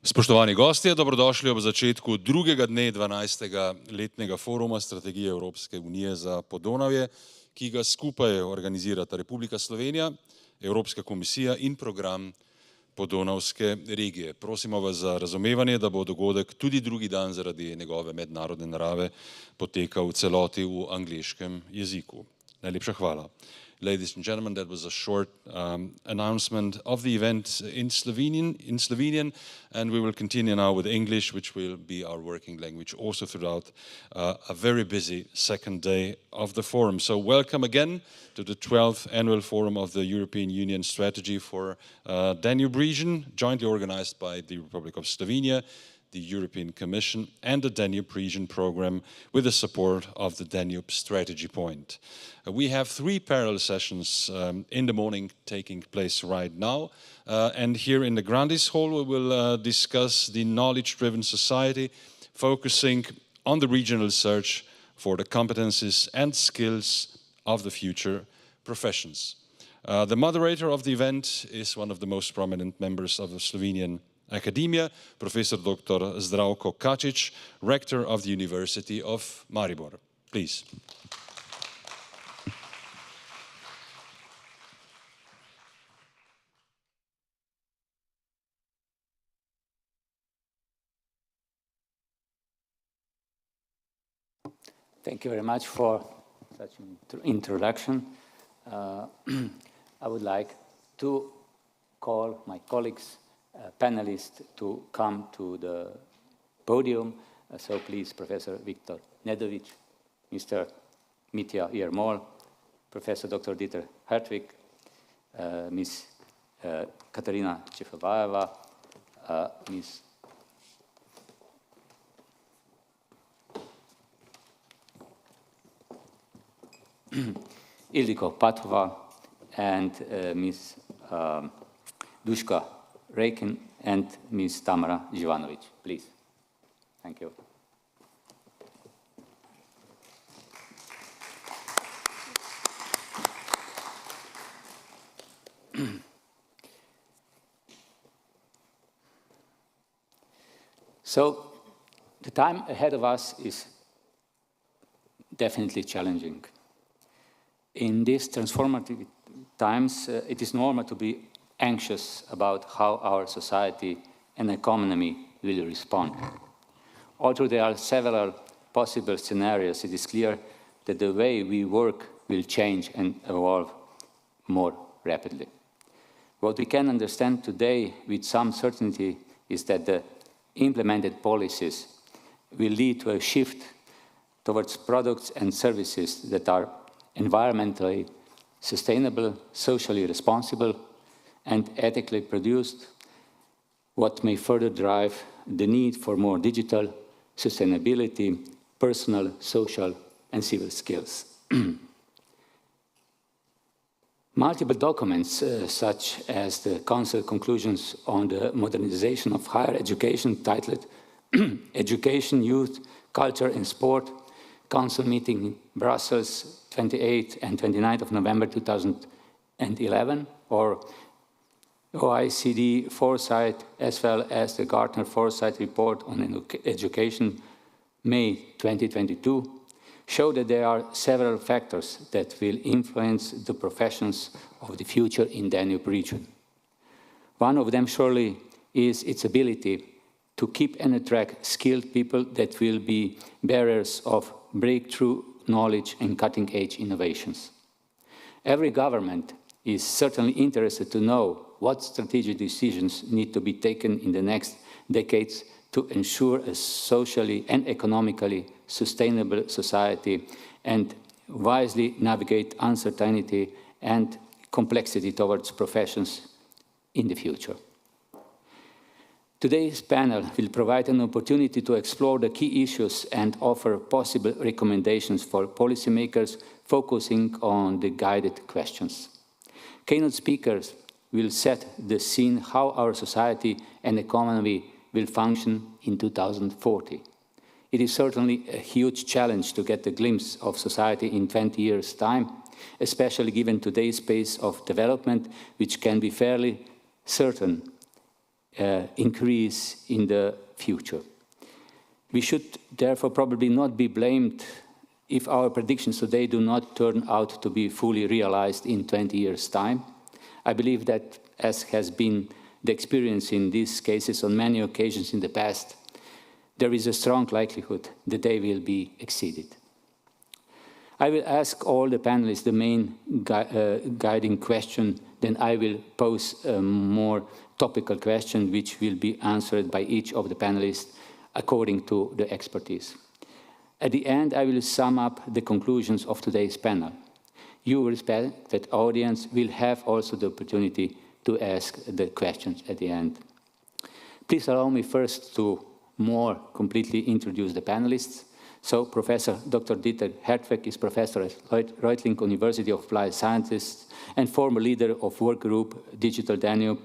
Spoštovani gostje, dobrodošli ob začetku drugega dne 12. letnega foruma strategije Evropske unije za Podonavje, ki ga skupaj organizirata Republika Slovenija, Evropska komisija in program Podonavske regije. Prosimo vas za razumevanje, da bo dogodek tudi drugi dan zaradi njegove mednarodne narave potekal v celoti v angleškem jeziku. Najlepša hvala. Ladies and gentlemen, that was a short announcement of the event in Slovenian, and we will continue now with English, which will be our working language also throughout a very busy second day of the forum. So welcome again to the 12th annual forum of the European Union Strategy for Danube region, jointly organized by the Republic of Slovenia, the European Commission and the Danube Region Programme with the support of the Danube Strategy Point. We have three parallel sessions in the morning taking place right now. And here in the Grandis Hall we will discuss the knowledge-driven society, focusing on the regional search for the competencies and skills of the future professions. The moderator of the event is one of the most prominent members of the Slovenian Academia, Professor Dr. Zdravko Kačič, Rector of the University of Maribor. Please. Thank you very much for such an introduction. I would like to call my colleagues panelists to come to the podium. So please, Professor Viktor Nedović, Mr. Mitja Jermol, Professor Dr. Dieter Hartwig, Ms. Katarina Čefabajeva, Ms. Ildiko Patova, and Ms. Duška Rejkin and Ms. Tamara Živanović, please. Thank you. So, the time ahead of us is definitely challenging. In these transformative times, it is normal to be anxious about how our society and economy will respond. Although there are several possible scenarios, it is clear that the way we work will change and evolve more rapidly. What we can understand today with some certainty is that the implemented policies will lead to a shift towards products and services that are environmentally sustainable, socially responsible, and ethically produced, what may further drive the need for more digital sustainability, personal, social, and civil skills. Multiple documents, such as the Council conclusions on the modernization of higher education titled Education, Youth, Culture and Sport, Council meeting in Brussels, 28th and 29th of November 2011, or OECD Foresight, as well as the Gartner Foresight Report on Education, May 2022, show that there are several factors that will influence the professions of the future in Danube region. One of them surely is its ability to keep and attract skilled people that will be bearers of breakthrough knowledge and cutting-edge innovations. Every government is certainly interested to know what strategic decisions need to be taken in the next decades to ensure a socially and economically sustainable society and wisely navigate uncertainty and complexity towards professions in the future. Today's panel will provide an opportunity to explore the key issues and offer possible recommendations for policymakers focusing on the guided questions. Keynote speakers will set the scene how our society and economy will function in 2040. It is certainly a huge challenge to get a glimpse of society in 20 years' time, especially given today's pace of development, which can be fairly certain increase in the future. We should therefore probably not be blamed if our predictions today do not turn out to be fully realized in 20 years' time. I believe that, as has been the experience in these cases on many occasions in the past, there is a strong likelihood that they will be exceeded. I will ask all the panelists the main guiding question, then I will pose a more topical question which will be answered by each of the panelists according to the expertise. At the end, I will sum up the conclusions of today's panel. You, respected audience, will have also the opportunity to ask the questions at the end. Please allow me first to more completely introduce the panelists. So, Professor Dr. Dieter Hertweg is professor at Reutlingen University of Applied Sciences and former leader of work group Digital Danube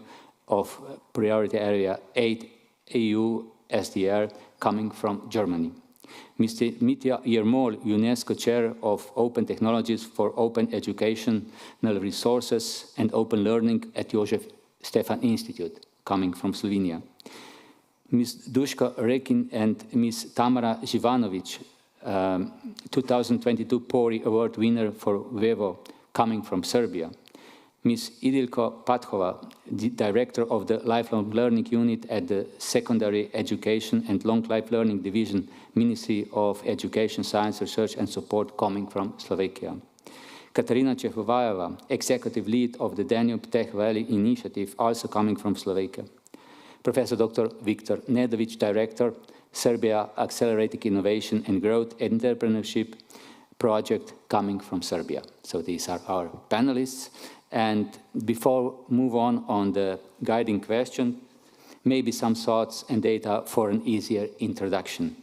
of Priority Area 8 EU SDR, coming from Germany. Mr. Mitya Yermol, UNESCO Chair of Open Technologies for Open Educational Resources and Open Learning at Josef Stefan Institute, coming from Slovenia. Ms. Duška Rekin and Ms. Tamara Živanović, 2022 PORI Award winner for VEVO, coming from Serbia. Ms. Idilko Pathova, the Director of the Lifelong Learning Unit at the Secondary Education and Long Life Learning Division, Ministry of Education, Science, Research and Support, coming from Slovakia. Katarina Čehovajeva, Executive Lead of the Danube Tech Valley Initiative, also coming from Slovakia. Professor Dr. Viktor Nedović, Director, Serbia Accelerating Innovation and Growth Entrepreneurship Project, coming from Serbia. So these are our panelists. And before move on the guiding question, maybe some thoughts and data for an easier introduction.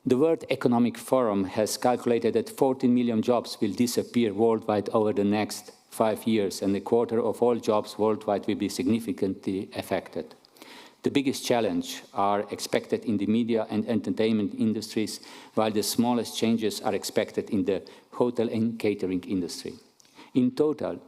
The World Economic Forum has calculated that 14 million jobs will disappear worldwide over the next 5 years, and a quarter of all jobs worldwide will be significantly affected. The biggest challenge are expected in the media and entertainment industries, while the smallest changes are expected in the hotel and catering industry. In total,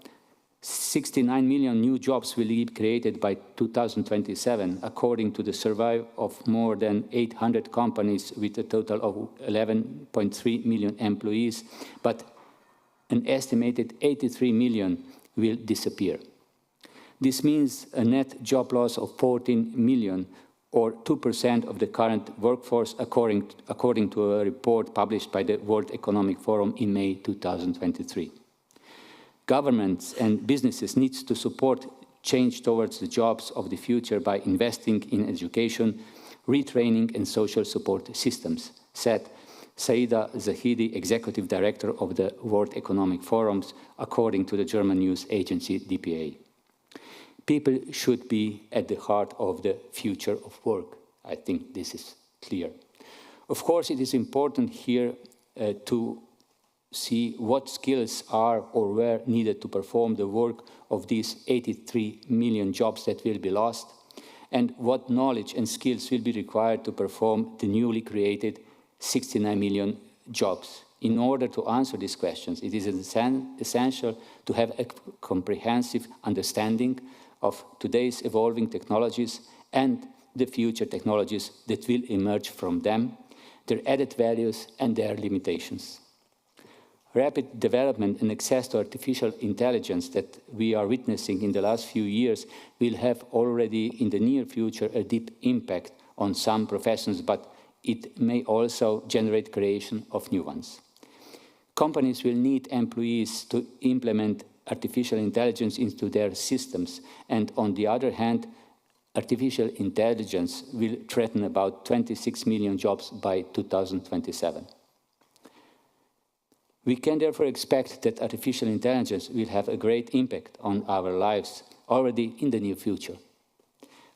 69 million new jobs will be created by 2027, according to the survey of more than 800 companies with a total of 11.3 million employees, but an estimated 83 million will disappear. This means a net job loss of 14 million, or 2% of the current workforce, according to a report published by the World Economic Forum in May 2023. Governments and businesses need to support change towards the jobs of the future by investing in education, retraining and social support systems, said Saida Zahidi, Executive Director of the World Economic Forums, according to the German news agency DPA. People should be at the heart of the future of work. I think this is clear. Of course, it is important here to see what skills are or were needed to perform the work of these 83 million jobs that will be lost, and what knowledge and skills will be required to perform the newly created 69 million jobs. In order to answer these questions, it is essential to have a comprehensive understanding of today's evolving technologies and the future technologies that will emerge from them, their added values and their limitations. Rapid development and access to artificial intelligence that we are witnessing in the last few years will have already in the near future a deep impact on some professions, but it may also generate creation of new ones. Companies will need employees to implement artificial intelligence into their systems, and on the other hand, artificial intelligence will threaten about 26 million jobs by 2027. We can therefore expect that artificial intelligence will have a great impact on our lives already in the near future.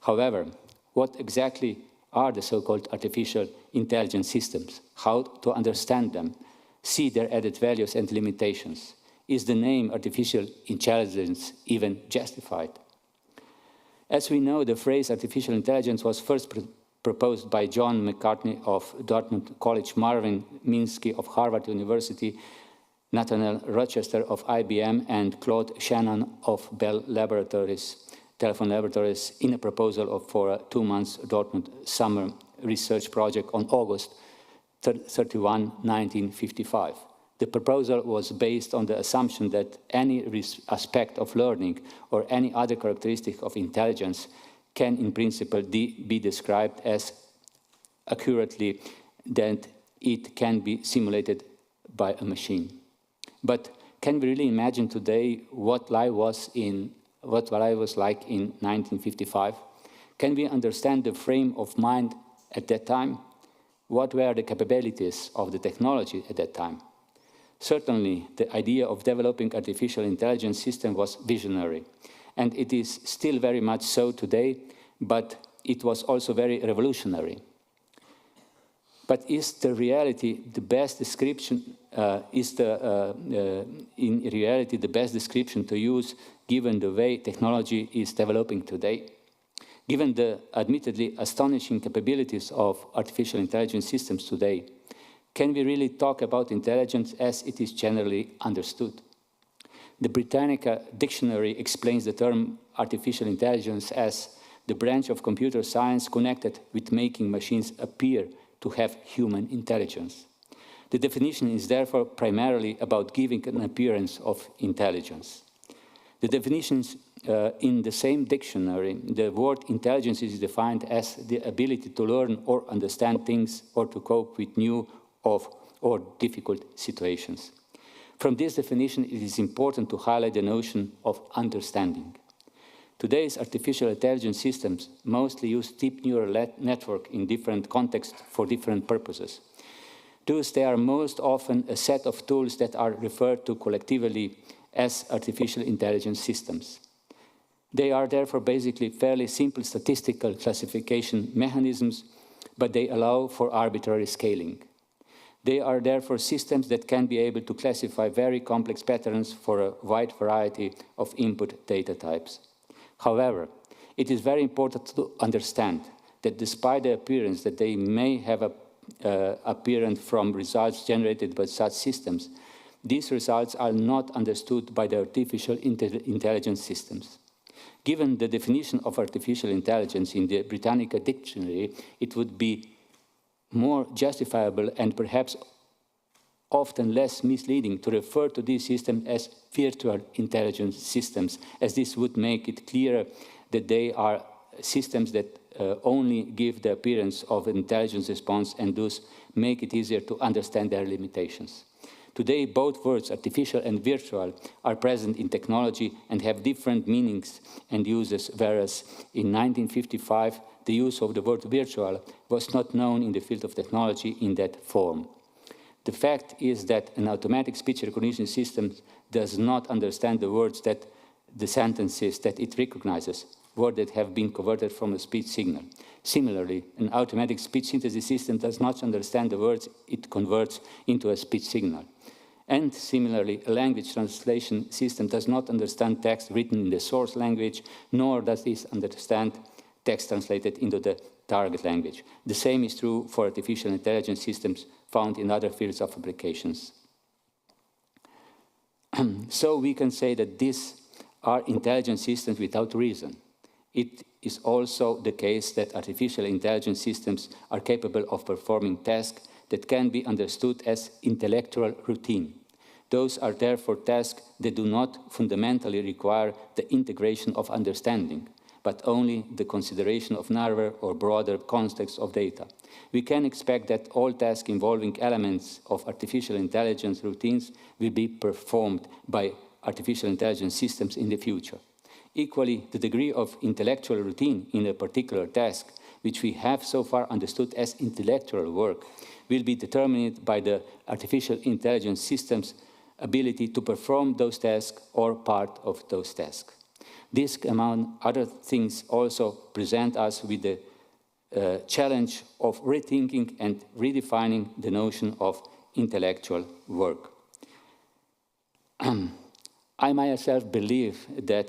However, what exactly are the so-called artificial intelligence systems? How to understand them, see their added values and limitations? Is the name artificial intelligence even justified? As we know, the phrase artificial intelligence was first proposed by John McCartney of Dartmouth College, Marvin Minsky of Harvard University, Nathaniel Rochester of IBM, and Claude Shannon of Bell Laboratories telephone laboratories in a proposal for a 2-month Dortmund summer research project on August 31, 1955. The proposal was based on the assumption that any aspect of learning or any other characteristic of intelligence can, in principle, be described as accurately that it can be simulated by a machine. But can we really imagine today what life was like in 1955? Can we understand the frame of mind at that time? What were the capabilities of the technology at that time? Certainly, the idea of developing artificial intelligence system was visionary, and it is still very much so today, but it was also very revolutionary. But is the reality the best description? In reality the best description to use, given the way technology is developing today? Given the admittedly astonishing capabilities of artificial intelligence systems today, can we really talk about intelligence as it is generally understood? The Britannica Dictionary explains the term artificial intelligence as the branch of computer science connected with making machines appear to have human intelligence. The definition is therefore primarily about giving an appearance of intelligence. The definitions in the same dictionary, the word intelligence is defined as the ability to learn or understand things or to cope with new or difficult situations. From this definition, it is important to highlight the notion of understanding. Today's artificial intelligence systems mostly use deep neural network in different contexts for different purposes. Thus, they are most often a set of tools that are referred to collectively as artificial intelligence systems. They are therefore basically fairly simple statistical classification mechanisms, but they allow for arbitrary scaling. They are therefore systems that can be able to classify very complex patterns for a wide variety of input data types. However, it is very important to understand that despite the appearance that they may have apparent from results generated by such systems, these results are not understood by the artificial intelligence systems. Given the definition of artificial intelligence in the Britannica Dictionary, it would be more justifiable and perhaps often less misleading to refer to these systems as virtual intelligence systems, as this would make it clearer that they are systems that only give the appearance of intelligence response and thus make it easier to understand their limitations. Today, both words, artificial and virtual, are present in technology and have different meanings and uses, whereas in 1955, the use of the word virtual was not known in the field of technology in that form. The fact is that an automatic speech recognition system does not understand the words that the sentences that it recognizes, words that have been converted from a speech signal. Similarly, an automatic speech synthesis system does not understand the words it converts into a speech signal. And similarly, a language translation system does not understand text written in the source language, nor does it understand text translated into the target language. The same is true for artificial intelligence systems found in other fields of applications. So we can say that these are intelligent systems without reason. It is also the case that artificial intelligence systems are capable of performing tasks that can be understood as intellectual routine. Those are therefore tasks that do not fundamentally require the integration of understanding, but only the consideration of narrower or broader context of data. We can expect that all tasks involving elements of artificial intelligence routines will be performed by artificial intelligence systems in the future. Equally, the degree of intellectual routine in a particular task, which we have so far understood as intellectual work, will be determined by the artificial intelligence system's ability to perform those tasks or part of those tasks. This, among other things, also present us with the challenge of rethinking and redefining the notion of intellectual work. I myself believe that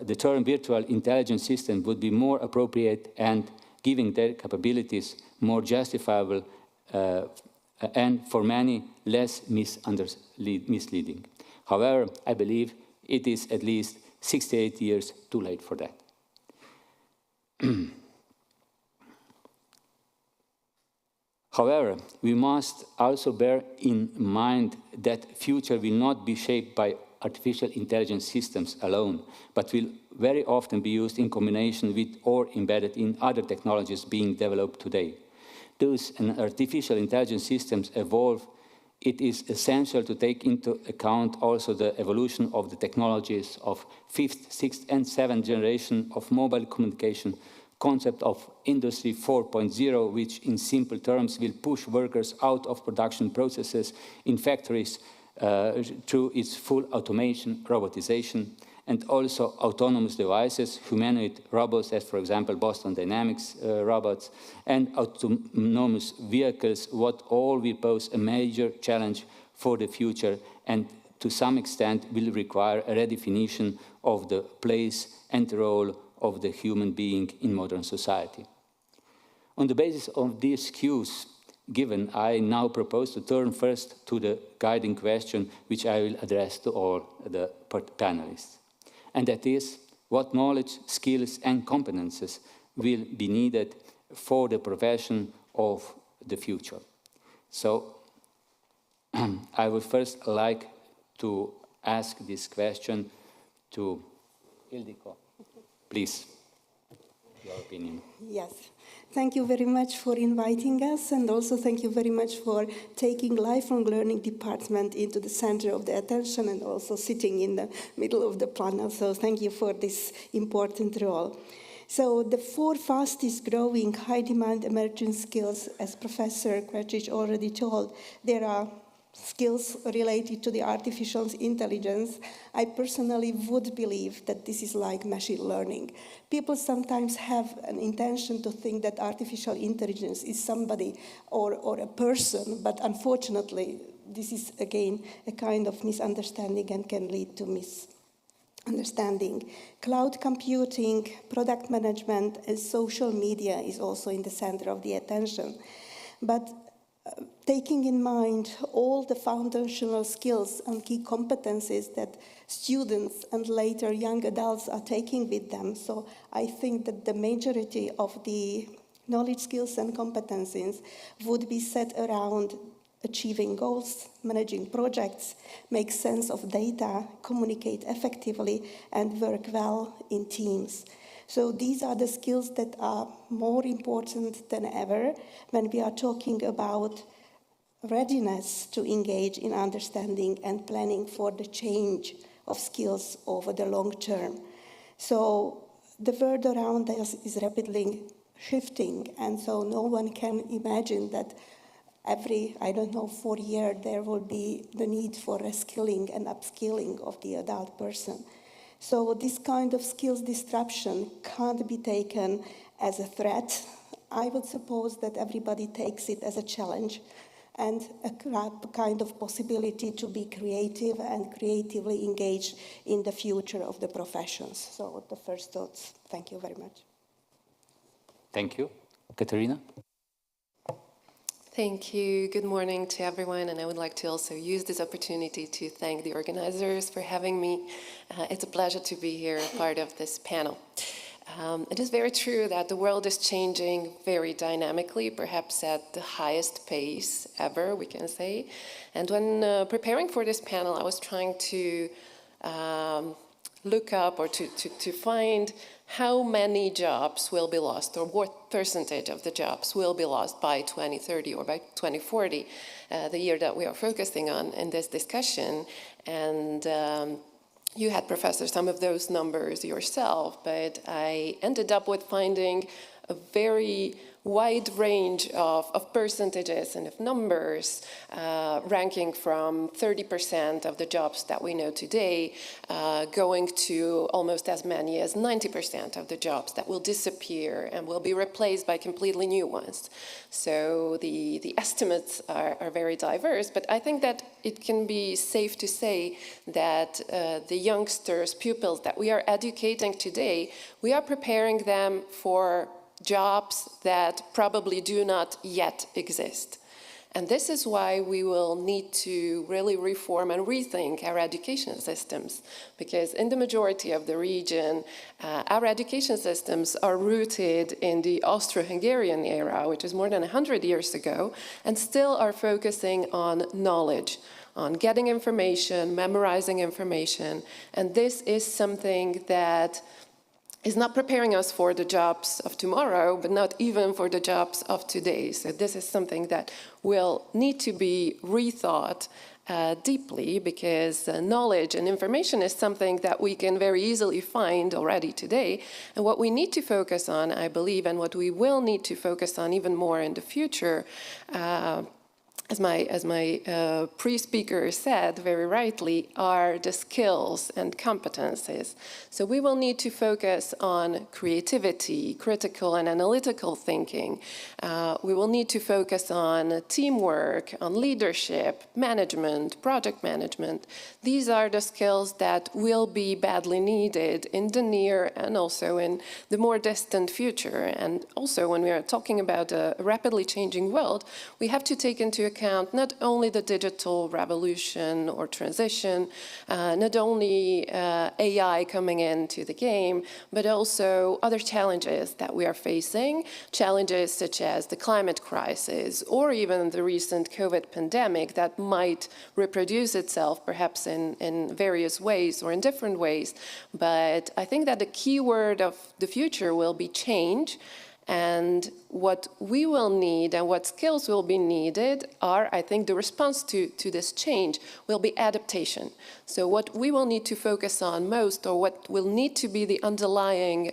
the term virtual intelligence system would be more appropriate and giving their capabilities more justifiable and for many less misleading. However, I believe it is at least 68 years too late for that. However, we must also bear in mind that future will not be shaped by artificial intelligence systems alone, but will very often be used in combination with or embedded in other technologies being developed today. Thus, an artificial intelligence systems evolve, it is essential to take into account also the evolution of the technologies of 5th, 6th, and 7th generation of mobile communication, concept of Industry 4.0, which in simple terms will push workers out of production processes in factories through its full automation, robotization, and also autonomous devices, humanoid robots, as for example Boston Dynamics robots, and autonomous vehicles, what all will pose a major challenge for the future and to some extent will require a redefinition of the place and role of the human being in modern society. On the basis of these cues given, I now propose to turn first to the guiding question which I will address to all the panelists. And that is, what knowledge, skills, and competences will be needed for the profession of the future? So, I would first like to ask this question to Ildiko. Please, your opinion. Yes. Thank you very much for inviting us, and also thank you very much for taking lifelong learning department into the center of the attention and also sitting in the middle of the panel. So thank you for this important role. So the 4 fastest growing high demand emerging skills, as Professor Kranju already told, there are skills related to the artificial intelligence. I personally would believe that this is like machine learning. People sometimes have an intention to think that artificial intelligence is somebody or a person, but unfortunately, this is again a kind of misunderstanding and can lead to misunderstanding. Cloud computing, product management, and social media is also in the center of the attention. But taking in mind all the foundational skills and key competencies that students and later young adults are taking with them. So I think that the majority of the knowledge, skills, and competencies would be set around achieving goals, managing projects, make sense of data, communicate effectively, and work well in teams. So these are the skills that are more important than ever when we are talking about readiness to engage in understanding and planning for the change of skills over the long term. So the world around us is rapidly shifting, and so no one can imagine that every, 4 years there will be the need for reskilling and upskilling of the adult person. So this kind of skills disruption can't be taken as a threat. I would suppose that everybody takes it as a challenge and a kind of possibility to be creative and creatively engaged in the future of the professions. So the first thoughts. Thank you very much. Thank you. Katerina? Thank you. Good morning to everyone, and I would like to also use this opportunity to thank the organizers for having me. It's a pleasure to be here, part of this panel. It is very true that the world is changing very dynamically, perhaps at the highest pace ever, we can say. And when preparing for this panel, I was trying to look up or to find how many jobs will be lost, or what percentage of the jobs will be lost by 2030 or by 2040, the year that we are focusing on in this discussion. And you had, Professor, some of those numbers yourself, but I ended up with finding a very wide range of percentages and of numbers, ranking from 30% of the jobs that we know today, going to almost as many as 90% of the jobs that will disappear and will be replaced by completely new ones. So the estimates are very diverse, but I think that it can be safe to say that the youngsters, pupils that we are educating today, we are preparing them for jobs that probably do not yet exist. And this is why we will need to really reform and rethink our education systems, because in the majority of the region, our education systems are rooted in the Austro-Hungarian era, which is more than 100 years ago, and still are focusing on knowledge, on getting information, memorizing information. And this is something that is not preparing us for the jobs of tomorrow, but not even for the jobs of today. So this is something that will need to be rethought deeply, because knowledge and information is something that we can very easily find already today. And what we need to focus on, I believe, and what we will need to focus on even more in the future, as my pre-speaker said very rightly, are the skills and competencies. So we will need to focus on creativity, critical and analytical thinking. We will need to focus on teamwork, on leadership, management, project management. These are the skills that will be badly needed in the near and also in the more distant future. And also, when we are talking about a rapidly changing world, we have to take into account not only the digital revolution or transition, not only AI coming into the game, but also other challenges that we are facing, challenges such as the climate crisis or even the recent COVID pandemic that might reproduce itself perhaps in various ways or in different ways. But I think that the key word of the future will be change. And what we will need and what skills will be needed are, I think, the response to this change will be adaptation. So what we will need to focus on most, or what will need to be the underlying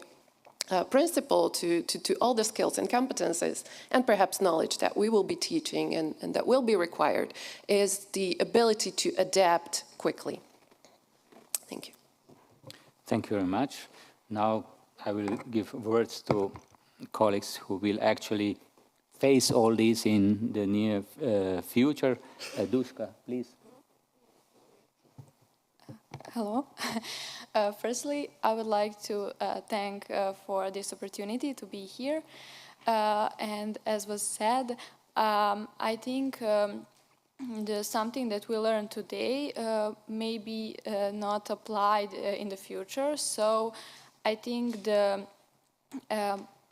principle to all the skills and competences and perhaps knowledge that we will be teaching and that will be required, is the ability to adapt quickly. Thank you. Thank you very much. Now I will give words to colleagues who will actually face all this in the near future. Duška, please. Hello. Firstly, I would like to thank for this opportunity to be here. And as was said, I think something that we learned today may be not applied in the future. So I think the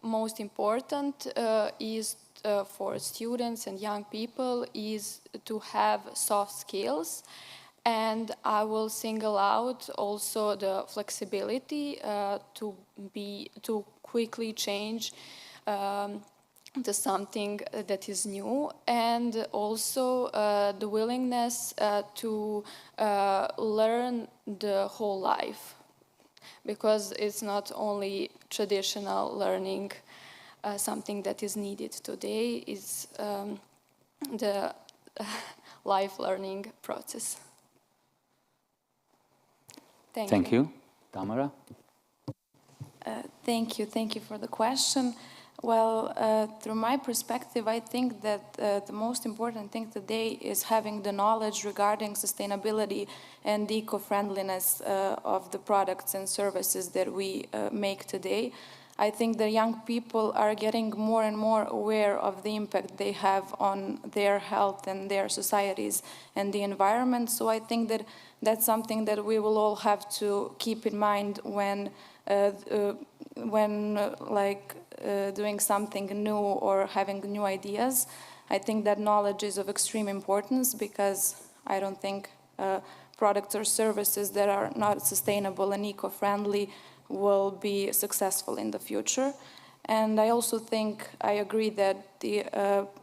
most important is for students and young people is to have soft skills, and I will single out also the flexibility to quickly change to something that is new, and also the willingness to learn the whole life. Because it's not only traditional learning, something that is needed today is the life learning process. Thank you. Tamara? Thank you for the question. Well, through my perspective, I think that the most important thing today is having the knowledge regarding sustainability and eco-friendliness of the products and services that we make today. I think the young people are getting more and more aware of the impact they have on their health and their societies and the environment. So I think that that's something that we will all have to keep in mind when doing something new or having new ideas. I think that knowledge is of extreme importance, because I don't think products or services that are not sustainable and eco-friendly will be successful in the future. And I also think I agree that the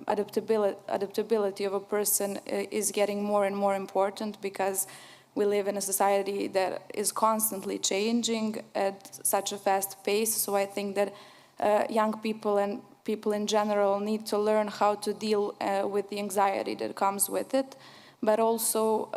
adaptability of a person is getting more and more important, because we live in a society that is constantly changing at such a fast pace. So I think that young people and people in general need to learn how to deal with the anxiety that comes with it. But also,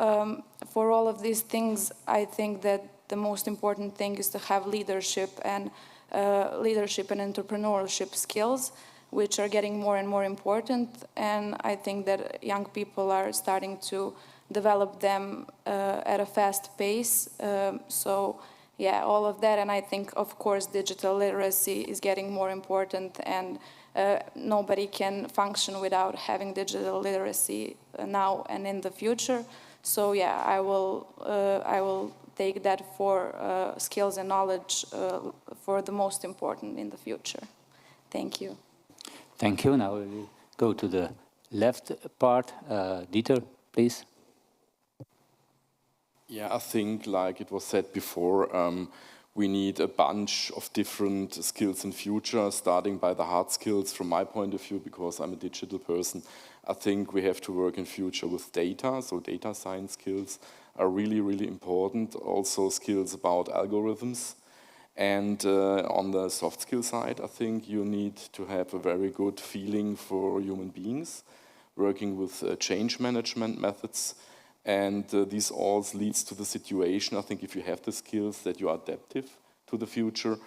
for all of these things, I think that the most important thing is to have leadership and entrepreneurship skills, which are getting more and more important. And I think that young people are starting to develop them at a fast pace. So yeah, all of that. And I think, of course, digital literacy is getting more important, and nobody can function without having digital literacy now and in the future. So yeah, I will take that for skills and knowledge for the most important in the future. Thank you. Thank you. Now we will go to the left part. Dieter, please. Yeah, I think, like it was said before, we need a bunch of different skills in future, starting by the hard skills from my point of view, because I'm a digital person. I think we have to work in future with data, so data science skills are really, really important. Also skills about algorithms. And on the soft skill side, I think you need to have a very good feeling for human beings, working with change management methods. And this all leads to the situation, I think, if you have the skills, that you are adaptive to the future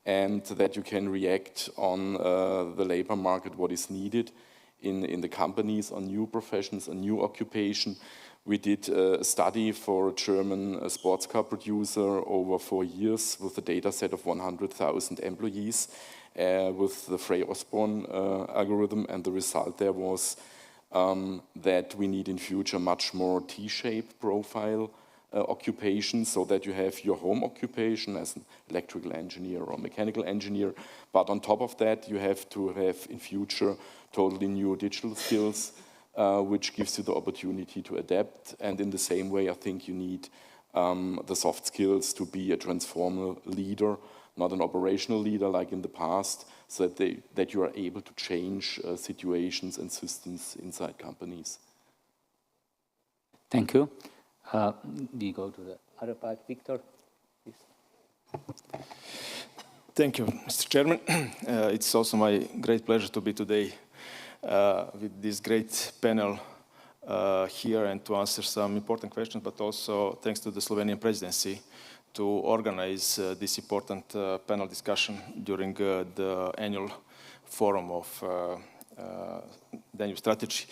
and that you can react on the labor market, what is needed in the companies, on new professions, on new occupation. We did a study for a German sports car producer over 4 years with a data set of 100,000 employees with the Frey-Osborne algorithm, and the result there was that we need in future much more T-shaped profile occupation, so that you have your home occupation as an electrical engineer or mechanical engineer, but on top of that you have to have in future totally new digital skills, which gives you the opportunity to adapt. And in the same way, I think you need the soft skills to be a transformer leader, not an operational leader like in the past, so that you are able to change situations and systems inside companies. Thank you. We go to the other part. Victor, please. Thank you, Mr. Chairman. It's also my great pleasure to be today with this great panel here and to answer some important questions, but also thanks to the Slovenian presidency to organize this important panel discussion during the annual forum of Danube strategy.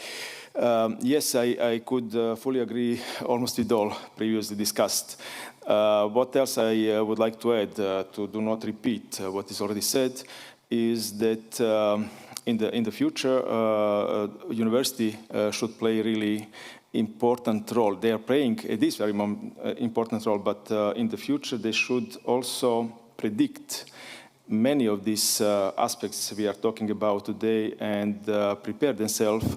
Yes, I could fully agree almost with all previously discussed. What else I would like to add, to do not repeat what is already said, is that in the future, university should play really important role. They are playing this very important role, but in the future they should also predict many of these aspects we are talking about today and prepare themselves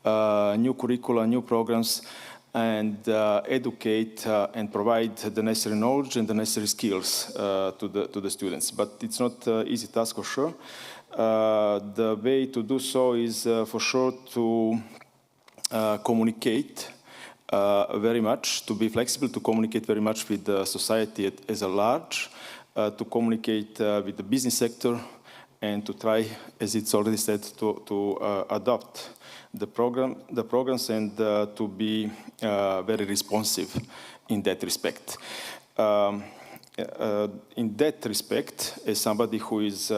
new curricula, new programs, and educate and provide the necessary knowledge and the necessary skills to the students. But it's not an easy task for sure. The way to do so is for sure to communicate very much, to be flexible, to communicate very much with the society as a large, to communicate with the business sector, and to try, as it's already said, to adopt the programs and to be very responsive in that respect. In that respect, as somebody who is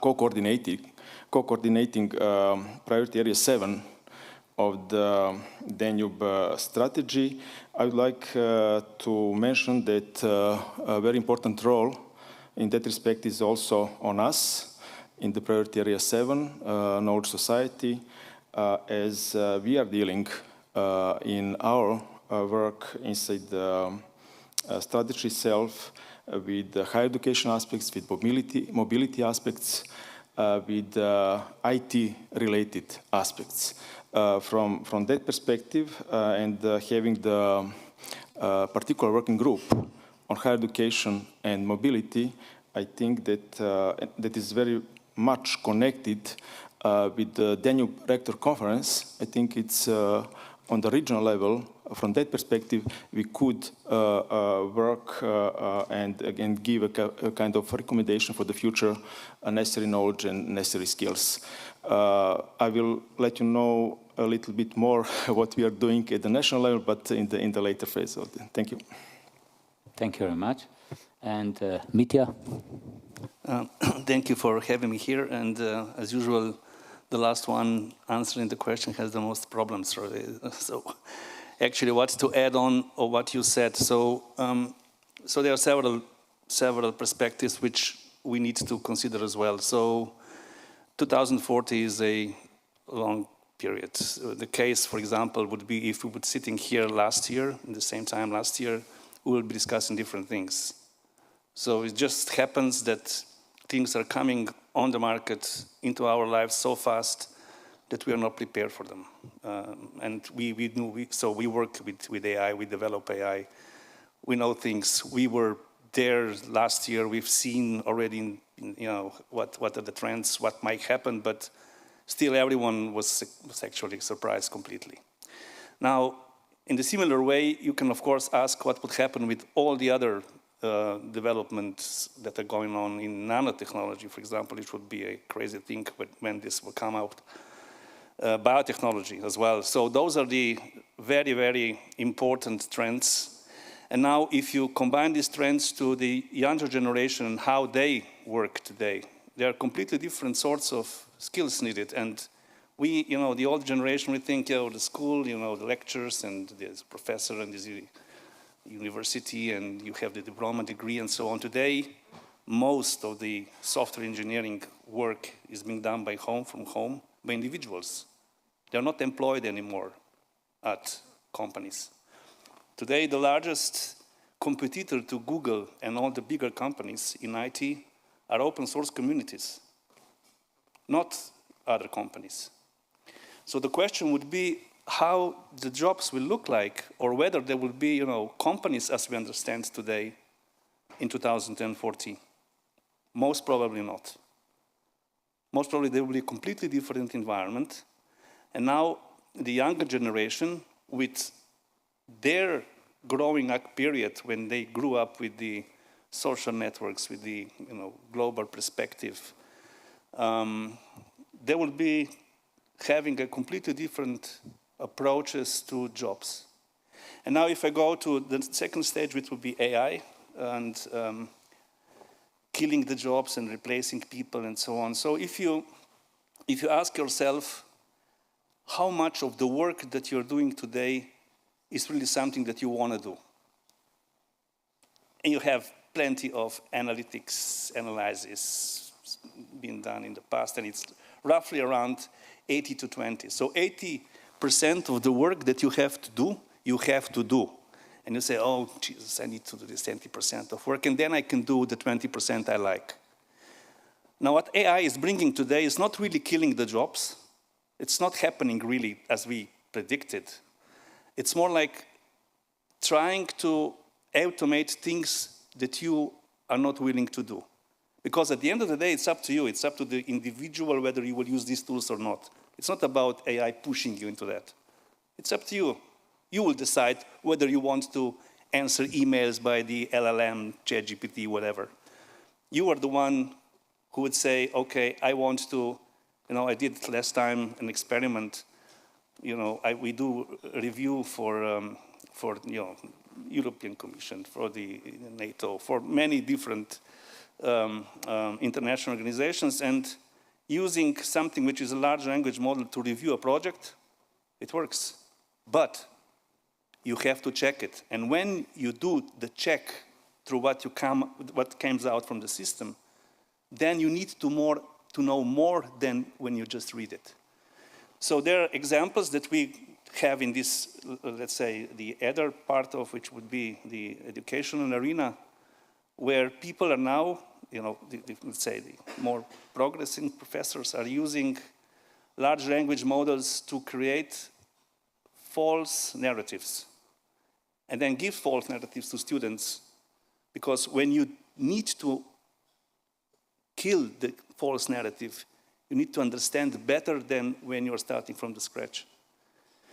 co-coordinating Priority Area 7 of the Danube strategy, I would like to mention that a very important role in that respect is also on us in the Priority Area 7, Knowledge Society, as we are dealing in our work inside the strategy itself with the higher education aspects, with mobility aspects, with IT-related aspects. From that perspective, and having the particular working group on higher education and mobility, I think that that is very much connected with the Danube Rector Conference. I think it's on the regional level. From that perspective, we could work and again give a kind of recommendation for the future, necessary knowledge and necessary skills. I will let you know a little bit more what we are doing at the national level, but in the later phase of it. Thank you. Thank you very much. And Mitya? Thank you for having me here. And as usual, the last one answering the question has the most problems. Really. So actually, what to add on or what you said. So so there are several perspectives which we need to consider as well. So 2040 is a long period. The case, for example, would be if we were sitting here last year, in the same time last year, we will be discussing different things. So it just happens that things are coming on the market into our lives so fast that we are not prepared for them. And so we work with AI, we develop AI, we know things. We were there last year, we've seen already, what are the trends, what might happen, but still everyone was actually surprised completely. Now, in the similar way, you can of course ask what would happen with all the other developments that are going on in nanotechnology, for example. It would be a crazy thing when this will come out. Biotechnology as well. So those are the very, very important trends. And now if you combine these trends to the younger generation and how they work today, there are completely different sorts of skills needed. And we, the old generation, we think, the school, the lectures and the professor and this university and you have the diploma degree and so on. Today, most of the software engineering work is being done from home, by individuals. They're not employed anymore at companies. Today, the largest competitor to Google and all the bigger companies in IT are open source communities, not other companies. So the question would be how the jobs will look like, or whether there will be, companies as we understand today in 2040. Most probably not. Most probably there will be a completely different environment. And now the younger generation, with their growing up period when they grew up with the social networks, with the global perspective, they will be having a completely different approaches to jobs. And now if I go to the second stage, which would be AI, and killing the jobs and replacing people and so on. So if you ask yourself how much of the work that you're doing today is really something that you want to do, and you have plenty of analysis being done in the past, and it's roughly around 80 to 20. So 80% of the work that you have to do, you have to do. And you say, oh, Jesus, I need to do this 20% of work, and then I can do the 20% I like. Now, what AI is bringing today is not really killing the jobs. It's not happening really as we predicted. It's more like trying to automate things that you are not willing to do. Because at the end of the day, it's up to you. It's up to the individual whether you will use these tools or not. It's not about AI pushing you into that. It's up to you. You will decide whether you want to answer emails by the LLM, ChatGPT, whatever. You are the one who would say, okay, I want to, I did last time an experiment. We do a review for European Commission, for the NATO, for many different international organizations, and using something which is a large language model to review a project, it works. But you have to check it. And when you do the check through what comes out from the system, then you need to know more than when you just read it. So there are examples that we have in this, let's say, the other part of which would be the educational arena, where people are now, let's say the more progressing professors are using large language models to create false narratives and then give false narratives to students, because when you need to kill the false narrative, you need to understand better than when you're starting from the scratch.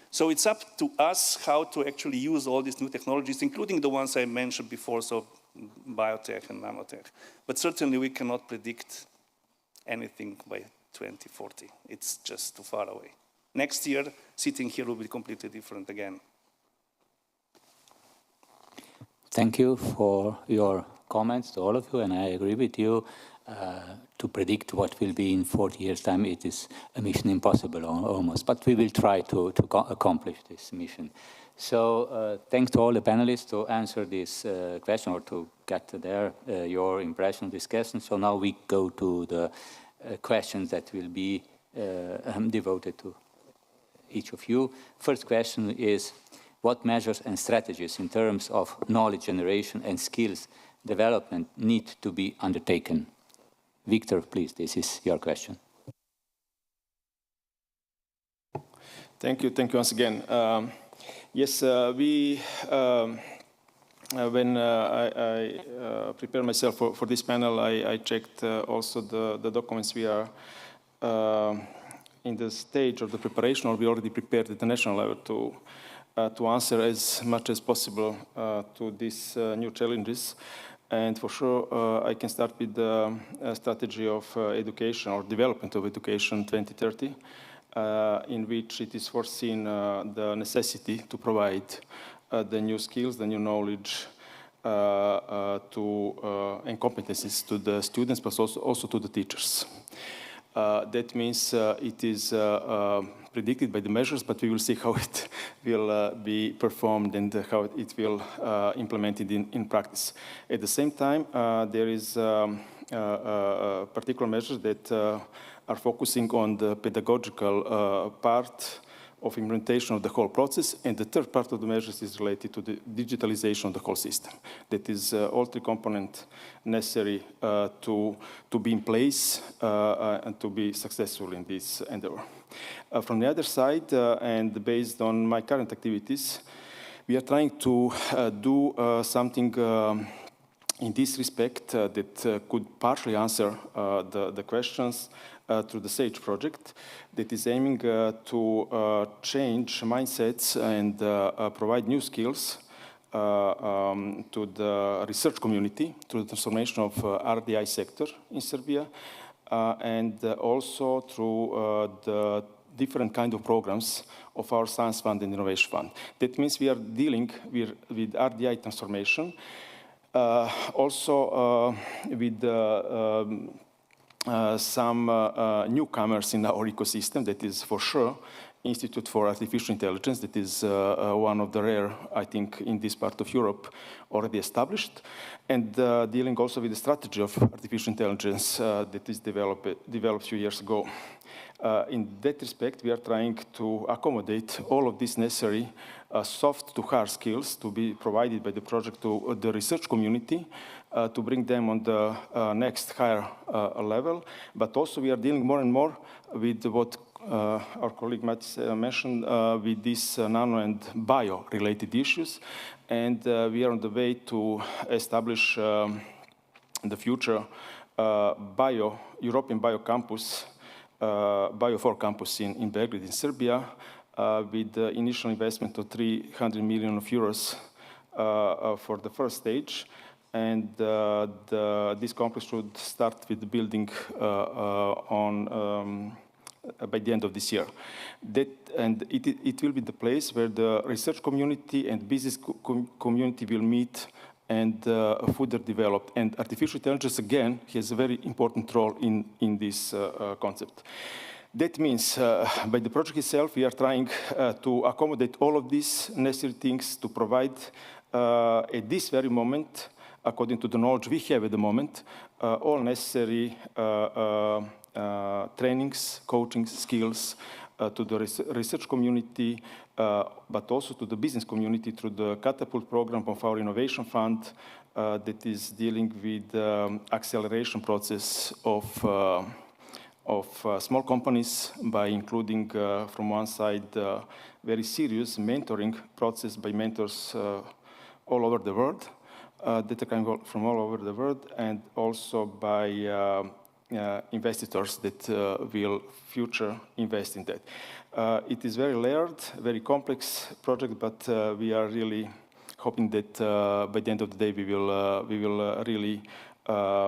So it's up to us how to actually use all these new technologies, including the ones I mentioned before, so biotech and nanotech. But certainly we cannot predict anything by 2040. It's just too far away. Next year, sitting here will be completely different again. Thank you for your comments to all of you, and I agree with you. To predict what will be in 40 years' time, it is a mission impossible almost, but we will try to accomplish this mission. So thanks to all the panelists to answer this question or to get your impression of this question. So now we go to the questions that will be devoted to each of you. First question is, what measures and strategies in terms of knowledge generation and skills development need to be undertaken? Victor, please, this is your question. Thank you once again. Yes, when I prepared myself for this panel, I checked also the documents. We are in the stage of the preparation, or we already prepared at the national level to answer as much as possible to these new challenges. And for sure, I can start with the strategy of education or development of education 2030, in which it is foreseen the necessity to provide the new skills, the new knowledge and competencies to the students, but also to the teachers. That means it is predicted by the measures, but we will see how it will be performed and how it will implemented in practice. At the same time, there is particular measures that are focusing on the pedagogical part of implementation of the whole process, and the third part of the measures is related to the digitalization of the whole system. That is all three components necessary to be in place and to be successful in this endeavor. From the other side, and based on my current activities, we are trying to do something in this respect that could partially answer the questions through the SAGE project that is aiming to change mindsets and provide new skills to the research community through the transformation of RDI sector in Serbia and also through the different kind of programs of our Science Fund and Innovation Fund. That means we are dealing with RDI transformation, also with some newcomers in our ecosystem. That is for sure Institute for Artificial Intelligence, that is one of the rare, I think, in this part of Europe already established, and dealing also with the strategy of artificial intelligence that is developed a few years ago. In that respect, we are trying to accommodate all of these necessary soft to hard skills to be provided by the project to the research community to bring them on the next higher level. But also we are dealing more and more with what our colleague Mats mentioned with these nano and bio-related issues. And we are on the way to establish the future European Biocampus, Bio4 campus in Belgrade, in Serbia, with the initial investment of 300 million euros for the first stage. And this complex should start with the building by the end of this year. It will be the place where the research community and business community will meet and further developed. And artificial intelligence, again, has a very important role in this concept. That means, by the project itself, we are trying to accommodate all of these necessary things to provide, at this very moment, according to the knowledge we have at the moment, all necessary trainings, coaching skills to the research community, but also to the business community through the Catapult program of our Innovation Fund that is dealing with the acceleration process of small companies by including, from one side, very serious mentoring process by mentors all over the world, that are coming from all over the world, and also by investors that will future invest in that. It is very layered, very complex project, but we are really hoping that by the end of the day we will really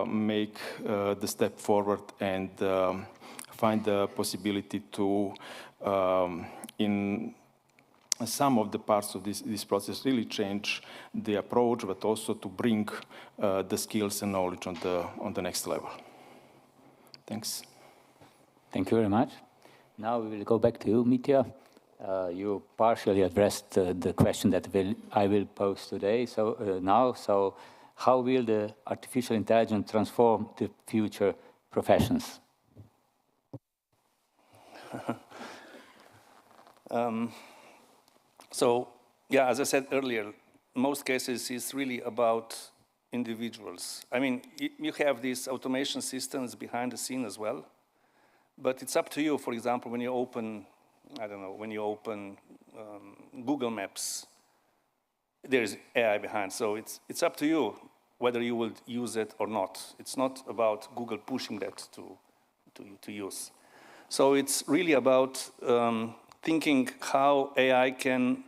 make the step forward and find the possibility to, in some of the parts of this process, really change the approach, but also to bring the skills and knowledge on the next level. Thanks. Thank you very much. Now we will go back to you, Mitya. You partially addressed the question that I will pose today. So how will the artificial intelligence transform the future professions? So, yeah, as I said earlier, most cases it's really about individuals. I mean, you have these automation systems behind the scene as well, but it's up to you. For example, when you open, I don't know, when you open Google Maps, there's AI behind. So it's up to you whether you will use it or not. It's not about Google pushing that to use. So it's really about thinking how AI can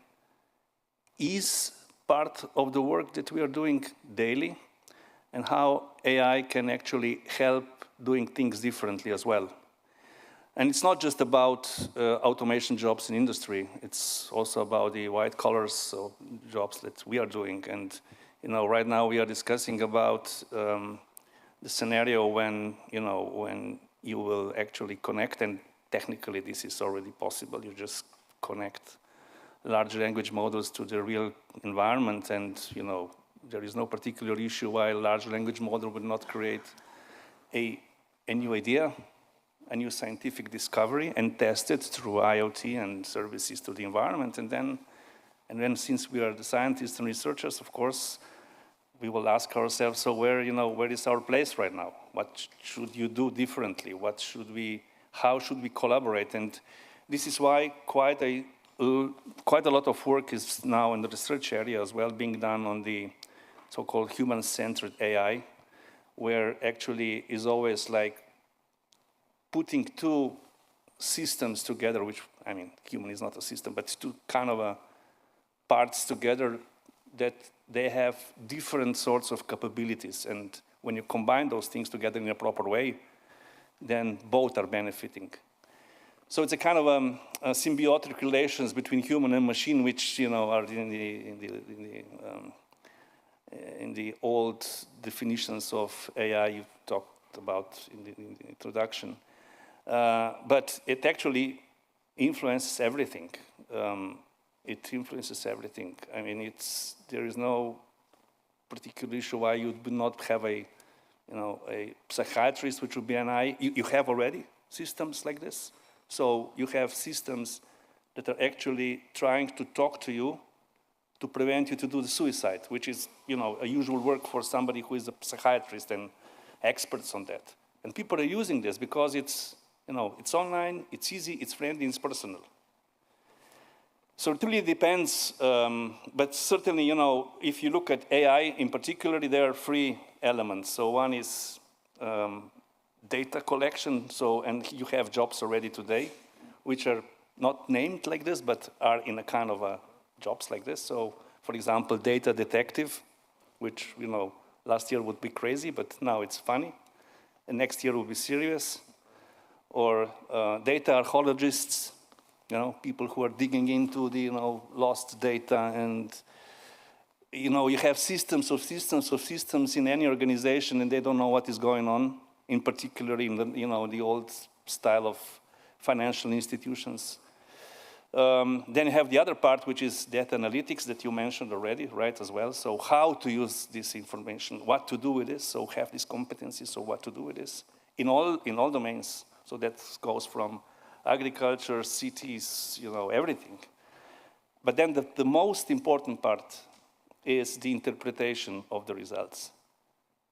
ease part of the work that we are doing daily and how AI can actually help doing things differently as well. And it's not just about automation jobs in industry. It's also about the white collars so jobs that we are doing. And right now we are discussing about the scenario when you will actually connect, and technically this is already possible. You just connect large language models to the real environment, and there is no particular issue why a large language model would not create a new idea, a new scientific discovery, and test it through IoT and services to the environment. And then since we are the scientists and researchers, of course, we will ask ourselves, so where is our place right now? What should you do differently? How should we collaborate? And this is why quite a lot of work is now in the research area as well being done on the so-called human-centered AI, where actually is always like putting two systems together, which, I mean, human is not a system, but two kind of parts together that they have different sorts of capabilities. And when you combine those things together in a proper way, then both are benefiting. So it's a kind of a symbiotic relations between human and machine, which are in the old definitions of AI you talked about in the introduction. But it actually influences everything. It influences everything. I mean, there is no particular issue why you would not have a psychiatrist, which would be an AI. You have already systems like this. So you have systems that are actually trying to talk to you to prevent you to do the suicide, which is, a usual work for somebody who is a psychiatrist and experts on that. And people are using this because it's online, it's easy, it's friendly, it's personal. So it really depends, but certainly, if you look at AI in particular, there are three elements. So one is data collection, and you have jobs already today, which are not named like this, but are in a kind of jobs like this. So, for example, data detective, which, last year would be crazy, but now it's funny. And next year will be serious. Or data archaeologists, people who are digging into the, lost data. And, you have systems of systems in any organization, and they don't know what is going on, in particular in the old style of financial institutions. Then you have the other part, which is data analytics that you mentioned already, right, as well. So how to use this information, what to do with this, so have these competencies, so what to do with this, in all domains. So that goes from agriculture, cities, everything. But then the most important part is the interpretation of the results.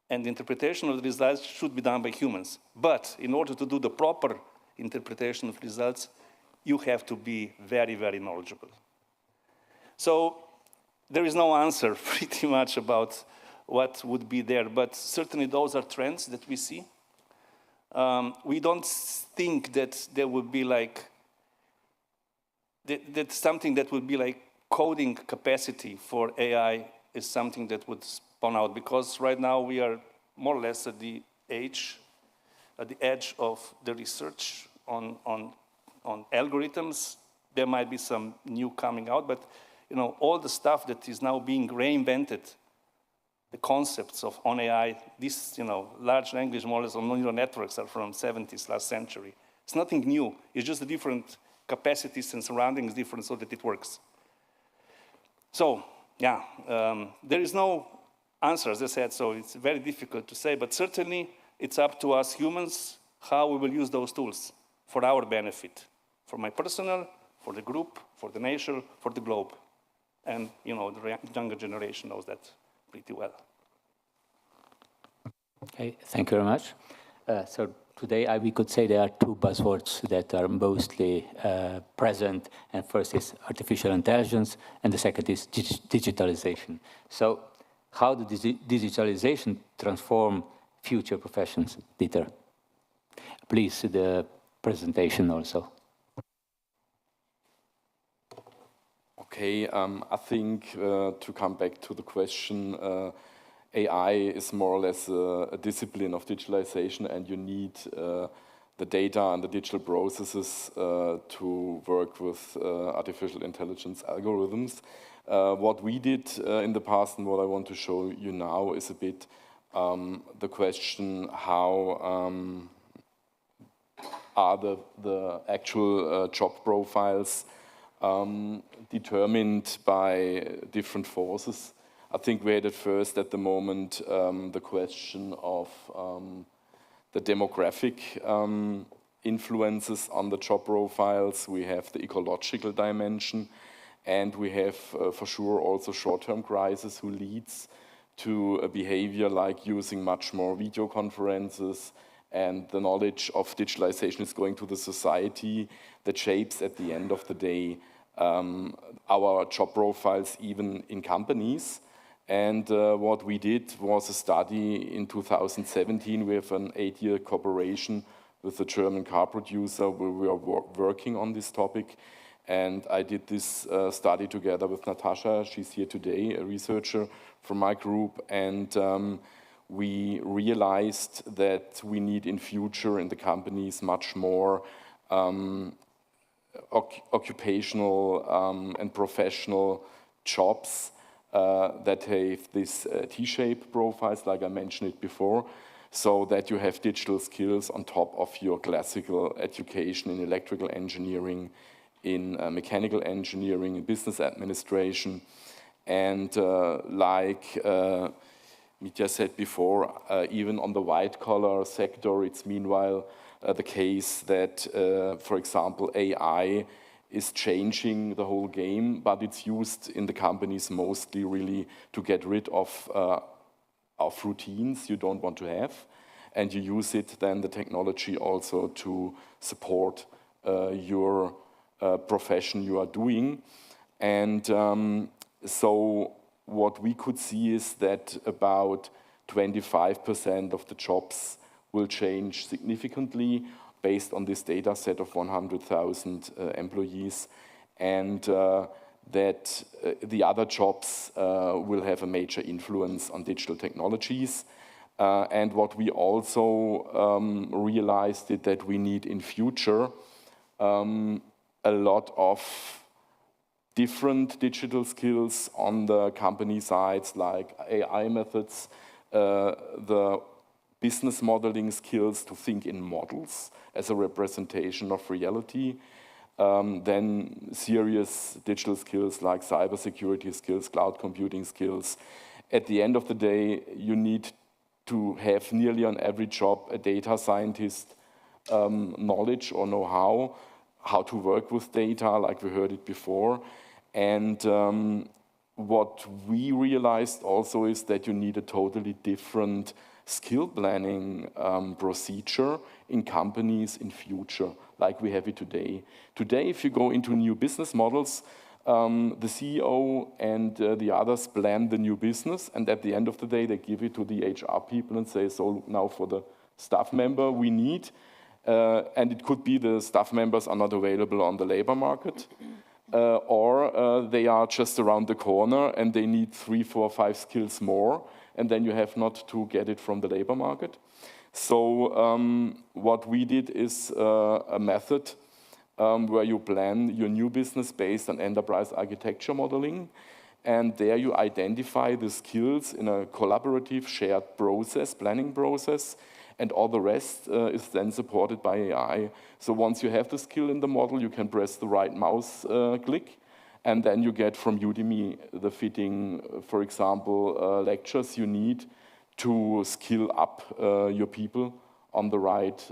And the interpretation of the results should be done by humans. But in order to do the proper interpretation of results, you have to be very, very knowledgeable. So there is no answer pretty much about what would be there, but certainly those are trends that we see. We don't think that there would be that something that would be like coding capacity for AI is something that would spawn out, because right now we are more or less at the edge of the research on algorithms. There might be some new coming out, but all the stuff that is now being reinvented, the concepts on AI, these large language models or neural networks are from 70s, last century. It's nothing new. It's just a different capacities and surroundings different so that it works. So, yeah, there is no answer, as I said, so it's very difficult to say, but certainly it's up to us humans how we will use those tools for our benefit, for my personal, for the group, for the nation, for the globe. And, you know, the younger generation knows that pretty well. Okay, thank you very much. So today we could say there are two buzzwords that are mostly present, and first is artificial intelligence, and the second is digitalization. So how does digitalization transform future professions, Dieter? Please, the presentation also. Okay, I think to come back to the question, AI is more or less a discipline of digitalization, and you need the data and the digital processes to work with artificial intelligence algorithms. What we did in the past and what I want to show you now is a bit the question, how are the actual job profiles determined by different forces. I think we had at first, at the moment, the question of the demographic influences on the job profiles. We have the ecological dimension, and we have, for sure, also short-term crisis who leads to a behavior like using much more video conferences, and the knowledge of digitalization is going to the society that shapes, at the end of the day, our job profiles, even in companies. And what we did was a study in 2017. We have an 8-year cooperation with a German car producer where we are working on this topic. And I did this study together with Natasha. She's here today, a researcher from my group. And we realized that we need in future in the companies much more occupational and professional jobs that have this T-shaped profiles, like I mentioned it before, so that you have digital skills on top of your classical education in electrical engineering, in mechanical engineering, in business administration. And like Mitya said before, even on the white-collar sector, it's meanwhile the case that, for example, AI is changing the whole game, but it's used in the companies mostly really to get rid of routines you don't want to have, and you use it, then the technology also to support your profession you are doing. And so what we could see is that about 25% of the jobs will change significantly based on this data set of 100,000 employees, and that the other jobs will have a major influence on digital technologies. And what we also realized is that we need in future a lot of different digital skills on the company sides, like AI methods, the business modeling skills to think in models as a representation of reality, then serious digital skills like cybersecurity skills, cloud computing skills. At the end of the day, you need to have nearly on every job a data scientist knowledge or know-how, how to work with data, like we heard it before. And what we realized also is that you need a totally different skill planning procedure in companies in future, like we have it today. Today, if you go into new business models, the CEO and the others plan the new business, and at the end of the day, they give it to the HR people and say, so now for the staff member we need, and it could be the staff members are not available on the labor market, or they are just around the corner and they need 3, 4, 5 skills more, and then you have not to get it from the labor market. So what we did is a method where you plan your new business based on enterprise architecture modeling, and there you identify the skills in a collaborative shared process, planning process, and all the rest is then supported by AI. So once you have the skill in the model, you can press the right mouse click, and then you get from Udemy the fitting, for example, lectures you need to skill up your people on the right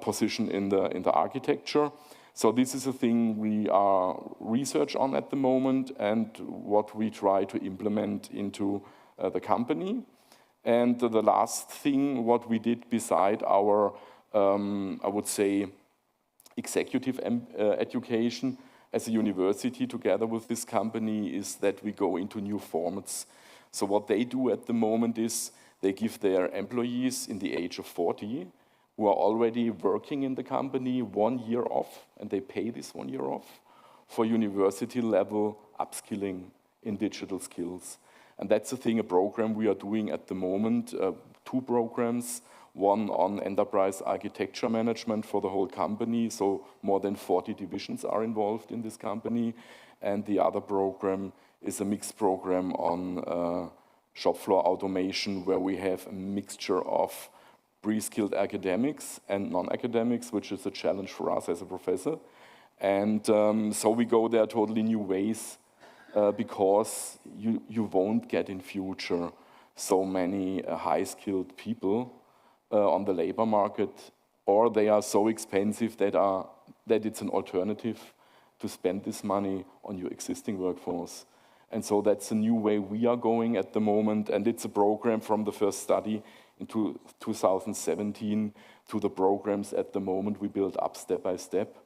position in the architecture. So this is a thing we are research on at the moment and what we try to implement into the company. And the last thing what we did beside our, I would say, executive education as a university together with this company is that we go into new formats. So what they do at the moment is they give their employees in the age of 40 who are already working in the company 1 year off, and they pay this 1 year off for university level upskilling in digital skills. And that's a thing, a program we are doing at the moment, 2 programs, one on enterprise architecture management for the whole company, so more than 40 divisions are involved in this company, and the other program is a mixed program on shop floor automation, where we have a mixture of pre-skilled academics and non-academics, which is a challenge for us as a professor. And so we go there totally new ways, because you won't get in future so many high-skilled people on the labor market, or they are so expensive that it's an alternative to spend this money on your existing workforce. And so that's a new way we are going at the moment, and it's a program from the first study into 2017 to the programs at the moment we build up step by step,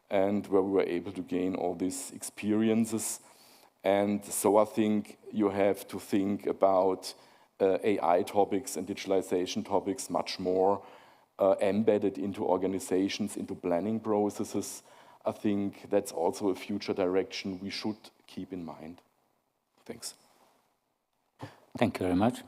and where we were able to gain all these experiences. And so I think you have to think about AI topics and digitalization topics much more embedded into organizations, into planning processes. I think that's also a future direction we should keep in mind. Thanks. Thank you very much.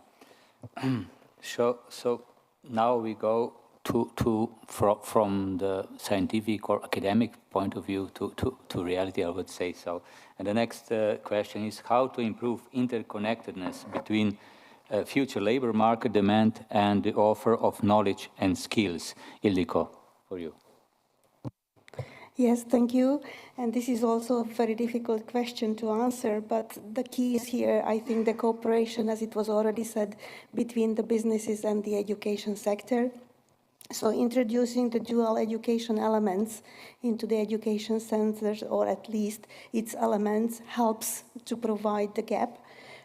So now we go from the scientific or academic point of view to reality, I would say so. And the next question is how to improve interconnectedness between future labor market demand and the offer of knowledge and skills. Ildiko, for you. Yes, thank you. And this is also a very difficult question to answer, but the key is here, I think, the cooperation, as it was already said, between the businesses and the education sector. So introducing the dual education elements into the education centers, or at least its elements, helps to provide the gap.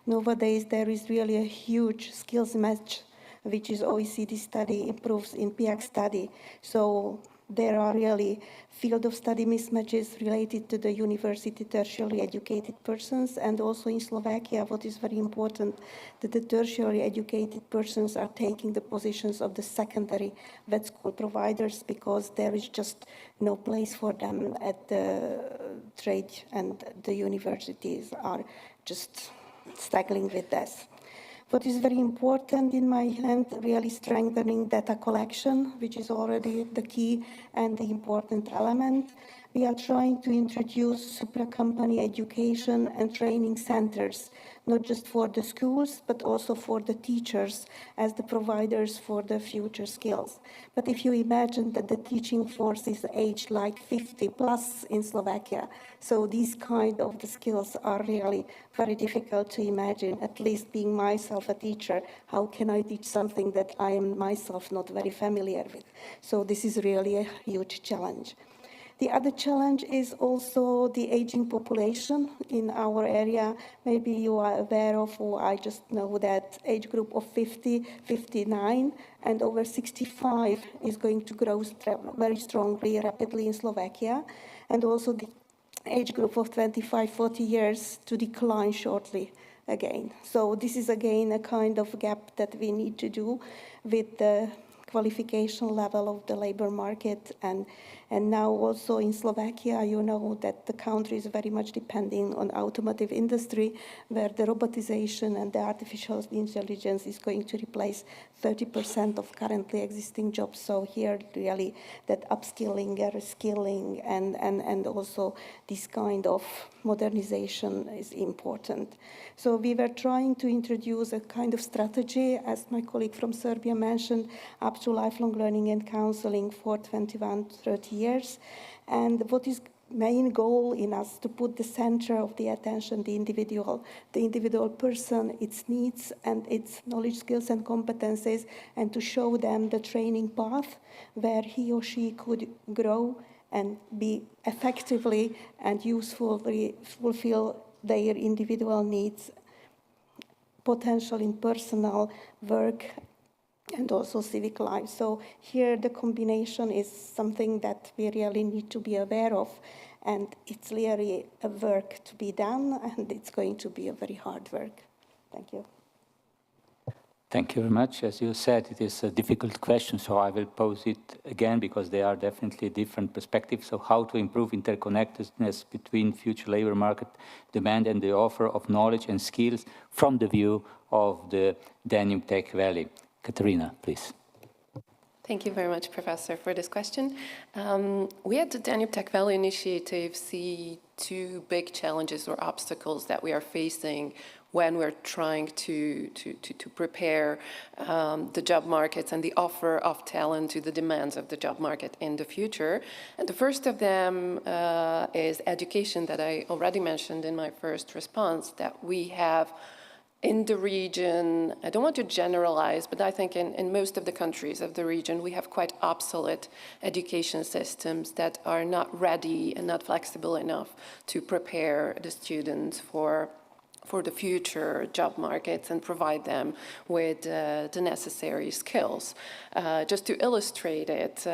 Nowadays, there is really a huge skills match, which is OECD study, improves in PIAC study. So there are really field of study mismatches related to the university tertiary educated persons, and also in Slovakia, what is very important, that the tertiary educated persons are taking the positions of the secondary vet school providers because there is just no place for them at the trade, and the universities are just struggling with this. What is very important in my hand, really strengthening data collection, which is already the key and the important element. We are trying to introduce supra-company education and training centers, not just for the schools, but also for the teachers as the providers for the future skills. But if you imagine that the teaching force is aged like 50 plus in Slovakia, so these kind of the skills are really very difficult to imagine, at least being myself a teacher, how can I teach something that I am myself not very familiar with? So this is really a huge challenge. The other challenge is also the aging population in our area. Maybe you are aware of, or I just know that age group of 50, 59, and over 65 is going to grow very strongly, rapidly in Slovakia. And also the age group of 25, 40 years to decline shortly again. So this is again a kind of gap that we need to do with the qualification level of the labor market. And now also in Slovakia, you know that the country is very much depending on automotive industry, where the robotization and the artificial intelligence is going to replace 30% of currently existing jobs. So here really that upskilling, reskilling, and also this kind of modernization is important. So we were trying to introduce a kind of strategy, as my colleague from Serbia mentioned, up to lifelong learning and counseling for 21 to 30 years. And what is main goal in us to put the center of the attention, the individual person, its needs and its knowledge, skills and competencies, and to show them the training path where he or she could grow and be effectively and usefully fulfill their individual needs, potential in personal work and also civic life. So here the combination is something that we really need to be aware of, and it's really a work to be done, and it's going to be a very hard work. Thank you. Thank you very much. As you said, it is a difficult question, so I will pose it again because there are definitely different perspectives. So how to improve interconnectedness between future labor market demand and the offer of knowledge and skills from the view of the Danube Tech Valley. Katerina, please. Thank you very much, Professor, for this question. We at the Danube Tech Valley Initiative see two big challenges or obstacles that we are facing when we're trying to prepare the job markets and the offer of talent to the demands of the job market in the future. And the first of them is education, that I already mentioned in my first response, that we have in the region. I don't want to generalize, but I think in most of the countries of the region, we have quite obsolete education systems that are not ready and not flexible enough to prepare the students for the future job markets and provide them with the necessary skills. Just to illustrate it,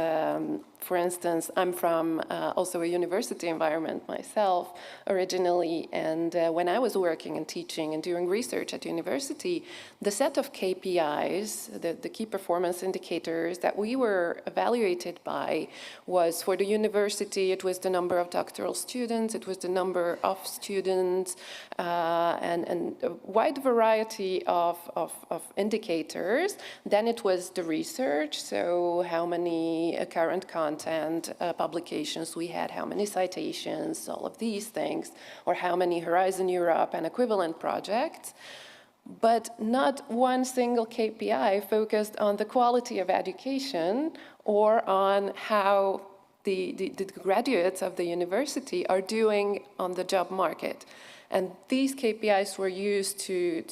for instance, I'm from also a university environment myself originally, and when I was working and teaching and doing research at university, the set of KPIs, the key performance indicators that we were evaluated by was, for the university, it was the number of doctoral students, it was the number of students, and a wide variety of indicators. Then it was the research, so how many current content publications we had, how many citations, all of these things, or how many Horizon Europe and equivalent projects. But not one single KPI focused on the quality of education or on how the graduates of the university are doing on the job market. And these KPIs were used to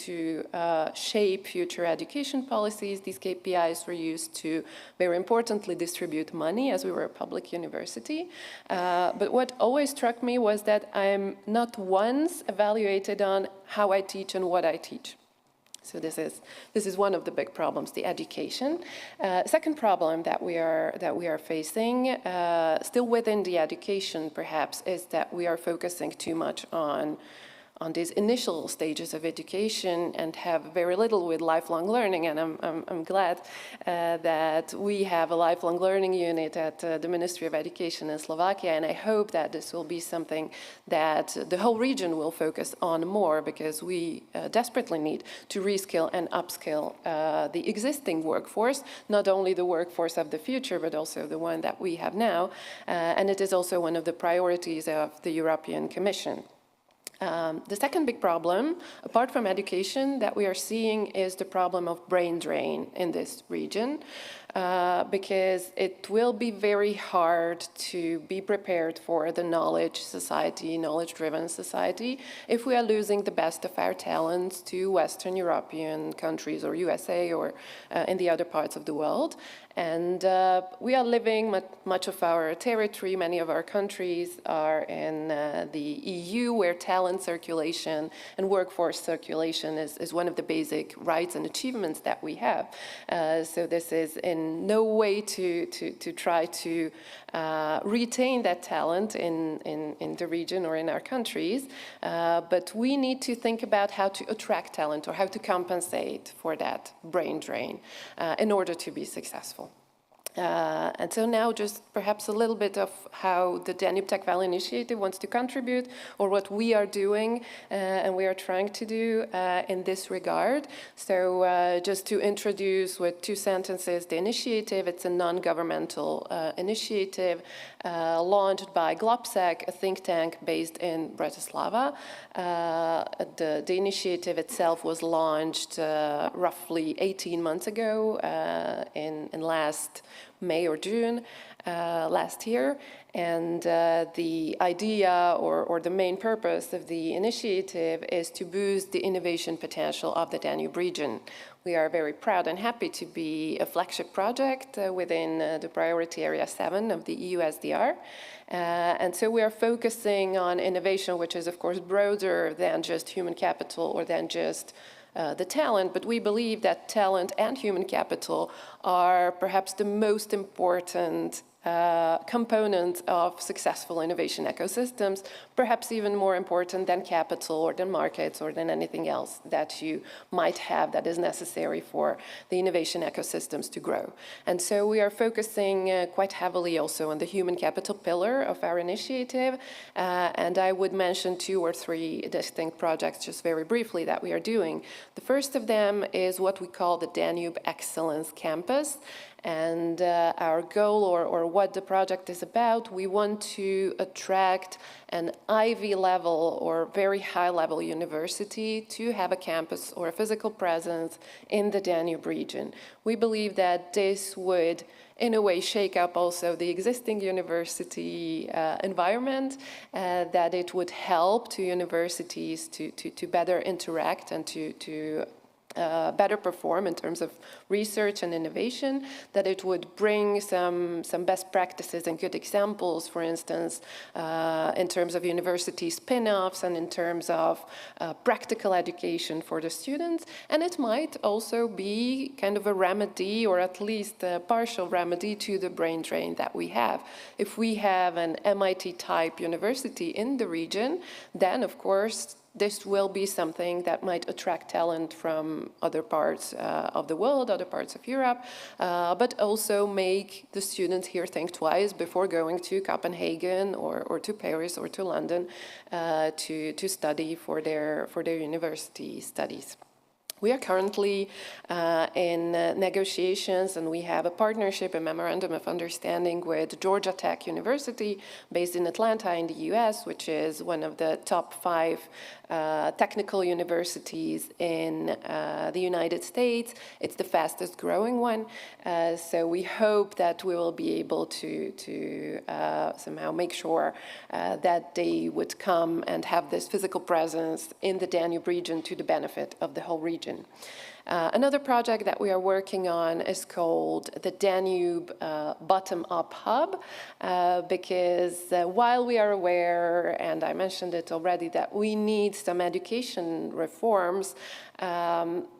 shape future education policies. These KPIs were used to, very importantly, distribute money, as we were a public university. But what always struck me was that I'm not once evaluated on how I teach and what I teach. So this is one of the big problems, the education. Second problem that we are facing, still within the education perhaps, is that we are focusing too much on these initial stages of education and have very little with lifelong learning. And I'm glad that we have a lifelong learning unit at the Ministry of Education in Slovakia, and I hope that this will be something that the whole region will focus on more, because we desperately need to reskill and upskill the existing workforce, not only the workforce of the future, but also the one that we have now. And it is also one of the priorities of the European Commission. The second big problem, apart from education, that we are seeing is the problem of brain drain in this region, because it will be very hard to be prepared for the knowledge society, knowledge-driven society, if we are losing the best of our talents to Western European countries or USA or in the other parts of the world. And we are living much of our territory, many of our countries are in the EU, where talent circulation and workforce circulation is one of the basic rights and achievements that we have. So this is in in no way to try to retain that talent in the region or in our countries, but we need to think about how to attract talent or how to compensate for that brain drain in order to be successful. And so now just perhaps a little bit of how the Danube Tech Valley Initiative wants to contribute, or what we are doing and we are trying to do in this regard. So just to introduce with 2 sentences the initiative, it's a non-governmental initiative launched by Globsec, a think tank based in Bratislava. The initiative itself was launched roughly 18 months ago in last May or June last year. And the idea or the main purpose of the initiative is to boost the innovation potential of the Danube region. We are very proud and happy to be a flagship project within the priority area 7 of the EU SDR. And so we are focusing on innovation, which is of course broader than just human capital or than just the talent, but we believe that talent and human capital are perhaps the most important component of successful innovation ecosystems, perhaps even more important than capital or than markets or than anything else that you might have that is necessary for the innovation ecosystems to grow. And so we are focusing quite heavily also on the human capital pillar of our initiative. And I would mention 2 or 3 distinct projects just very briefly that we are doing. The first of them is what we call the Danube Excellence Campus. And our goal or what the project is about, we want to attract an Ivy level or very high level university to have a campus or a physical presence in the Danube region. We believe that this would in a way shake up also the existing university environment, that it would help to universities to better interact and to better perform in terms of research and innovation, that it would bring some best practices and good examples, for instance, in terms of university spin-offs and in terms of practical education for the students. And it might also be kind of a remedy, or at least a partial remedy, to the brain drain that we have. If we have an MIT-type university in the region, then of course this will be something that might attract talent from other parts of the world, other parts of Europe, but also make the students here think twice before going to Copenhagen or to Paris or to London to study for their university studies. We are currently in negotiations, and we have a partnership, a memorandum of understanding with Georgia Tech University based in Atlanta in the US, which is one of the top 5 technical universities in the United States. It's the fastest growing one. So we hope that we will be able to somehow make sure that they would come and have this physical presence in the Danube region to the benefit of the whole region. Another project that we are working on is called the Danube Bottom-Up Hub, because while we are aware, and I mentioned it already, that we need some education reforms,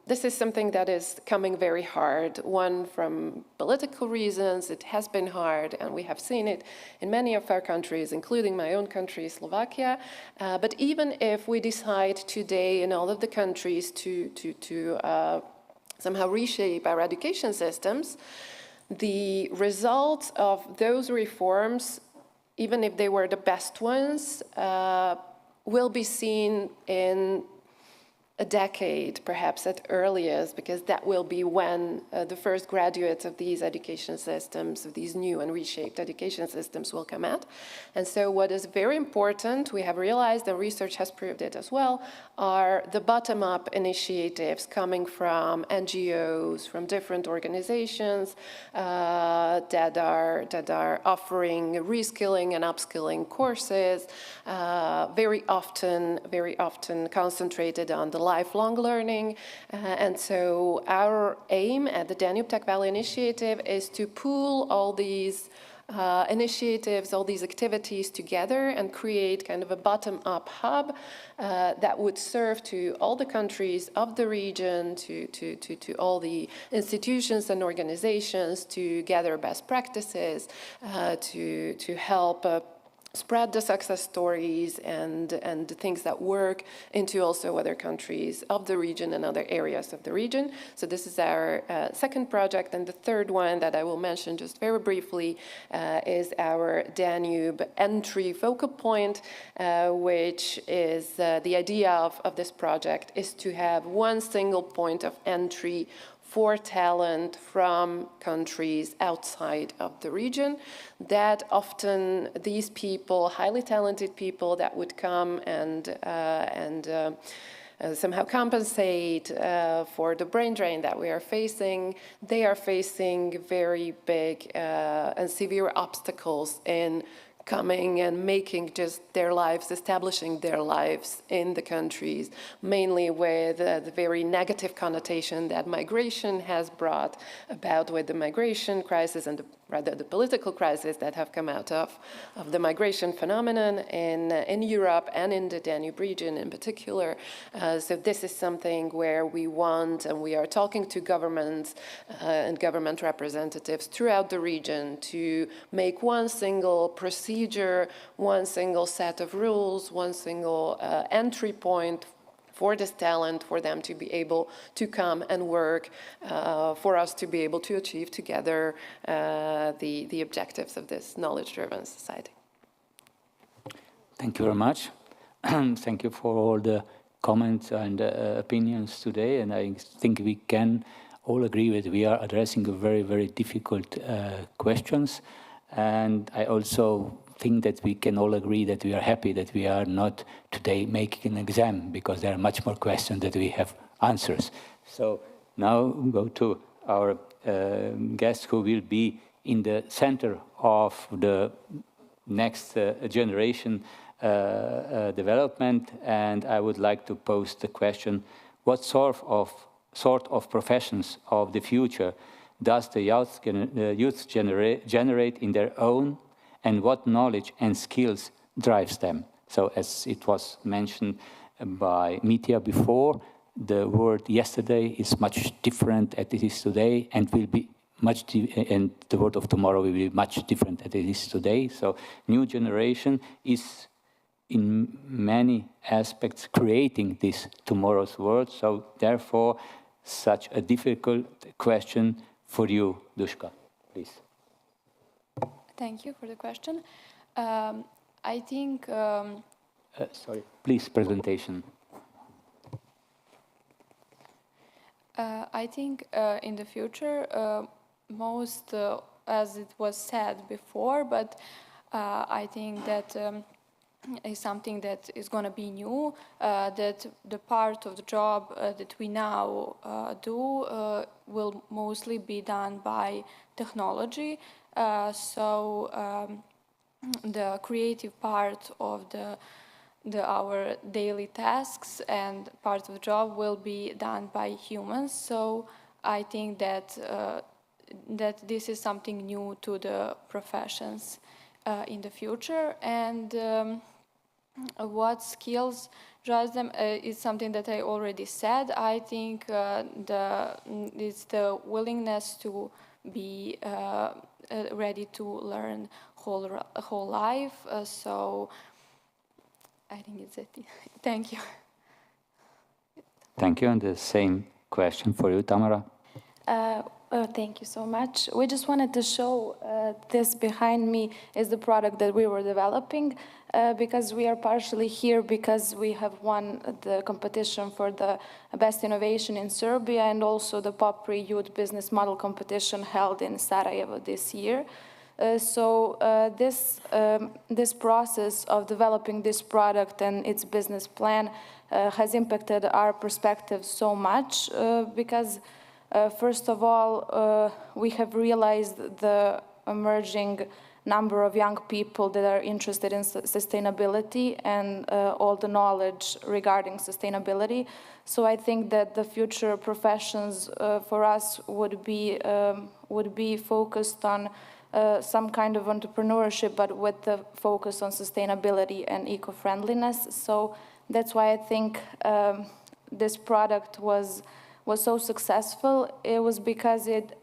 this is something that is coming very hard. One, from political reasons, it has been hard, and we have seen it in many of our countries, including my own country, Slovakia. But even if we decide today in all of the countries to somehow reshape our education systems, the results of those reforms, even if they were the best ones, will be seen in a decade, perhaps at earliest, because that will be when the first graduates of these education systems, of these new and reshaped education systems, will come out. And so what is very important, we have realized, and research has proved it as well, are the bottom-up initiatives coming from NGOs, from different organizations that are offering reskilling and upskilling courses, very often concentrated on the lifelong learning. And so our aim at the Danube Tech Valley Initiative is to pool all these initiatives, all these activities together and create kind of a bottom-up hub that would serve to all the countries of the region, to all the institutions and organizations, to gather best practices, to help spread the success stories and things that work into also other countries of the region and other areas of the region. So this is our second project. And the third one that I will mention just very briefly is our Danube entry focal point, which is the idea of this project is to have one single point of entry for talent from countries outside of the region, that often these people, highly talented people that would come and somehow compensate for the brain drain that we are facing, they are facing very big and severe obstacles in coming and making just their lives, establishing their lives in the countries, mainly with the very negative connotation that migration has brought about with the migration crisis and rather the political crisis that have come out of the migration phenomenon in Europe and in the Danube region in particular. So this is something where we want, and we are talking to governments and government representatives throughout the region to make one single procedure, one single set of rules, one single entry point for this talent, for them to be able to come and work, for us to be able to achieve together the objectives of this knowledge-driven society. Thank you very much. Thank you for all the comments and opinions today. And I think we can all agree that we are addressing very, very difficult questions. And I also think that we can all agree that we are happy that we are not today making an exam, because there are much more questions that we have answers. So now go to our guest, who will be in the center of the next generation development. And I would like to pose the question, what sort of professions of the future does the youth generate in their own, and what knowledge and skills drives them? So as it was mentioned by Mitya before, the world yesterday is much different as it is today, and will be much, and the world of tomorrow will be much different as it is today. So new generation is in many aspects creating this tomorrow's world. So therefore, such a difficult question for you, Duška, please. Thank you for the question. I think... sorry, please, presentation. I think in the future, most, as it was said before, but I think that is something that is going to be new, that the part of the job that we now do will mostly be done by technology. So the creative part of our daily tasks and part of the job will be done by humans. So I think that that this is something new to the professions in the future. And what skills drives them is something that I already said. I think it's the willingness to be ready to learn whole life. So I think it's it. Thank you. Thank you. And the same question for you, Tamara. Thank you so much. We just wanted to show this behind me is the product that we were developing, because we are partially here because we have won the competition for the best innovation in Serbia, and also the POPRI Youth Business Model competition held in Sarajevo this year. So this process of developing this product and its business plan has impacted our perspective so much, because first of all, we have realized the emerging number of young people that are interested in sustainability and all the knowledge regarding sustainability. So I think that the future professions for us would be focused on some kind of entrepreneurship, but with the focus on sustainability and eco-friendliness. So that's why I think this product was so successful. It was because it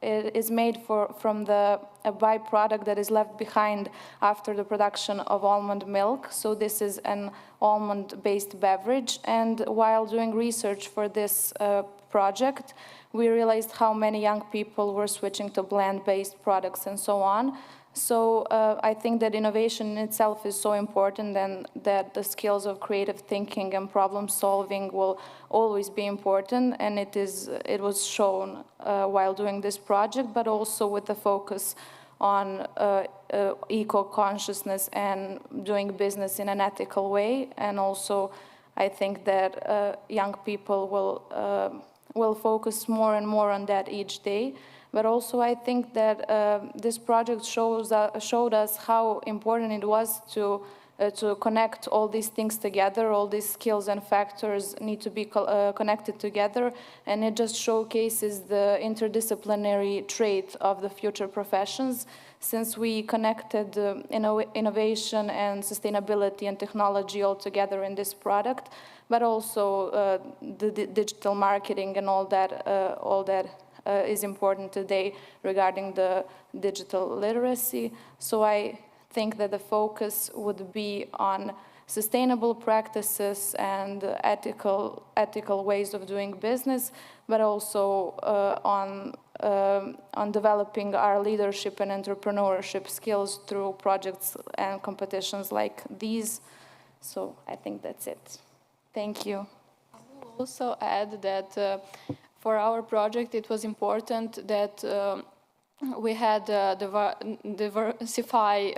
is made from a byproduct that is left behind after the production of almond milk. So this is an almond-based beverage. And while doing research for this project, we realized how many young people were switching to blend-based products and so on. So I think that innovation in itself is so important, and that the skills of creative thinking and problem solving will always be important. And it was shown while doing this project, but also with the focus on eco-consciousness and doing business in an ethical way. And also, I think that young people will focus more and more on that each day. But also, I think that this project showed us how important it was to connect all these things together. All these skills and factors need to be connected together, and it just showcases the interdisciplinary trait of the future professions, since we connected innovation and sustainability and technology all together in this product, but also the digital marketing and all that is important today regarding the digital literacy. So I think that the focus would be on sustainable practices and ethical ways of doing business, but also on developing our leadership and entrepreneurship skills through projects and competitions like these. So I think that's it. Thank you. I will also add that for our project, it was important that we had diversify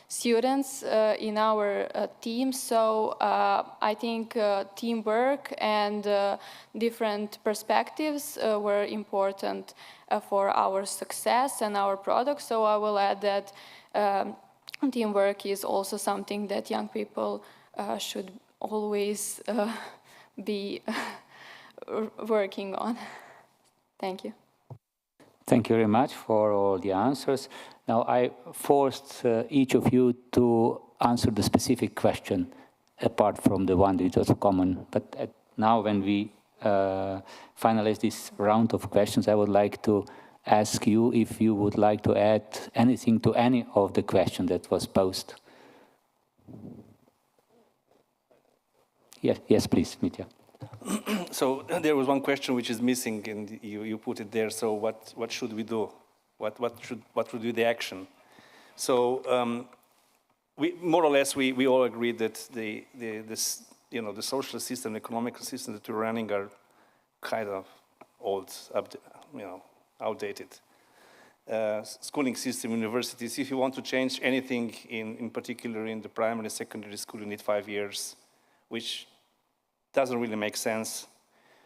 students in our team. So I think teamwork and different perspectives were important for our success and our product. So I will add that teamwork is also something that young people should always be working on. Thank you. Thank you very much for all the answers. Now I forced each of you to answer the specific question apart from the one that was common. But now when we finalize this round of questions, I would like to ask you if you would like to add anything to any of the questions that was posed. Yes, please, Mitya. So there was one question which is missing, and you put it there. So what should we do? What would be the action? So we more or less we all agree that the social system, the economical system that we're running are kind of old, outdated. Schooling system, universities. If you want to change anything in particular in the primary, secondary school, you need 5 years, which doesn't really make sense.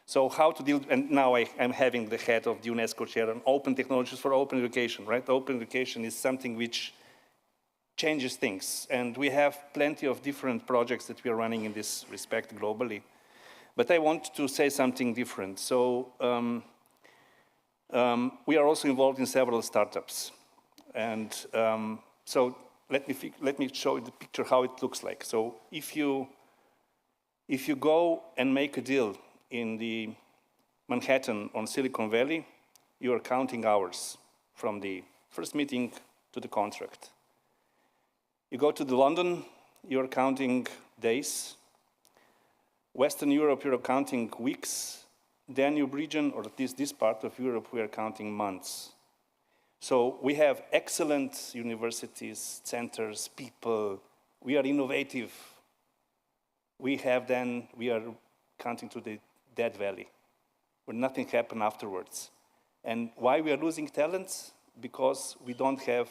So how to deal, and now I'm having the head of the UNESCO chair on open technologies for open education, right? Open education is something which changes things. And we have plenty of different projects that we are running in this respect globally. But I want to say something different. So we are also involved in several startups. And so let me show you the picture how it looks like. So if you go and make a deal in the Manhattan on Silicon Valley, you are counting hours from the first meeting to the contract. You go to London, you're counting days. Western Europe, you're counting weeks. Danube region, or at least this part of Europe, we are counting months. So we have excellent universities, centers, people. We are innovative. We are counting to the dead valley, where nothing happened afterwards. And why we are losing talents? Because we don't have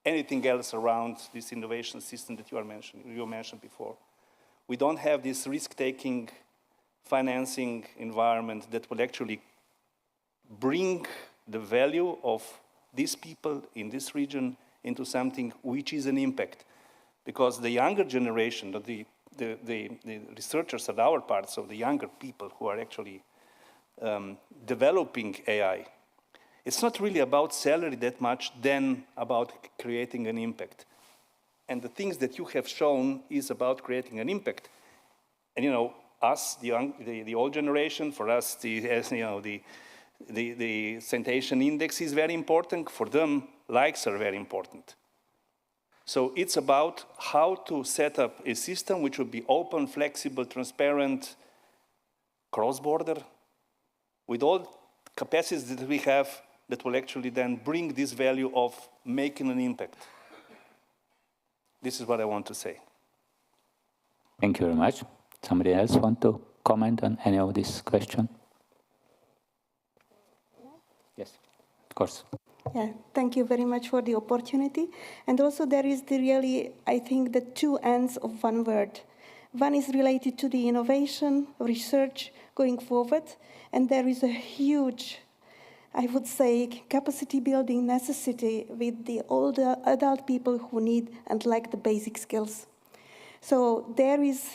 anything else around this innovation system that you mentioned before. We don't have this risk-taking financing environment that will actually bring the value of these people in this region into something which is an impact. Because the younger generation, the researchers at our parts of the younger people who are actually developing AI, It's not really about salary that much, then about creating an impact. And the things that you have shown is about creating an impact. And you know, us, the old generation, for us, the sanitation index is very important. For them, likes are very important. So it's about how to set up a system which will be open, flexible, transparent, cross-border, with all capacities that we have that will actually then bring this value of making an impact. This is what I want to say. Thank you very much. Somebody else want to comment on any of this question? Yes, of course. Yeah, thank you very much for the opportunity. And also there is really, I think, the two ends of one word. One is related to the innovation, research going forward, and there is a huge, I would say, capacity building necessity with the older adult people who need and lack the basic skills. So there is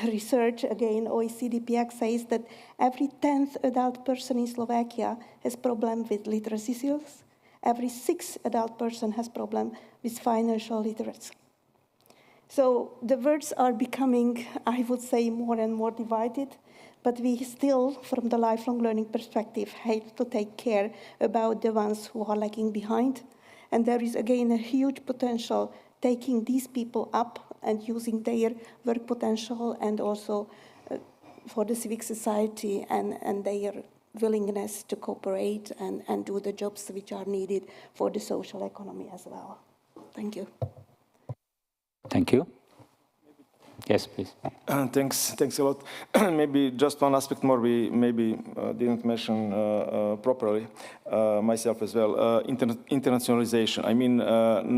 research, again, OECD PIAC says that every 10th adult person in Slovakia has problem with literacy skills. Every 6th adult person has problem with financial literacy. So the words are becoming, I would say, more and more divided, but we still, from the lifelong learning perspective, have to take care about the ones who are lagging behind. And there is, again, a huge potential taking these people up and using their work potential and also for the civic society and their willingness to cooperate and do the jobs which are needed for the social economy as well. Thank you. Thank you. Yes, please. Thanks a lot. Maybe just one aspect more we maybe didn't mention properly, myself as well. Internationalization. I mean,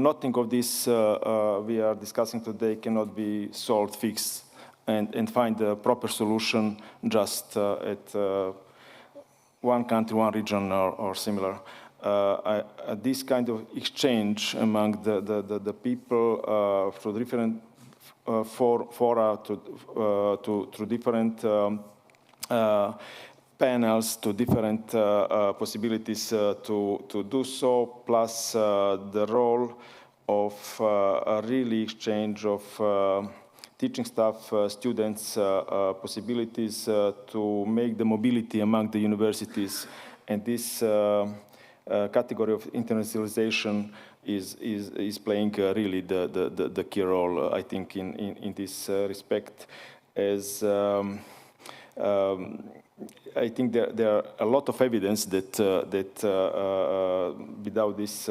nothing of this we are discussing today cannot be solved, fixed, and find a proper solution just at one country, one region, or similar. This kind of exchange among the people through different fora to different panels, to different possibilities to do so, plus the role of a really exchange of teaching staff, students, possibilities to make the mobility among the universities. And this category of internationalization is playing really the key role, I think, in this respect. As I think there are a lot of evidence that without this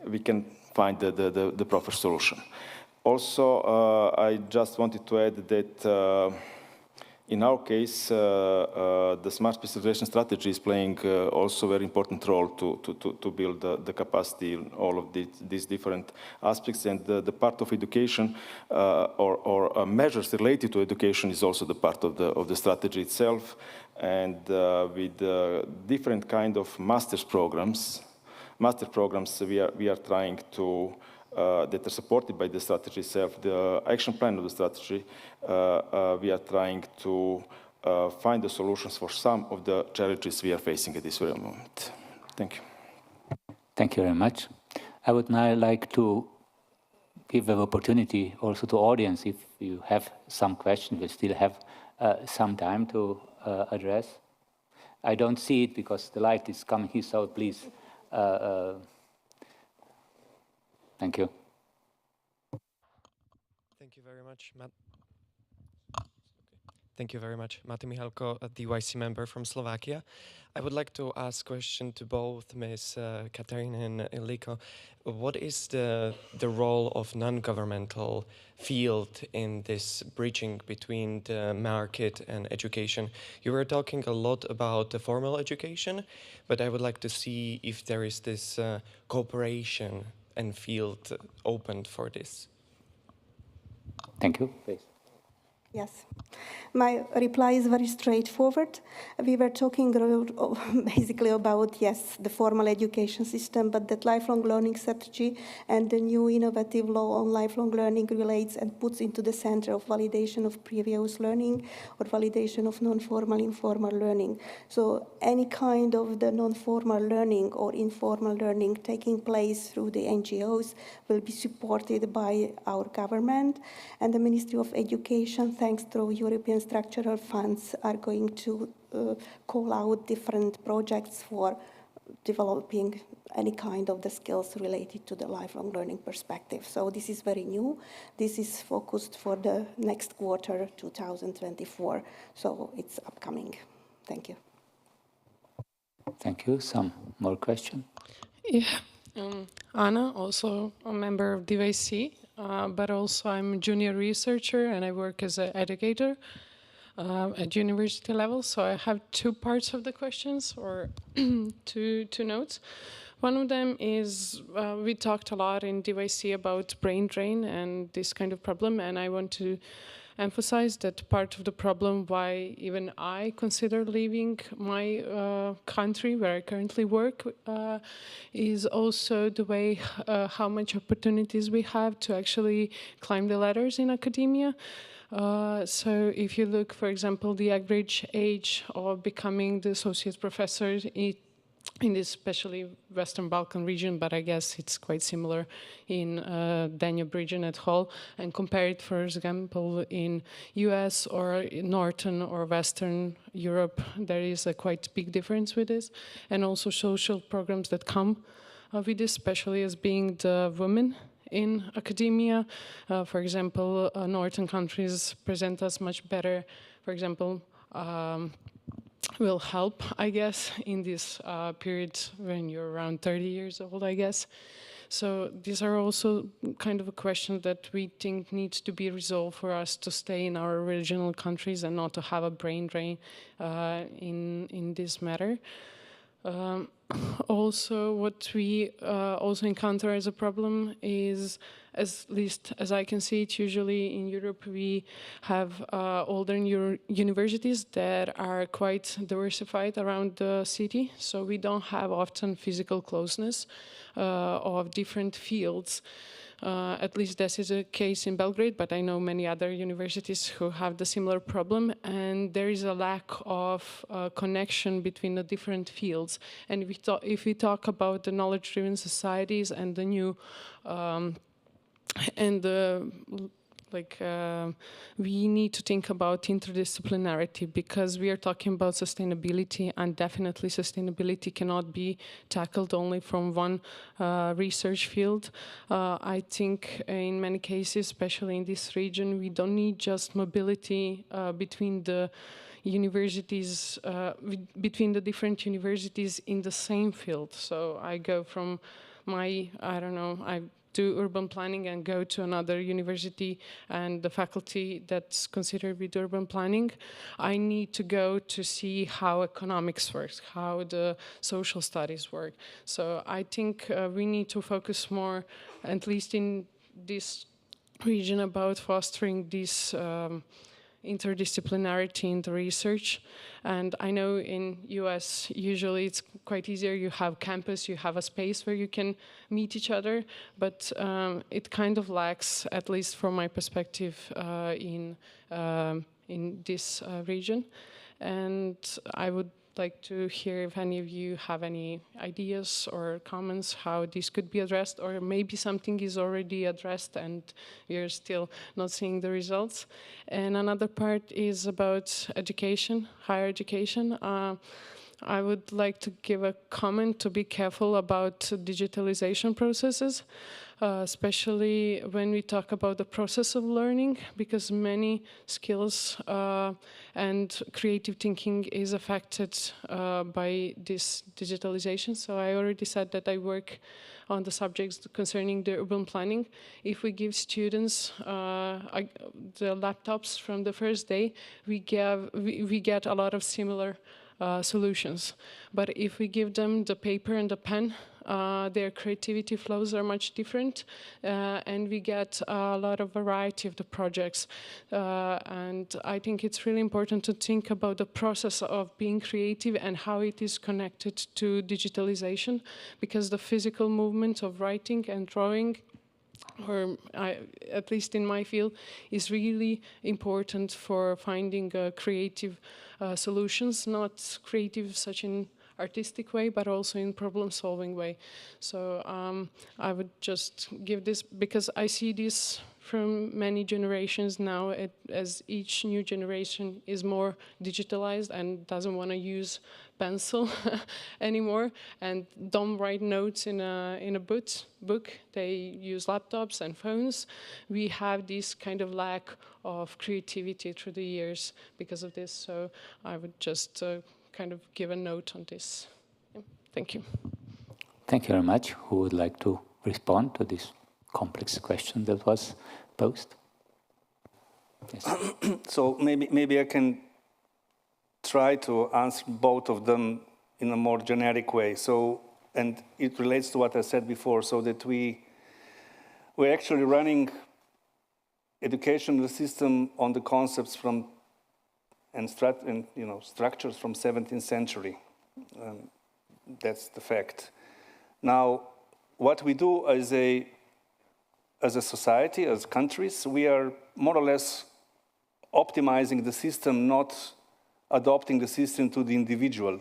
we can find the proper solution. Also, I just wanted to add that in our case, the smart specialization strategy is playing also a very important role to build the capacity in all of these different aspects. And the part of education or measures related to education is also the part of the strategy itself. And with different kind of master programs, we are trying to that are supported by the strategy itself, the action plan of the strategy, we are trying to find the solutions for some of the challenges we are facing at this very moment. Thank you. Thank you very much. I would now like to give an opportunity also to audience. If you have some questions, we still have some time to address. I don't see it because the light is coming here, so please. Thank you. Thank you very much, Matt. Thank you very much, Mate Michalko, a DYC member from Slovakia. I would like to ask a question to both Ms. Katarina and Iliko. What is the role of non-governmental field in this bridging between the market and education? You were talking a lot about the formal education, but I would like to see if there is this cooperation and field opened for this. Thank you. Please. Yes. My reply is very straightforward. We were talking basically about, yes, the formal education system, but that lifelong learning strategy and the new innovative law on lifelong learning relates and puts into the center of validation of previous learning or validation of non-formal, informal learning. So any kind of the non-formal learning or informal learning taking place through the NGOs will be supported by our government, and the Ministry of Education, thanks to European structural funds, are going to call out different projects for developing any kind of the skills related to the lifelong learning perspective. So this is very new. This is focused for the next quarter, 2024. So it's upcoming. Thank you. Thank you. Some more questions? Yeah. Anna, also a member of DYC, but also I'm a junior researcher and I work as an educator at university level. So I have two parts of the questions, or two notes. One of them is we talked a lot in DYC about brain drain and this kind of problem, and I want to emphasize that part of the problem why even I consider leaving my country where I currently work is also the way how much opportunities we have to actually climb the ladders in academia. So if you look, for example, the average age of becoming the associate professor in this especially Western Balkan region, but I guess it's quite similar in Danube region at whole, and compare it, for example, in US or in Northern or Western Europe, there is a quite big difference with this, and also social programs that come with this, especially as being the women in academia. For example, Northern countries present us much better, for example, will help, I guess, in this period when you're around 30 years old, I guess. So these are also kind of a question that we think needs to be resolved for us to stay in our original countries and not to have a brain drain in this matter. Also, what we also encounter as a problem is, at least as I can see it, usually in Europe we have older universities that are quite diversified around the city, so we don't have often physical closeness of different fields. At least this is a case in Belgrade, but I know many other universities who have the similar problem, and there is a lack of connection between the different fields. And if we talk about the knowledge-driven societies and the new we need to think about interdisciplinarity, because we are talking about sustainability, and definitely sustainability cannot be tackled only from one research field. I think in many cases, especially in this region, we don't need just mobility between the universities, between the different universities in the same field. So I go from I do urban planning and go to another university and the faculty that's considered with urban planning, I need to go to see how economics works, how the social studies work. So I think we need to focus more, at least in this region, about fostering this interdisciplinarity in the research. And I know in US usually it's quite easier, you have campus, you have a space where you can meet each other, but it kind of lacks, at least from my perspective, in this region. And I would like to hear if any of you have any ideas or comments how this could be addressed, or maybe something is already addressed and we are still not seeing the results. And another part is about education, higher education. I would like to give a comment to be careful about digitalization processes, especially when we talk about the process of learning, because many skills and creative thinking is affected by this digitalization. So I already said that I work on the subjects concerning the urban planning. If we give students the laptops from the first day, we get a lot of similar solutions. But if we give them the paper and the pen, their creativity flows are much different, and we get a lot of variety of the projects. And I think it's really important to think about the process of being creative and how it is connected to digitalization, because the physical movement of writing and drawing, or at least in my field, is really important for finding creative solutions, not creative such in artistic way, but also in problem-solving way. So I would just give this, because I see this from many generations now, as each new generation is more digitalized and doesn't want to use pencil anymore, and don't write notes in a book. They use laptops and phones. We have this kind of lack of creativity through the years because of this. So I would just kind of give a note on this. Yeah. Thank you. Thank you very much. Who would like to respond to this complex question that was posed? Yes. So maybe I can try to answer both of them in a more generic way. So, and it relates to what I said before, so that we're actually running educational system on the concepts from and structures from 17th century. That's the fact. Now, what we do as a society, as countries, we are more or less optimizing the system, not adopting the system to the individual,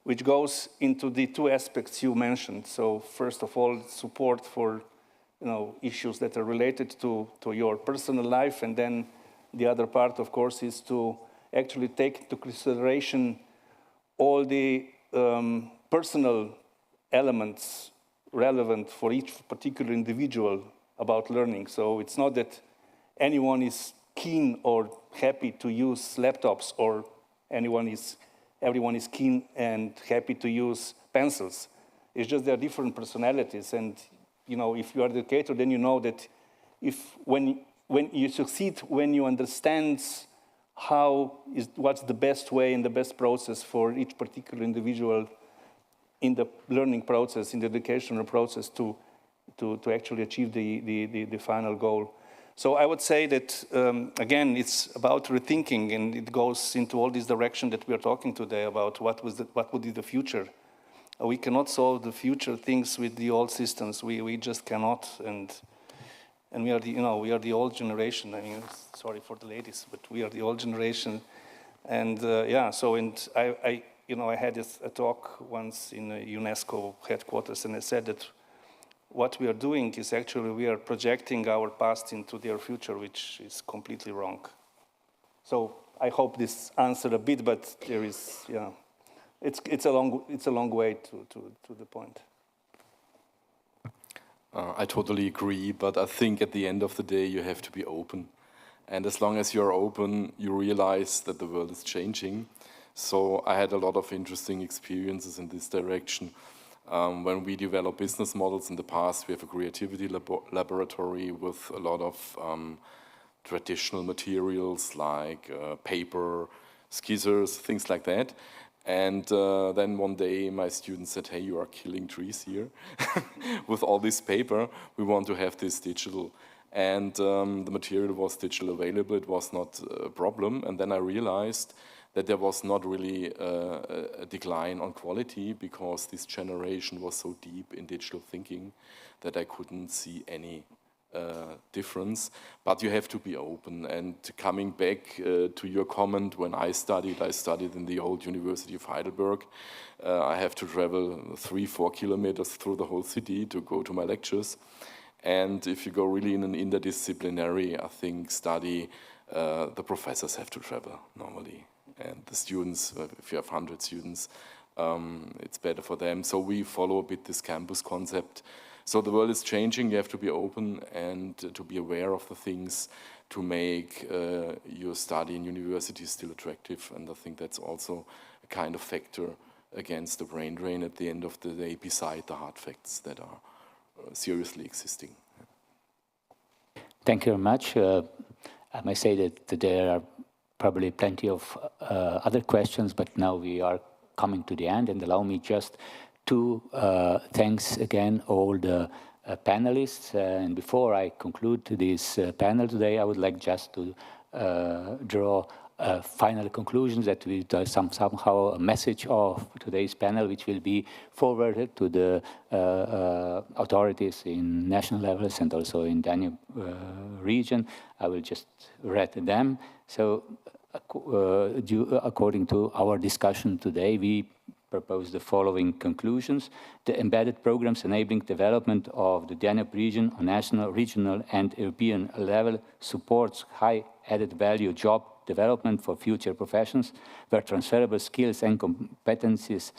which goes into the two aspects you mentioned. So first of all, support for issues that are related to your personal life, and then the other part, of course, is to actually take into consideration all the personal elements relevant for each particular individual about learning. So it's not that anyone is keen or happy to use laptops, or everyone is keen and happy to use pencils. It's just there are different personalities, and if you are an educator, then you know that when you succeed, when you understand what's the best way and the best process for each particular individual in the learning process, in the educational process, to actually achieve the final goal. So I would say that, again, it's about rethinking, and it goes into all this direction that we are talking today about what would be the future. We cannot solve the future things with the old systems. We just cannot, and we are the old generation. I mean, sorry for the ladies, but we are the old generation, and So I had a talk once in a UNESCO headquarters, and I said that what we are doing is actually we are projecting our past into their future, which is completely wrong. So I hope this answered a bit, but there is, it's a long way to the point. I totally agree, but I think at the end of the day you have to be open. And as long as you're open, you realize that the world is changing. So I had a lot of interesting experiences in this direction. When we develop business models in the past, we have a creativity laboratory with a lot of traditional materials like paper, scissors, things like that. And then one day my students said, hey, you are killing trees here with all this paper. We want to have this digital. And the material was digital available. It was not a problem. And then I realized that there was not really a decline on quality, because this generation was so deep in digital thinking that I couldn't see any difference. But you have to be open. And coming back to your comment, when I studied in the old University of Heidelberg. I have to travel 3-4 kilometers through the whole city to go to my lectures. And if you go really in an interdisciplinary, I think, study, the professors have to travel normally. And the students, if you have 100 students, it's better for them. So we follow a bit this campus concept. So the world is changing. You have to be open and to be aware of the things to make your study in university still attractive. And I think that's also a kind of factor against the brain drain at the end of the day, beside the hard facts that are seriously existing. Thank you very much. I must say that there are probably plenty of other questions, but now we are coming to the end, and allow me just to thanks again all the panelists. And before I conclude this panel today, I would like just to draw final conclusions that we somehow a message of today's panel, which will be forwarded to the authorities in national levels and also in Danube region. I will just read them. So, according to our discussion today, we propose the following conclusions. The embedded programs enabling development of the Danube region on national, regional, and European level supports high added value job development for future professions, where transferable skills and competencies,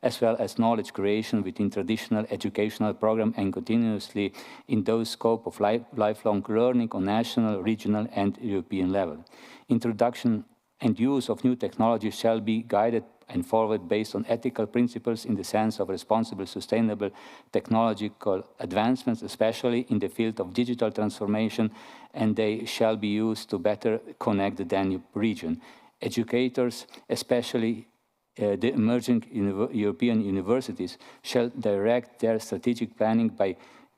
as well as knowledge creation within traditional educational program and continuously in those scope of lifelong learning on national, regional, and European level. Introduction and use of new technologies shall be guided and forward based on ethical principles in the sense of responsible, sustainable technological advancements, especially in the field of digital transformation, and they shall be used to better connect the Danube region. Educators, especially the emerging European universities, shall direct their strategic planning by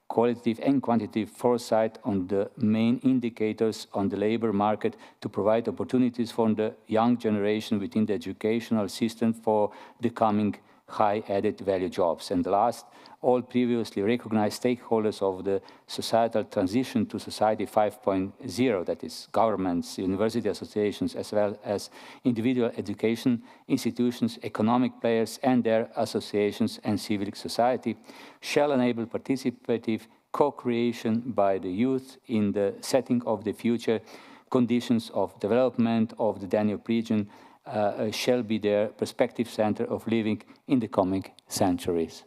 qualitative and quantitative foresight on the main indicators on the labor market to provide opportunities for the young generation within the educational system for the coming high added value jobs. And last, all previously recognized stakeholders of the societal transition to Society 5.0, that is governments, university associations, as well as individual education institutions, economic players and their associations and civil society, shall enable participative co-creation by the youth in the setting of the future conditions of development of the Danube region shall be their prospective center of living in the coming centuries.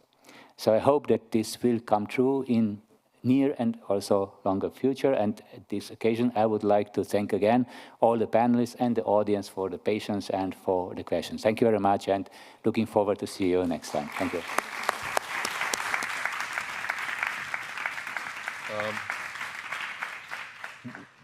So I hope that this will come true in near and also longer future. And at this occasion, I would like to thank again all the panelists and the audience for the patience and for the questions. Thank you very much, and looking forward to see you next time. Thank you.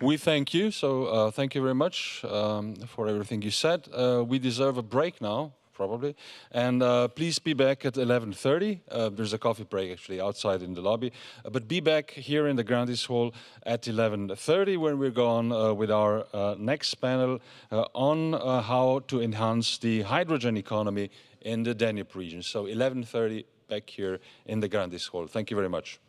We thank you. So thank you very much for everything you said. We deserve a break now, probably. And please be back at 11:30. There's a coffee break actually outside in the lobby. But be back here in the Grandis Hall at 11:30 when we're gone with our next panel on how to enhance the hydrogen economy in the Danube region. So 11:30 back here in the Grandis Hall. Thank you very much.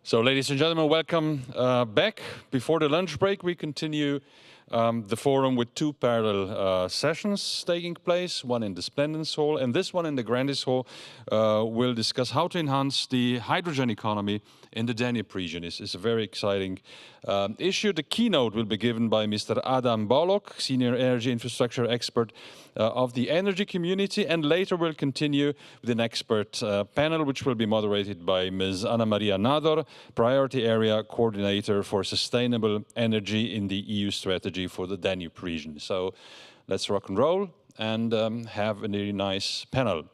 So, ladies and gentlemen, welcome back. Before the lunch break, we continue the forum with two parallel sessions taking place, one in the Splendens Hall and this one in the Grandis Hall. We'll discuss how to enhance the hydrogen economy in the Danube region. It's a very exciting issue. The keynote will be given by Mr. Adam Balog, Senior Energy Infrastructure Expert of the energy community, and later we'll continue with an expert panel which will be moderated by Ms. Anna Maria Nador, Priority Area Coordinator for Sustainable Energy in the EU Strategy for the Danube region. So let's rock and roll and have a really nice panel.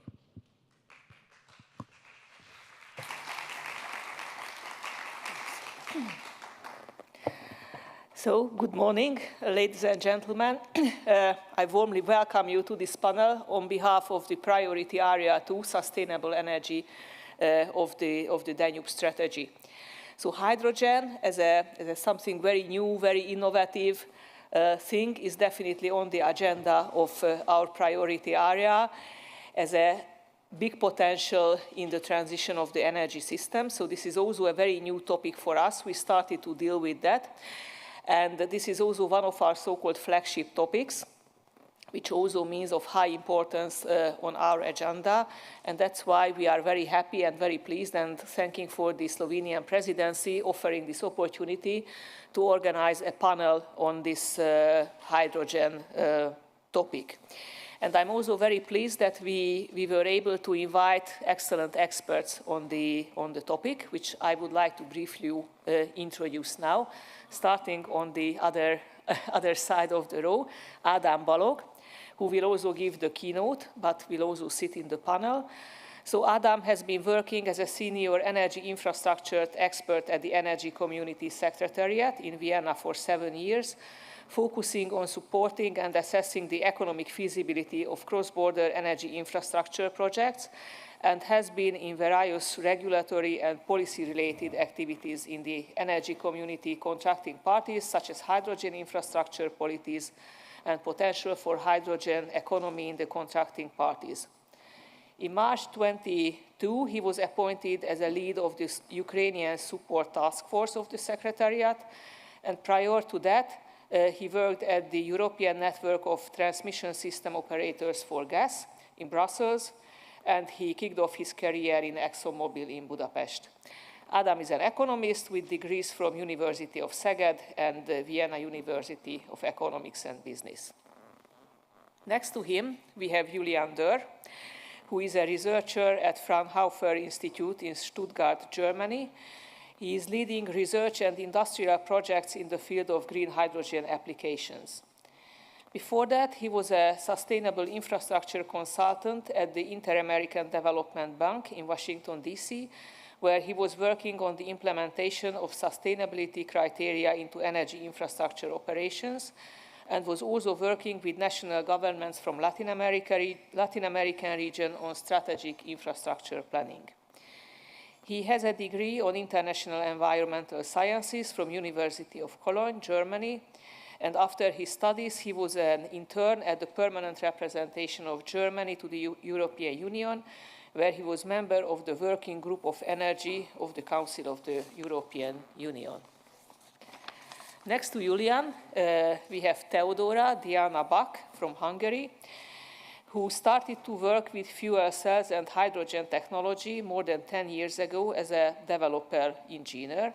So, good morning, ladies and gentlemen. I warmly welcome you to this panel on behalf of the Priority Area 2 Sustainable Energy of the Danube Strategy. So, hydrogen as something very new, very innovative thing is definitely on the agenda of our priority area as a big potential in the transition of the energy system. So, this is also a very new topic for us. We started to deal with that. And this is also one of our so-called flagship topics, which also means of high importance on our agenda. And that's why we are very happy and very pleased and thanking for the Slovenian presidency offering this opportunity to organize a panel on this hydrogen topic. And I'm also very pleased that we were able to invite excellent experts on the topic, which I would like to briefly introduce now. Starting on the other side of the row, Adam Balog, who will also give the keynote, but will also sit in the panel. So Adam has been working as a senior energy infrastructure expert at the Energy Community Secretariat in Vienna for 7 years, focusing on supporting and assessing the economic feasibility of cross-border energy infrastructure projects, and has been in various regulatory and policy-related activities in the energy community contracting parties, such as hydrogen infrastructure policies and potential for hydrogen economy in the contracting parties. In March 2022, he was appointed as a lead of the Ukrainian support task force of the Secretariat, and prior to that, he worked at the European Network of Transmission System Operators for Gas in Brussels, and he kicked off his career in ExxonMobil in Budapest. Adam is an economist with degrees from University of Szeged and the Vienna University of Economics and Business. Next to him, we have Julian Dörr, who is a researcher at Fraunhofer Institute in Stuttgart, Germany. He is leading research and industrial projects in the field of green hydrogen applications. Before that, he was a sustainable infrastructure consultant at the Inter-American Development Bank in Washington, D.C., where he was working on the implementation of sustainability criteria into energy infrastructure operations, and was also working with national governments from Latin American region on strategic infrastructure planning. He has a degree on international environmental sciences from University of Cologne, Germany, and after his studies, he was an intern at the permanent representation of Germany to the European Union, where he was member of the Working Group of Energy of the Council of the European Union. Next to Julian, we have Teodora Diana Bak from Hungary, who started to work with fuel cells and hydrogen technology more than 10 years ago as a developer engineer.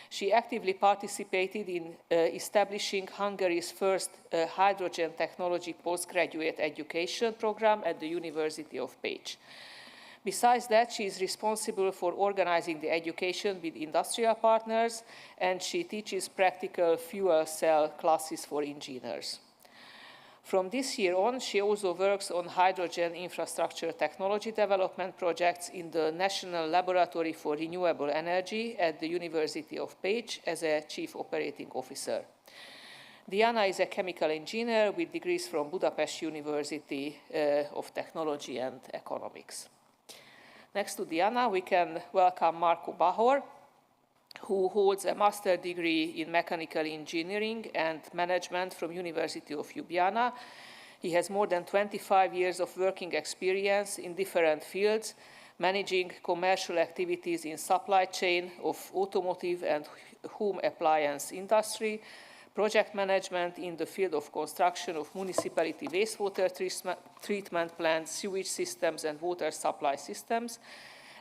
She actively participated in establishing Hungary's first hydrogen technology postgraduate education program at the University of Pécs. Besides that, she is responsible for organizing the education with industrial partners, and she teaches practical fuel cell classes for engineers. From this year on, she also works on hydrogen infrastructure technology development projects in the National Laboratory for Renewable Energy at the University of Pécs as a Chief Operating Officer. Diana is a chemical engineer with degrees from Budapest University of Technology and Economics. Next to Diana, we can welcome Marco Bahor, who holds a master's degree in mechanical engineering and management from University of Ljubljana. He has more than 25 years of working experience in different fields, managing commercial activities in supply chain of automotive and home appliance industry, project management in the field of construction of municipality wastewater treatment plants, sewage systems and water supply systems,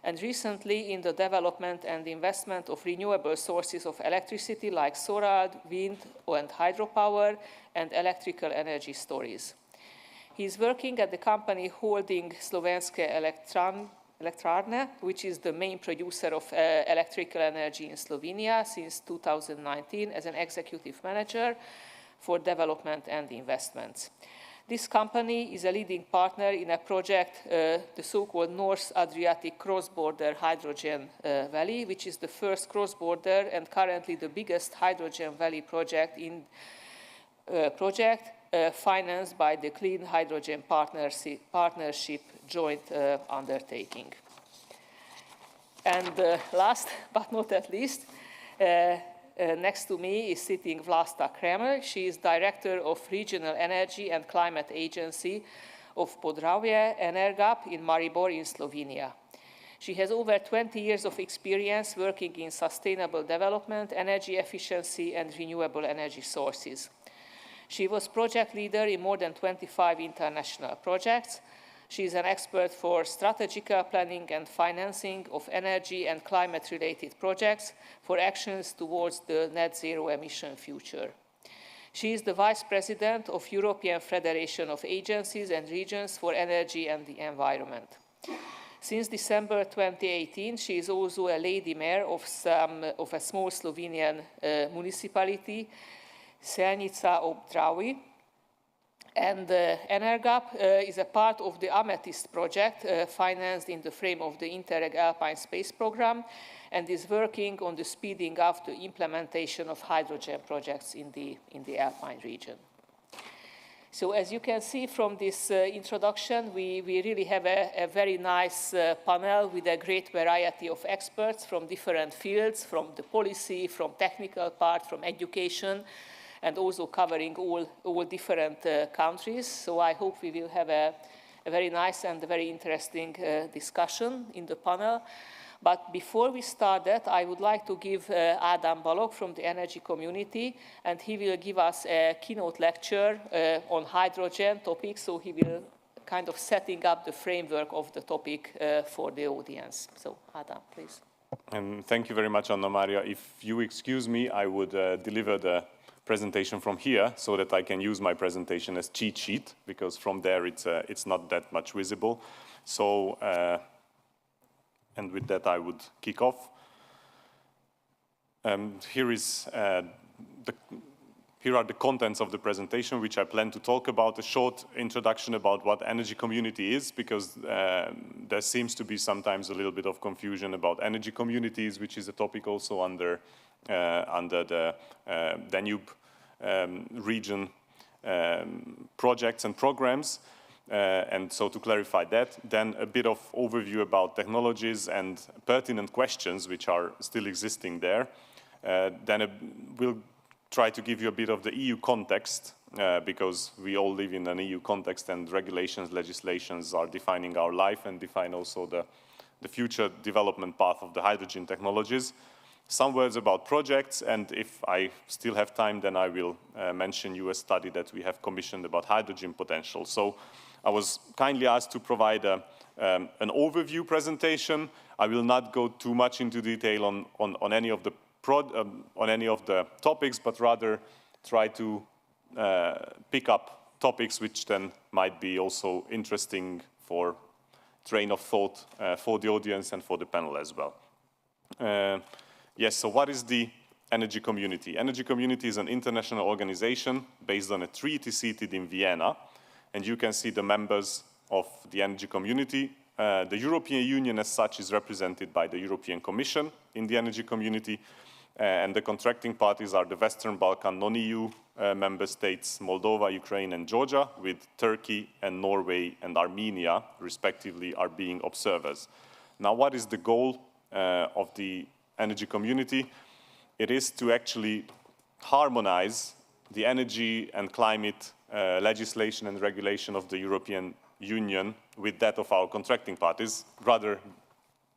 and recently in the development and investment of renewable sources of electricity like solar, wind and hydropower, and electrical energy storage. He is working at the company holding Slovenské elektrárne, which is the main producer of electrical energy in Slovenia since 2019 as an executive manager for development and investments. This company is a leading partner in a project, the so-called North Adriatic Cross-Border Hydrogen Valley, which is the first cross-border and currently the biggest hydrogen valley project financed by the Clean Hydrogen Partnership joint undertaking. And last but not at least, next to me is sitting Vlasta Kremer. She is Director of Regional Energy and Climate Agency of Podravje Energap in Maribor in Slovenia. She has over 20 years of experience working in sustainable development, energy efficiency and renewable energy sources. She was project leader in more than 25 international projects. She is an expert for strategical planning and financing of energy and climate-related projects for actions towards the net zero emission future. She is the Vice President of European Federation of Agencies and Regions for Energy and the Environment. Since December 2018, she is also a lady mayor of a small Slovenian municipality, Selnica ob Dravi. And Energap is a part of the Amethyst project financed in the frame of the Interreg Alpine Space Program and is working on the speeding up the implementation of hydrogen projects in the Alpine region. So as you can see from this introduction, we really have a very nice panel with a great variety of experts from different fields, from the policy, from technical part, from education, and also covering all different countries. So I hope we will have a very nice and very interesting discussion in the panel. But before we start that, I would like to give Adam Balog from the energy community, and he will give us a keynote lecture on hydrogen topic, so he will kind of setting up the framework of the topic for the audience. So Adam, please. And thank you very much, Anna Maria. If you excuse me, I would deliver the presentation from here so that I can use my presentation as cheat sheet, because from there it's not that much visible. So, and with that I would kick off. Here are the contents of the presentation which I plan to talk about. A short introduction about what energy community is, because there seems to be sometimes a little bit of confusion about energy communities, which is a topic also under the Danube region projects and programs. And so to clarify that, then a bit of overview about technologies and pertinent questions which are still existing there. Then we'll try to give you a bit of the EU context, because we all live in an EU context and regulations, legislations are defining our life and define also the future development path of the hydrogen technologies. Some words about projects, and if I still have time, then I will mention you a study that we have commissioned about hydrogen potential. So I was kindly asked to provide an overview presentation. I will not go too much into detail on any of the topics, but rather try to pick up topics which then might be also interesting for train of thought for the audience and for the panel as well. Yes, so what is the energy community? Energy community is an international organization based on a treaty seated in Vienna, and you can see the members of the energy community. The European Union as such is represented by the European Commission in the energy community, and the contracting parties are the Western Balkan non-EU member states, Moldova, Ukraine and Georgia, with Turkey and Norway and Armenia, respectively, are being observers. Now, what is the goal of the energy community? It is to actually harmonize the energy and climate legislation and regulation of the European Union with that of our contracting parties, rather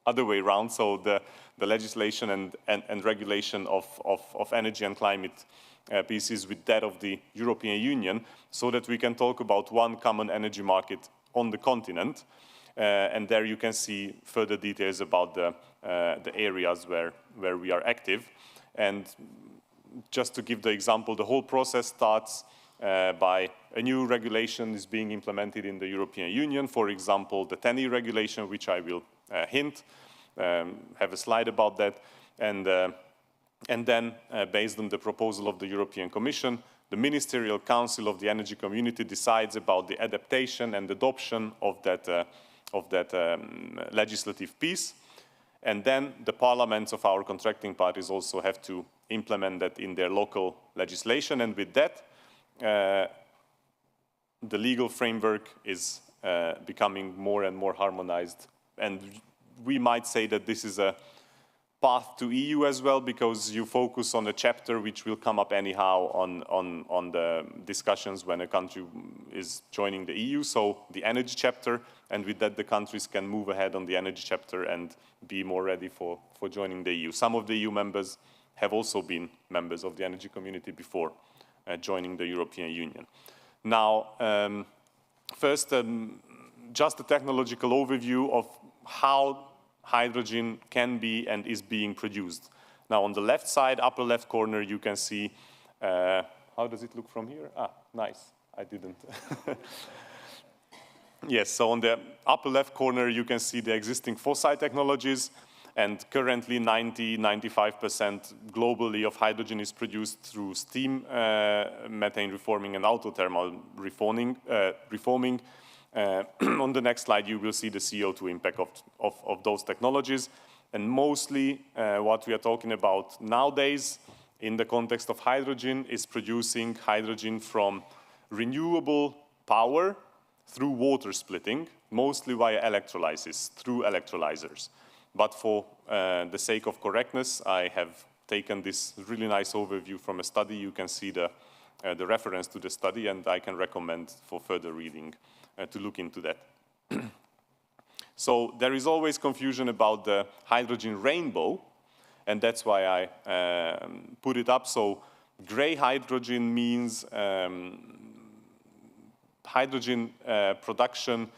other way around, so the legislation and regulation of energy and climate pieces with that of the European Union, so that we can talk about one common energy market on the continent. And there you can see further details about the areas where we are active. And just to give the example, the whole process starts by a new regulation is being implemented in the European Union. For example, the TENI regulation, which I will hint, have a slide about that. And then, based on the proposal of the European Commission, the Ministerial Council of the Energy Community decides about the adaptation and adoption of that legislative piece. And then the parliaments of our contracting parties also have to implement that in their local legislation. And with that, the legal framework is becoming more and more harmonized. And we might say that this is a path to EU as well, because you focus on a chapter which will come up anyhow on the discussions when a country is joining the EU, so the energy chapter, and with that the countries can move ahead on the energy chapter and be more ready for joining the EU. Some of the EU members have also been members of the energy community before joining the European Union. Now, first, just a technological overview of how hydrogen can be and is being produced. Now, on the left side, upper left corner, you can see, how does it look from here? Ah, nice, I didn't. Yes, so on the upper left corner, you can see the existing fossil technologies, and currently 90–95% globally of hydrogen is produced through steam, methane reforming, and autothermal reforming. On the next slide, you will see the CO2 impact of those technologies. And mostly what we are talking about nowadays in the context of hydrogen is producing hydrogen from renewable power through water splitting, mostly via electrolysis, through electrolyzers. But for the sake of correctness, I have taken this really nice overview from a study. You can see the reference to the study, and I can recommend for further reading to look into that. So there is always confusion about the hydrogen rainbow, and that's why I put it up. So gray hydrogen means hydrogen production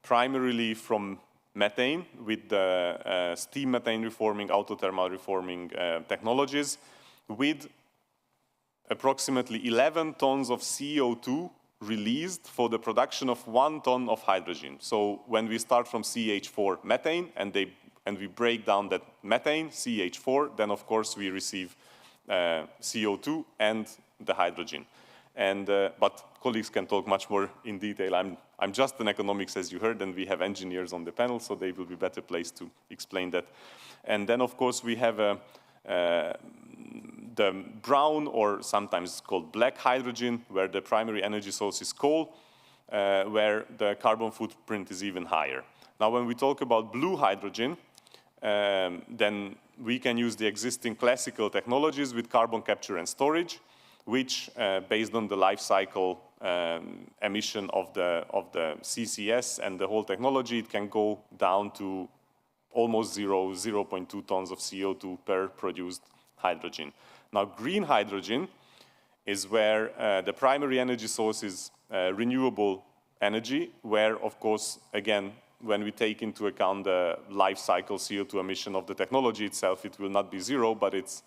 primarily from methane with the steam methane reforming, autothermal reforming technologies, with approximately 11 tons of CO2 released for the production of 1 ton of hydrogen. So when we start from CH4 methane and we break down that methane, CH4, then of course we receive CO2 and the hydrogen. And but colleagues can talk much more in detail. I'm just an economics, as you heard, and we have engineers on the panel, so they will be better placed to explain that. And then of course we have the brown, or sometimes called black hydrogen, where the primary energy source is coal, where the carbon footprint is even higher. Now, when we talk about blue hydrogen, then we can use the existing classical technologies with carbon capture and storage, which, based on the life cycle emission of the CCS and the whole technology, it can go down to almost 0.2 tons of CO2 per produced hydrogen. Now, green hydrogen is where the primary energy source is renewable energy, where, of course, again, when we take into account the life cycle CO2 emission of the technology itself, it will not be zero, but it's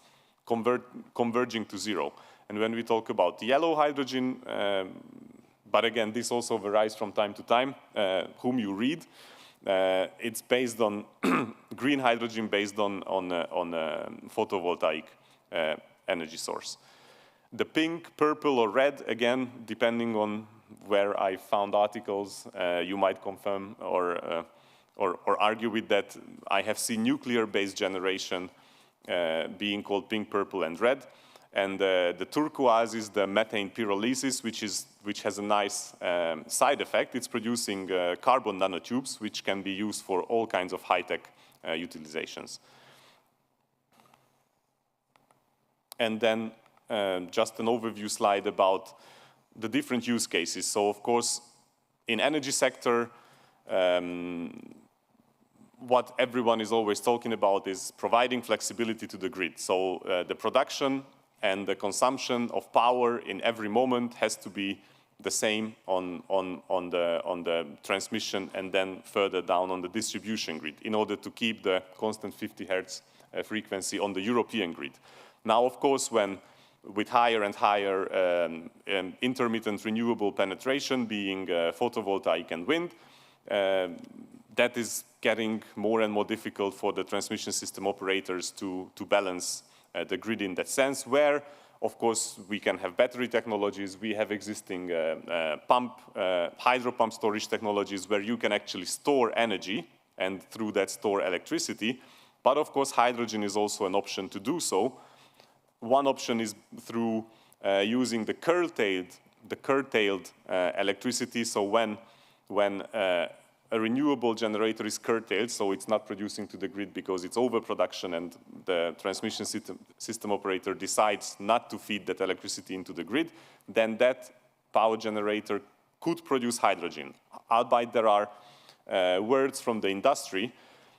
converging to zero. And when we talk about yellow hydrogen, but again, this also varies from time to time, whom you read, it's based on green hydrogen based on photovoltaic energy source. The pink, purple, or red, again, depending on where I found articles, you might confirm or argue with that. I have seen nuclear-based generation being called pink, purple, and red. And the turquoise is the methane pyrolysis, which has a nice side effect. It's producing carbon nanotubes, which can be used for all kinds of high-tech utilizations. And then just an overview slide about the different use cases. So, of course, in energy sector, what everyone is always talking about is providing flexibility to the grid. So the production and the consumption of power in every moment has to be the same on the transmission and then further down on the distribution grid in order to keep the constant 50 Hertz frequency on the European grid. Now, of course, with higher and higher intermittent renewable penetration, being photovoltaic and wind, that is getting more and more difficult for the transmission system operators to balance the grid in that sense, where, of course, we can have battery technologies, we have existing hydro pump storage technologies where you can actually store energy and through that store electricity. But of course, hydrogen is also an option to do so. One option is through using the curtailed electricity. So when a renewable generator is curtailed, so it's not producing to the grid because it's overproduction and the transmission system operator decides not to feed that electricity into the grid, then that power generator could produce hydrogen. Albeit there are words from the industry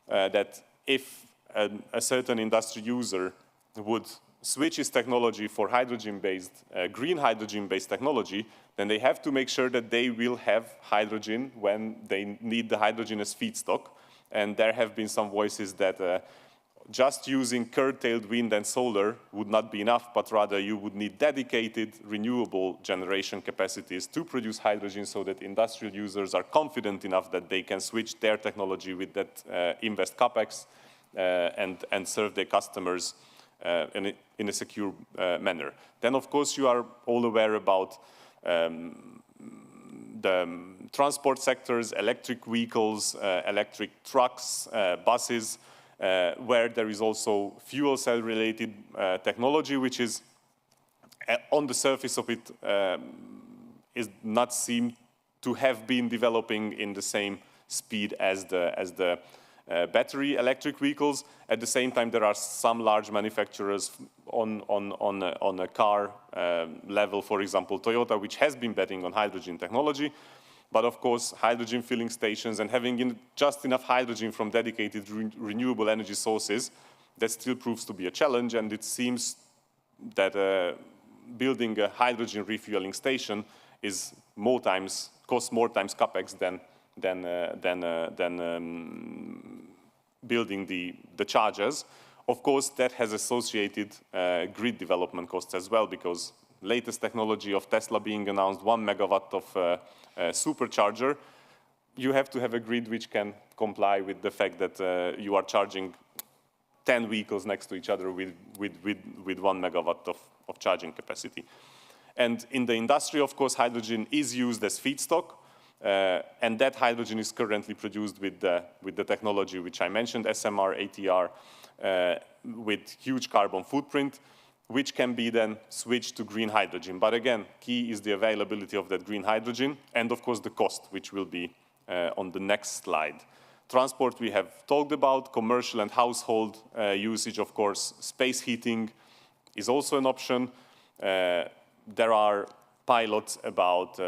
that if a certain industry user would switch its technology for hydrogen-based, green hydrogen-based technology, then they have to make sure that they will have hydrogen when they need the hydrogen as feedstock. And there have been some voices that just using curtailed wind and solar would not be enough, but rather you would need dedicated renewable generation capacities to produce hydrogen so that industrial users are confident enough that they can switch their technology with that invest capex and serve their customers in a secure manner. Then, of course, you are all aware about the transport sectors, electric vehicles, electric trucks, buses, where there is also fuel cell related technology, which is on the surface of it is not seem to have been developing in the same speed as the battery electric vehicles. At the same time, there are some large manufacturers on a car level, for example, Toyota, which has been betting on hydrogen technology. But of course, hydrogen filling stations and having just enough hydrogen from dedicated renewable energy sources, that still proves to be a challenge. And it sees that building a hydrogen refueling station is costs more times capex than building the chargers. Of course, that has associated grid development costs as well, because latest technology of Tesla being announced, 1 megawatt of supercharger, you have to have a grid which can comply with the fact that you are charging 10 vehicles next to each other with 1 megawatt of charging capacity. And in the industry, of course, hydrogen is used as feedstock. And that hydrogen is currently produced with the technology which I mentioned, SMR, ATR, with huge carbon footprint, which can be then switched to green hydrogen. But again, key is the availability of that green hydrogen and, of course, the cost, which will be on the next slide. Transport we have talked about, commercial and household usage, of course. Space heating is also an option. There are pilots about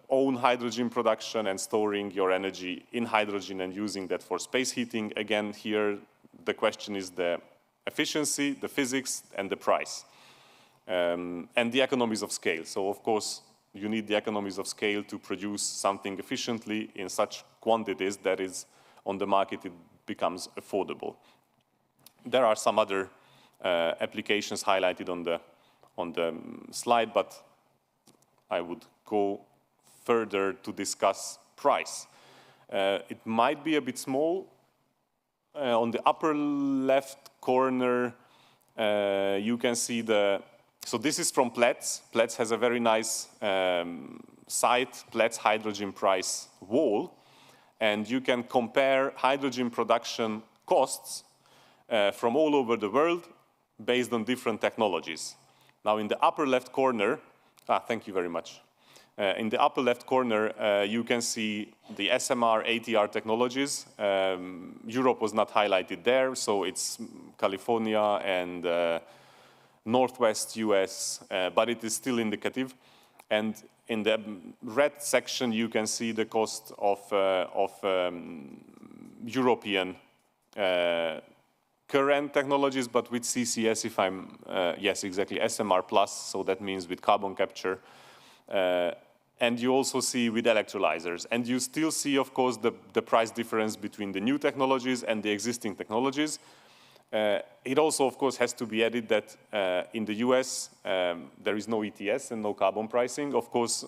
own hydrogen production and storing your energy in hydrogen and using that for space heating. Again, here the question is the efficiency, the physics, and the price, and the economies of scale. So, of course, you need the economies of scale to produce something efficiently in such quantities that is on the market, it becomes affordable. There are some other applications highlighted on the slide, but I would go further to discuss price. It might be a bit small. On the upper left corner, you can see so this is from Platts. Platts has a very nice site, Platts hydrogen price wall, and you can compare hydrogen production costs from all over the world based on different technologies. Now, in the upper left corner, thank you very much. In the upper left corner, you can see the SMR, ATR technologies. Europe was not highlighted there, so it's California and Northwest US, but it is still indicative. And in the red section, you can see the cost of European current technologies, but with CCS, if I'm, yes, exactly, SMR+, so that means with carbon capture. And you also see with electrolyzers. And you still see, of course, the price difference between the new technologies and the existing technologies. It also, of course, has to be added that in the US, there is no ETS and no carbon pricing. Of course,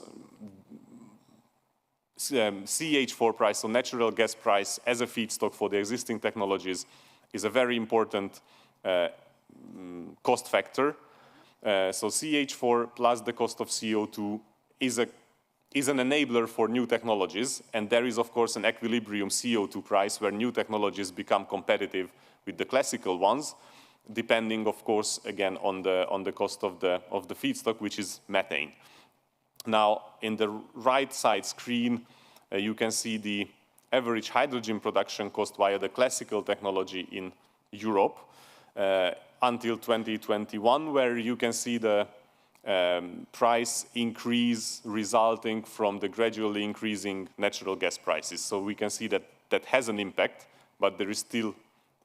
CH4 price, so natural gas price, as a feedstock for the existing technologies is a very important cost factor. So CH4 plus the cost of CO2 is an enabler for new technologies, and there is, of course, an equilibrium CO2 price where new technologies become competitive with the classical ones, depending, of course, again, on the cost of the feedstock, which is methane. Now, in the right side screen, you can see the average hydrogen production cost via the classical technology in Europe until 2021, where you can see the price increase resulting from the gradually increasing natural gas prices. So we can see that that has an impact, but there is still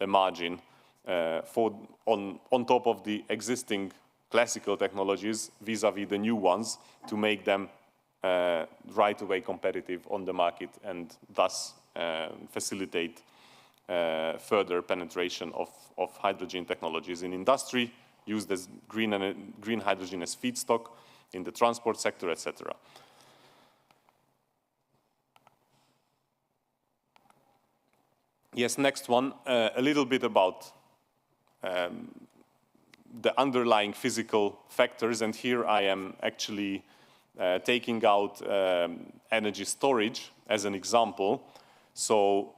a margin on top of the existing classical technologies vis-a-vis the new ones to make them right away competitive on the market and thus facilitate further penetration of hydrogen technologies in industry, used as green hydrogen as feedstock in the transport sector, etc. Yes, next one, a little bit about the underlying physical factors, and here I am actually taking out energy storage as an example. So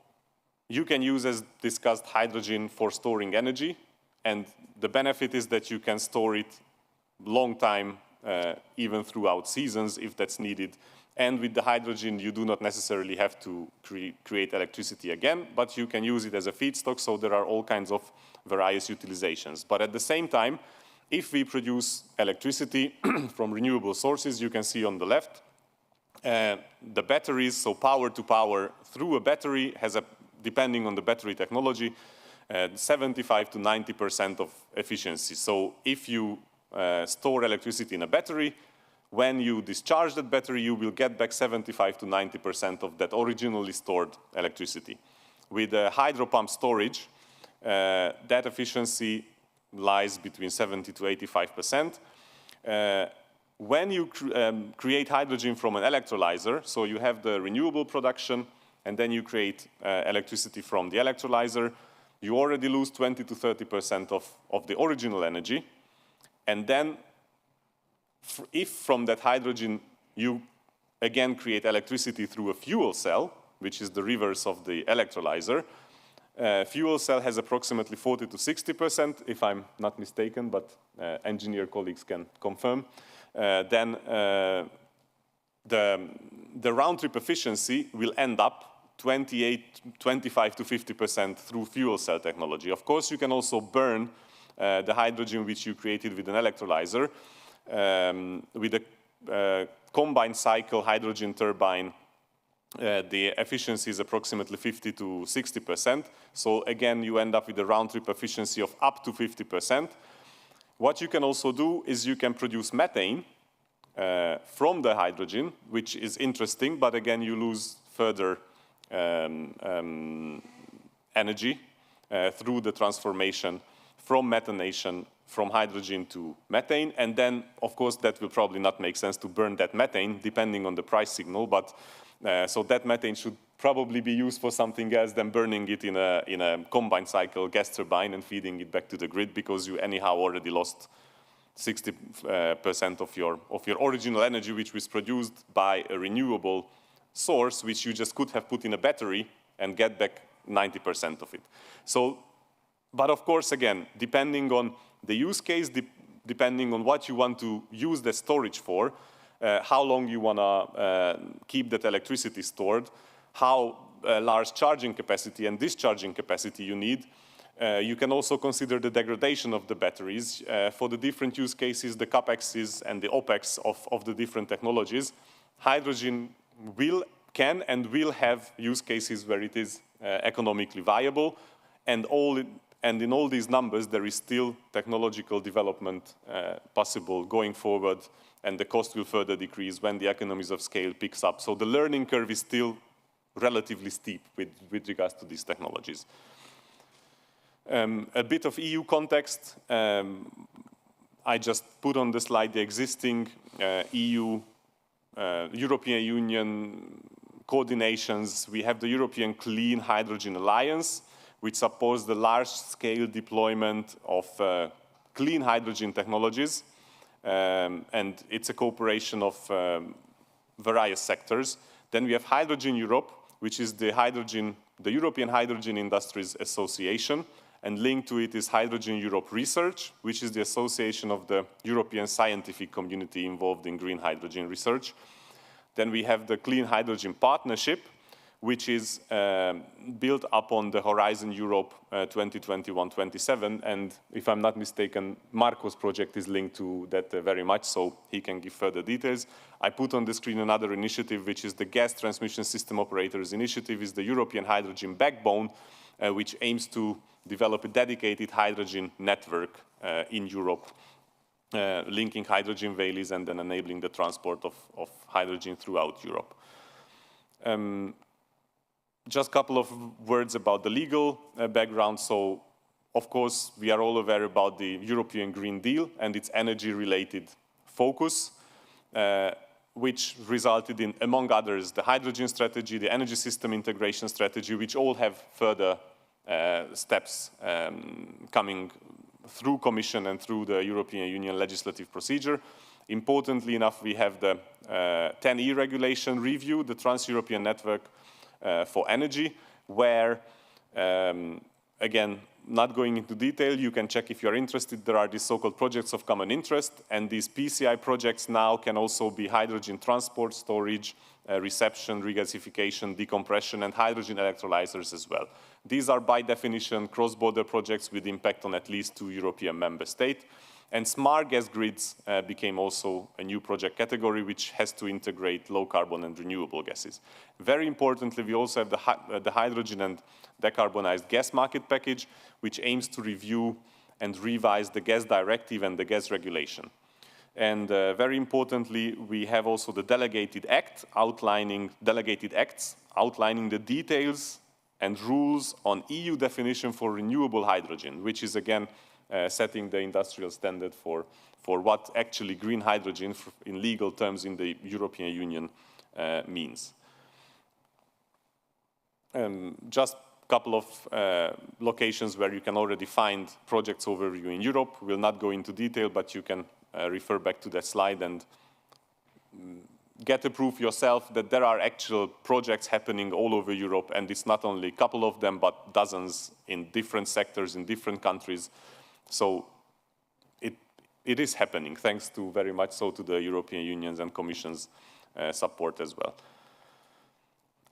you can use, as discussed, hydrogen for storing energy, and the benefit is that you can store it long time, even throughout seasons if that's needed. And with the hydrogen, you do not necessarily have to create electricity again, but you can use it as a feedstock, so there are all kinds of various utilizations. But at the same time, if we produce electricity from renewable sources, you can see on the left, the batteries, so power to power through a battery has a, depending on the battery technology, 75 to 90% of efficiency. So if you store electricity in a battery, when you discharge that battery, you will get back 75 to 90% of that originally stored electricity. With hydro pump storage, that efficiency lies between 70 to 85%. When you create hydrogen from an electrolyzer, so you have the renewable production, and then you create electricity from the electrolyzer, you already lose 20 to 30% of the original energy. And then if from that hydrogen you again create electricity through a fuel cell, which is the reverse of the electrolyzer, fuel cell has approximately 40 to 60%, if I'm not mistaken, but engineer colleagues can confirm. Then the round-trip efficiency will end up 25 to 50% through fuel cell technology. Of course, you can also burn the hydrogen which you created with an electrolyzer. With a combined cycle hydrogen turbine, the efficiency is approximately 50 to 60%. So again, you end up with a round-trip efficiency of up to 50%. What you can also do is you can produce methane from the hydrogen, which is interesting, but again, you lose further energy through the transformation from methanation from hydrogen to methane. And then, of course, that will probably not make sense to burn that methane, depending on the price signal. But so that methane should probably be used for something else than burning it in a combined cycle gas turbine and feeding it back to the grid, because you anyhow already lost 60% of your original energy, which was produced by a renewable source, which you just could have put in a battery and get back 90% of it. So, but of course, again, depending on the use case, depending on what you want to use the storage for, how long you want to keep that electricity stored, how large charging capacity and discharging capacity you need. You can also consider the degradation of the batteries. For the different use cases, the CapExes and the OpEx of the different technologies, hydrogen can and will have use cases where it is economically viable. And in all these numbers, there is still technological development possible going forward, and the cost will further decrease when the economies of scale picks up. So the learning curve is still relatively steep with regards to these technologies. A bit of EU context. I just put on the slide the existing European Union coordinations. We have the European Clean Hydrogen Alliance, which supports the large-scale deployment of clean hydrogen technologies. And it's a cooperation of various sectors. Then we have Hydrogen Europe, which is the European Hydrogen Industries Association, and linked to it is Hydrogen Europe Research, which is the association of the European scientific community involved in green hydrogen research. Then we have the Clean Hydrogen Partnership, which is built upon the Horizon Europe 2021-27. And if I'm not mistaken, Marco's project is linked to that very much, so he can give further details. I put on the screen another initiative, which is the Gas Transmission System Operators Initiative, is the European Hydrogen Backbone, which aims to develop a dedicated hydrogen network in Europe, linking hydrogen valleys and then enabling the transport of hydrogen throughout Europe. Just a couple of words about the legal background. So, of course, we are all aware about the European Green Deal and its energy-related focus, which resulted in, among others, the hydrogen strategy, the energy system integration strategy, which all have further steps coming through Commission and through the European Union legislative procedure. Importantly enough, we have the 10E regulation review, the Trans-European Network for Energy, where, again, not going into detail, you can check if you're interested, there are these so-called projects of common interest, and these PCI projects now can also be hydrogen transport, storage, reception, regasification, decompression, and hydrogen electrolyzers as well. These are by definition cross-border projects with impact on at least 2 European member states. And smart gas grids became also a new project category which has to integrate low carbon and renewable gases. Very importantly, we also have the hydrogen and decarbonized gas market package, which aims to review and revise the gas directive and the gas regulation. And very importantly, we have also the delegated acts outlining the details and rules on EU definition for renewable hydrogen, which is again setting the industrial standard for what actually green hydrogen in legal terms in the European Union means. Just a couple of locations where you can already find projects overview in Europe. We'll not go into detail, but you can refer back to that slide and get a proof yourself that there are actual projects happening all over Europe, and it's not only a couple of them, but dozens in different sectors, in different countries. So it is happening, thanks to very much so to the European Union's and Commission's support as well.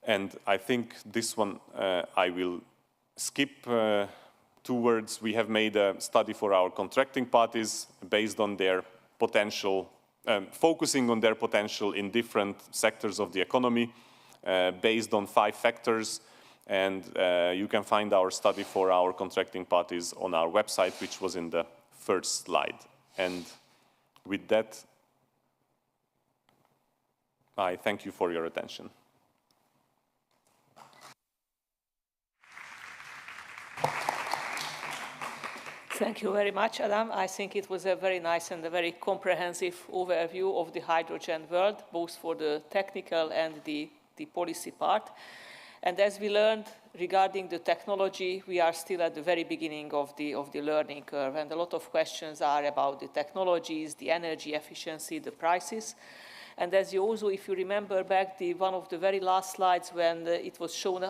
And I think this one I will skip towards. We have made a study for our contracting parties based on their potential, focusing on their potential in different sectors of the economy, based on 5 factors. And you can find our study for our contracting parties on our website, which was in the first slide. And with that, I thank you for your attention. Thank you very much, Adam. I think it was a very nice and a very comprehensive overview of the hydrogen world, both for the technical and the policy part. And as we learned regarding the technology, we are still at the very beginning of the learning curve, and a lot of questions are about the technologies, the energy efficiency, the prices. And as you also, if you remember back one of the very last slides when it was shown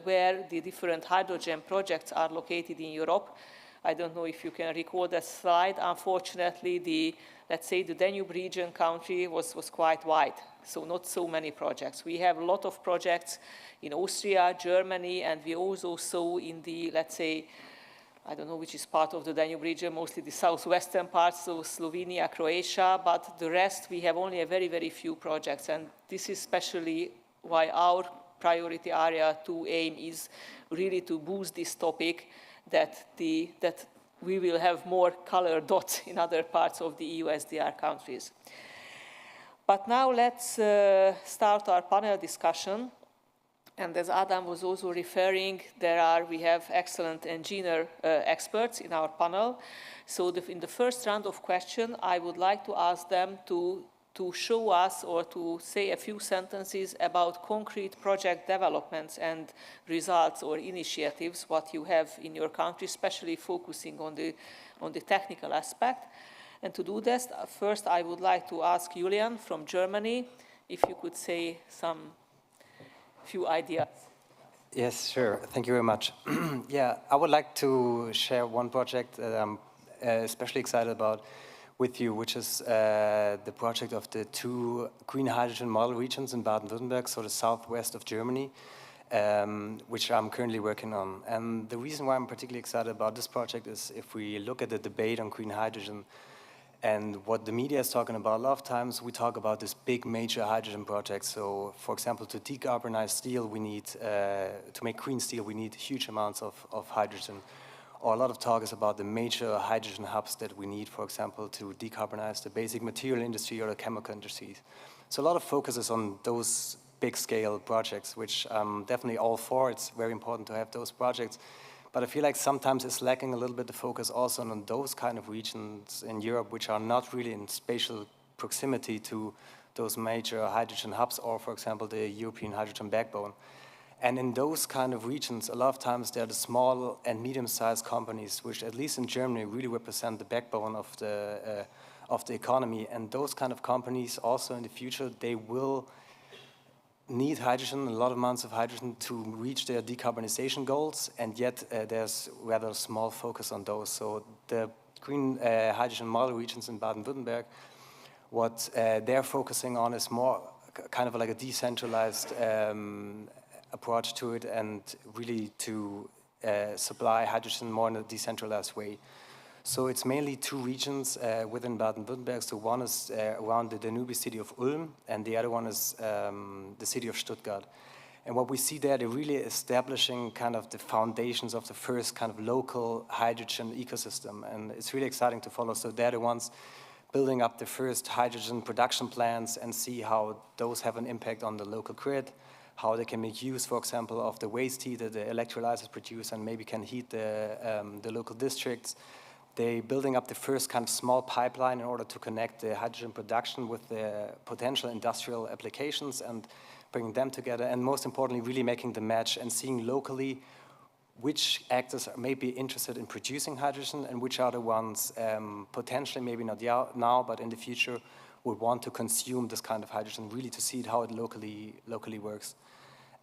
where the different hydrogen projects are located in Europe, I don't know if you can recall that slide. Unfortunately, let's say the Danube region country was quite wide, so not so many projects. We have a lot of projects in Austria, Germany, and we also saw in the, let's say, I don't know which is part of the Danube region, mostly the southwestern parts, so Slovenia, Croatia, but the rest we have only a very, very few projects. And this is especially why our priority area 2 aim is really to boost this topic, that we will have more color dots in other parts of the EU SDR countries. But now let's start our panel discussion. And as Adam was also referring, we have excellent engineer experts in our panel. So in the first round of questions, I would like to ask them to show us or to say a few sentences about concrete project developments and results or initiatives, what you have in your country, especially focusing on the technical aspect. And to do this, first I would like to ask Julian from Germany if you could say some few ideas. Yes, sure. Thank you very much. Yeah, I would like to share one project that I'm especially excited about with you, which is the project of the 2 green hydrogen model regions in Baden-Württemberg, so the southwest of Germany, which I'm currently working on. And the reason why I'm particularly excited about this project is if we look at the debate on green hydrogen and what the media is talking about, a lot of times we talk about this big major hydrogen project. So, for example, to decarbonize steel, we need, to make green steel, we need huge amounts of hydrogen. Or a lot of talk is about the major hydrogen hubs that we need, for example, to decarbonize the basic material industry or the chemical industries. So a lot of focus is on those big scale projects, which I'm definitely all for. It's very important to have those projects. But I feel like sometimes it's lacking a little bit the focus also on those kind of regions in Europe which are not really in spatial proximity to those major hydrogen hubs or, for example, the European hydrogen backbone. And in those kind of regions, a lot of times they're the small and medium-sized companies, which at least in Germany really represent the backbone of the economy. And those kind of companies also in the future, they will need hydrogen, a lot of amounts of hydrogen to reach their decarbonization goals, and yet there's rather small focus on those. So the green hydrogen model regions in Baden-Württemberg, what they're focusing on is more kind of like a decentralized approach to it, and really to supply hydrogen more in a decentralized way. So it's mainly 2 regions within Baden-Württemberg. So one is around the Danube city of Ulm, and the other one is the city of Stuttgart. And what we see there, they're really establishing kind of the foundations of the first kind of local hydrogen ecosystem. And it's really exciting to follow. So they're the ones building up the first hydrogen production plants and see how those have an impact on the local grid, how they can make use, for example, of the waste heat that the electrolyzers produce and maybe can heat the local districts. They're building up the first kind of small pipeline in order to connect the hydrogen production with the potential industrial applications and bringing them together. And most importantly, really making the match and seeing locally which actors may be interested in producing hydrogen and which are the ones potentially, maybe not now, but in the future, would want to consume this kind of hydrogen, really to see how it locally works.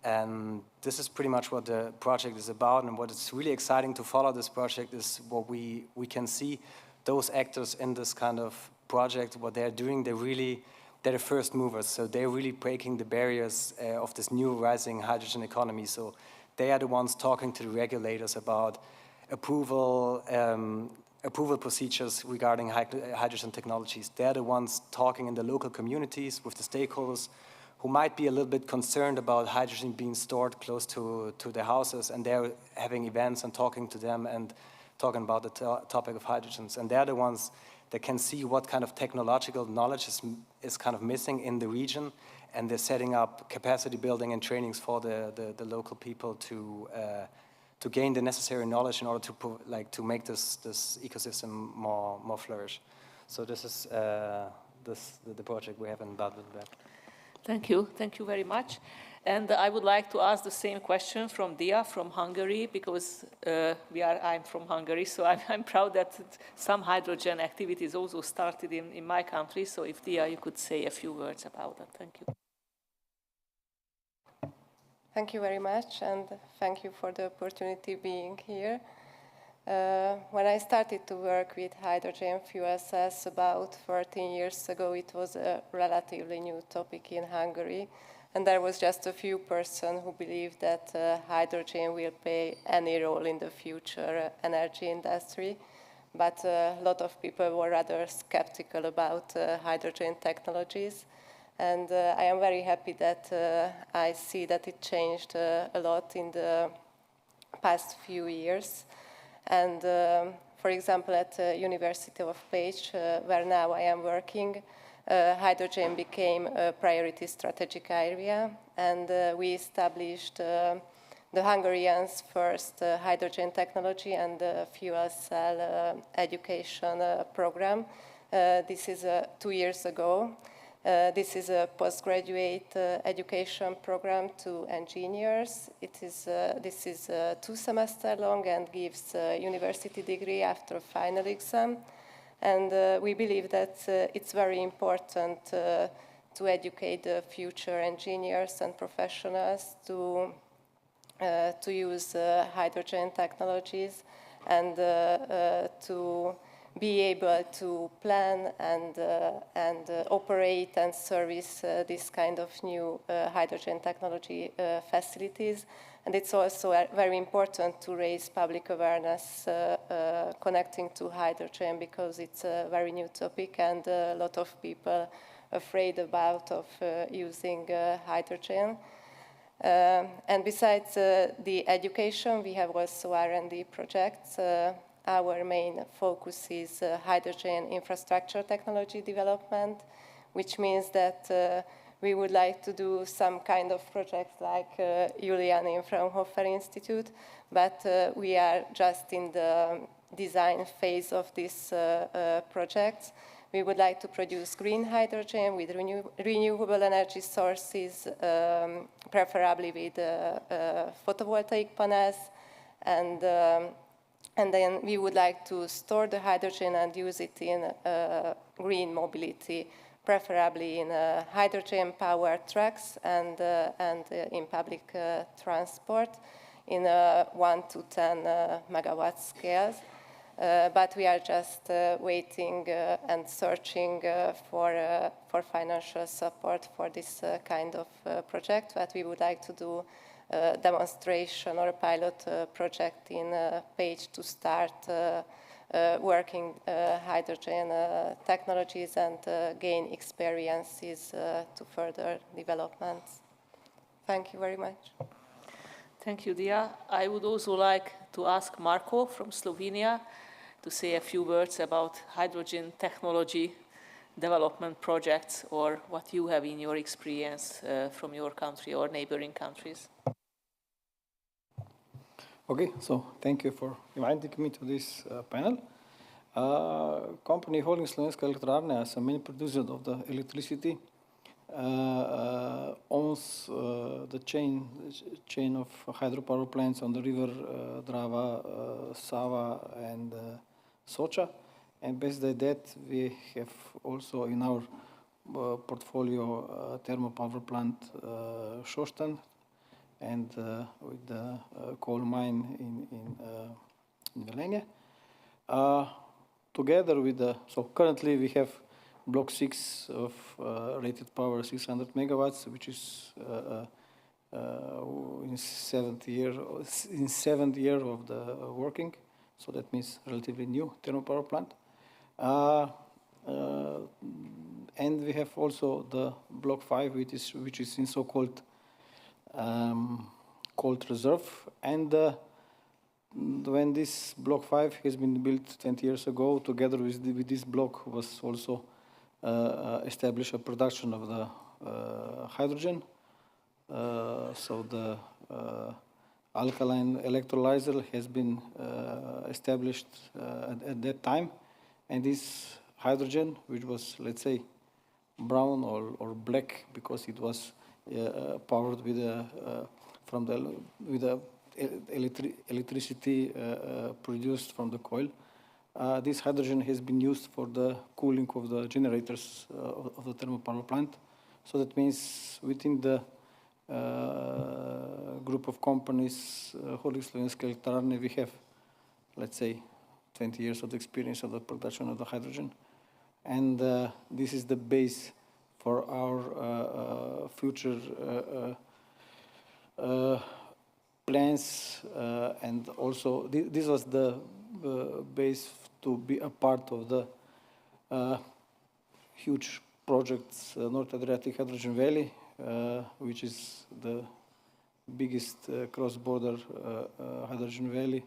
And this is pretty much what the project is about, and what is really exciting to follow this project is what we can see those actors in this kind of project, what they're doing, they're the first movers, so they're really breaking the barriers of this new rising hydrogen economy. So they are the ones talking to the regulators about approval procedures regarding hydrogen technologies. They're the ones talking in the local communities with the stakeholders who might be a little bit concerned about hydrogen being stored close to their houses, and they're having events and talking to them and talking about the topic of hydrogens. And they're the ones that can see what kind of technological knowledge is kind of missing in the region, and they're setting up capacity building and trainings for the local people to gain the necessary knowledge in order to make this ecosystem more flourish. So this is the project we have in Baden-Württemberg. Thank you very much. And I would like to ask the same question from Dia from Hungary, because I'm from Hungary, so I'm proud that some hydrogen activities also started in my country. So if Dia, you could say a few words about that. Thank you. Thank you very much, and thank you for the opportunity being here. When I started to work with hydrogen fuel cells about 13 years ago, it was a relatively new topic in Hungary, and there was just a few persons who believed that hydrogen will play any role in the future energy industry. But a lot of people were rather skeptical about hydrogen technologies. And I am very happy that I see that it changed a lot in the past few years. And for example, at the University of Pécs, where now I am working, hydrogen became a priority strategic area, and we established the Hungarian's first hydrogen technology and fuel cell education program. This is 2 years ago. This is a postgraduate education program to engineers. This is 2 semesters long and gives a university degree after a final exam. And we believe that it's very important to educate the future engineers and professionals to use hydrogen technologies and to be able to plan and operate and service this kind of new hydrogen technology facilities. And it's also very important to raise public awareness connecting to hydrogen, because it's a very new topic and a lot of people afraid about using hydrogen. And besides the education, we have also R&D projects. Our main focus is hydrogen infrastructure technology development, which means that we would like to do some kind of project like Julian in Fraunhofer Institute, but we are just in the design phase of this project. We would like to produce green hydrogen with renewable energy sources, preferably with photovoltaic panels, and then we would like to store the hydrogen and use it in green mobility, preferably in hydrogen-powered trucks and in public transport in 1 to 10 megawatt scales. But we are just waiting and searching for financial support for this kind of project. But we would like to do a demonstration or a pilot project in Pécs to start working hydrogen technologies and gain experiences to further developments. Thank you very much. Thank you, Dia. I would also like to ask Marko from Slovenia to say a few words about hydrogen technology development projects, or what you have in your experience from your country or neighboring countries. Okay, so thank you for inviting me to this panel. Company holding Slovenska elektrarne as a main producer of the electricity owns the chain of hydropower plants on the river Drava, Sava, and Socha. And based on that, we have also in our portfolio thermal power plant Šoštanj, and with the coal mine in Velenje. Together with so currently we have block 6 of rated power 600 megawatts, which is in 7th year of the working. So that means relatively new thermal power plant. And we have also the block 5, which is in so-called cold reserve. And when this block 5 has been built 20 years ago, together with this block was also established a production of the hydrogen. So the alkaline electrolyzer has been established at that time. And this hydrogen, which was, let's say, brown or black, because it was powered with electricity produced from the coal. This hydrogen has been used for the cooling of the generators of the thermal power plant. So that means within the group of companies holding Slovenska elektrarne, we have, let's say, 20 years of experience of the production of the hydrogen. And this is the base for our future plans, and also this was the base to be a part of the huge projects, North Adriatic Hydrogen Valley, which is the biggest cross-border hydrogen valley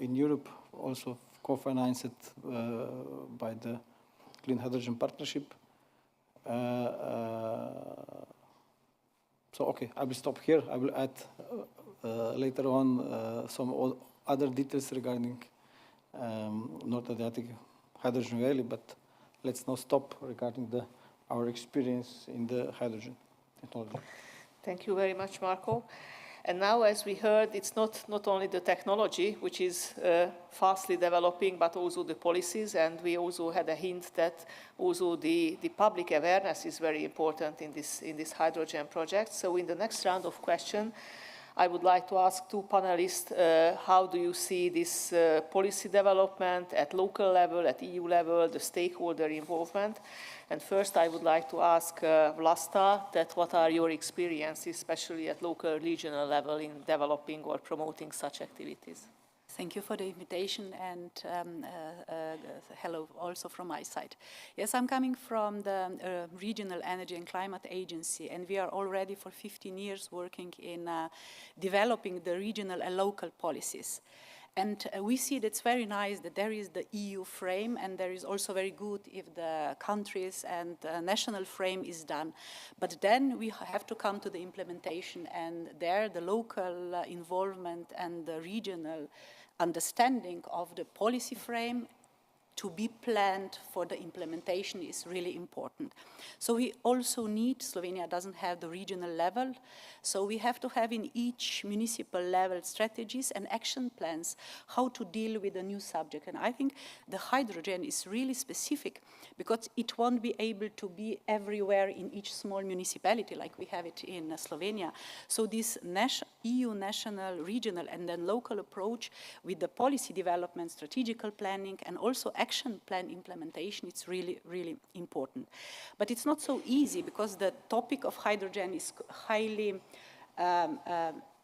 in Europe, also co-financed by the Clean Hydrogen Partnership. So, okay, I will stop here. I will add later on some other details regarding North Adriatic Hydrogen Valley, but let's now stop regarding our experience in the hydrogen technology. Thank you very much, Marco. And now, as we heard, it's not only the technology, which is fastly developing, but also the policies. And we also had a hint that also the public awareness is very important in this hydrogen project. So in the next round of questions, I would like to ask two panelists, how do you see this policy development at local level, at EU level, the stakeholder involvement? And first, I would like to ask Vlasta, that what are your experiences, especially at local, regional level, in developing or promoting such activities? Thank you for the invitation, and hello also from my side. Yes, I'm coming from the Regional Energy and Climate Agency, and we are already for 15 years working in developing the regional and local policies. And we see that it's very nice that there is the EU frame, and there is also very good if the countries and national frame is done. But then we have to come to the implementation, and there the local involvement and the regional understanding of the policy frame to be planned for the implementation is really important. So we also need, Slovenia doesn't have the regional level, so we have to have in each municipal level strategies and action plans how to deal with a new subject. And I think the hydrogen is really specific because it won't be able to be everywhere in each small municipality like we have it in Slovenia. So this EU national, regional and then local approach with the policy development, strategical planning and also action plan implementation, it's really, really important. But it's not so easy because the topic of hydrogen is highly,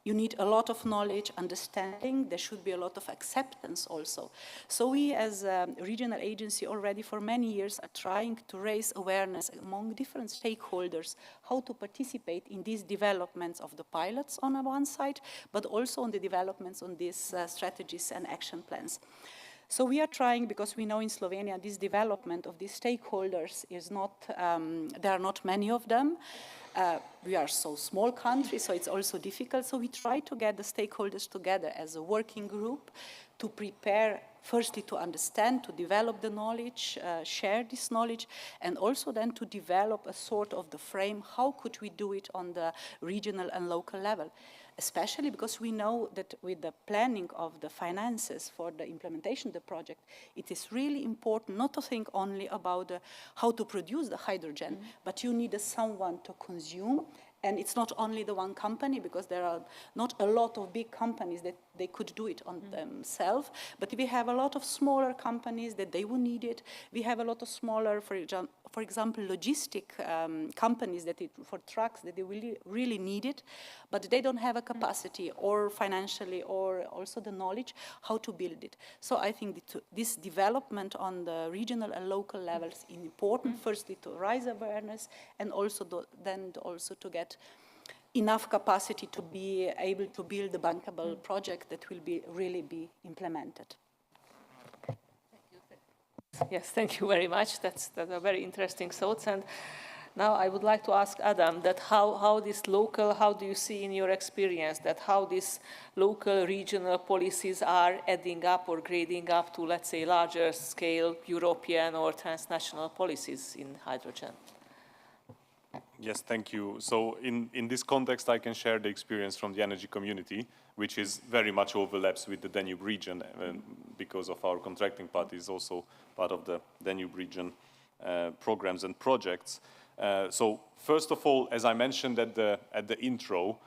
you need a lot of knowledge, understanding, there should be a lot of acceptance also. So we as a regional agency already for many years are trying to raise awareness among different stakeholders how to participate in these developments of the pilots on one side, but also on the developments on these strategies and action plans. So we are trying, because we know in Slovenia this development of these stakeholders is not, there are not many of them. We are so small country, so it's also difficult. So we try to get the stakeholders together as a working group to prepare, firstly to understand, to develop the knowledge, share this knowledge, and also then to develop a sort of the frame, how could we do it on the regional and local level? Especially because we know that with the planning of the finances for the implementation of the project, it is really important not to think only about how to produce the hydrogen, but you need someone to consume. And it's not only the one company, because there are not a lot of big companies that they could do it on themselves, but we have a lot of smaller companies that they will need it. We have a lot of smaller, for example, logistic companies that for trucks that they really need it, but they don't have a capacity or financially or also the knowledge how to build it. So I think this development on the regional and local levels is important, firstly to raise awareness and also then also to get enough capacity to be able to build a bankable project that will really be implemented. Yes, thank you very much. That's a very interesting thoughts. And now I would like to ask Adam that how this local, how do you see in your experience that how these local regional policies are adding up or grading up to, let's say, larger scale European or transnational policies in hydrogen? Yes, thank you. So in this context, I can share the experience from the energy community, which is very much overlaps with the Danube region because of our contracting party is also part of the Danube region programs and projects. So first of all, as I mentioned at the intro,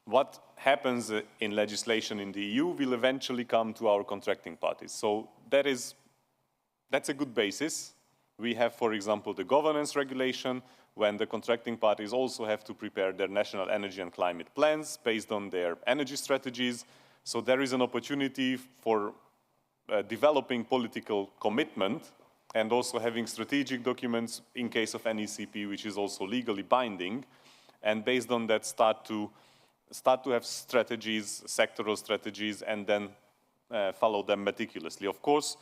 what happens in legislation in the EU will eventually come to our contracting parties. So that's a good basis. We have, for example, the governance regulation, when the contracting parties also have to prepare their national energy and climate plans based on their energy strategies. So there is an opportunity for developing political commitment and also having strategic documents in case of NECP, which is also legally binding, and based on that start to have strategies, sectoral strategies, and then follow them meticulously. Of course,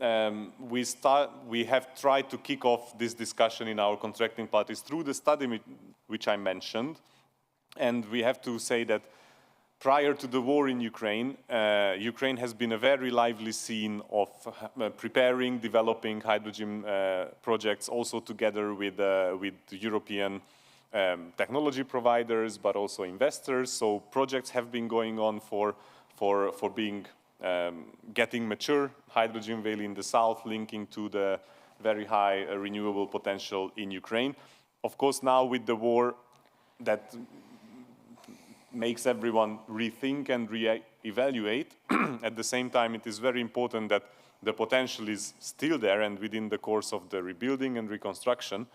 we have tried to kick off this discussion in our contracting parties through the study which I mentioned, and we have to say that prior to the war in Ukraine, Ukraine has been a very lively scene of preparing, developing hydrogen projects, also together with European technology providers, but also investors. So projects have been going on for being getting mature. Hydrogen Valley in the south, linking to the very high renewable potential in Ukraine. Of course, now with the war, that makes everyone rethink and re-evaluate. At the same time, it is very important that the potential is still there, and within the course of the rebuilding and reconstruction,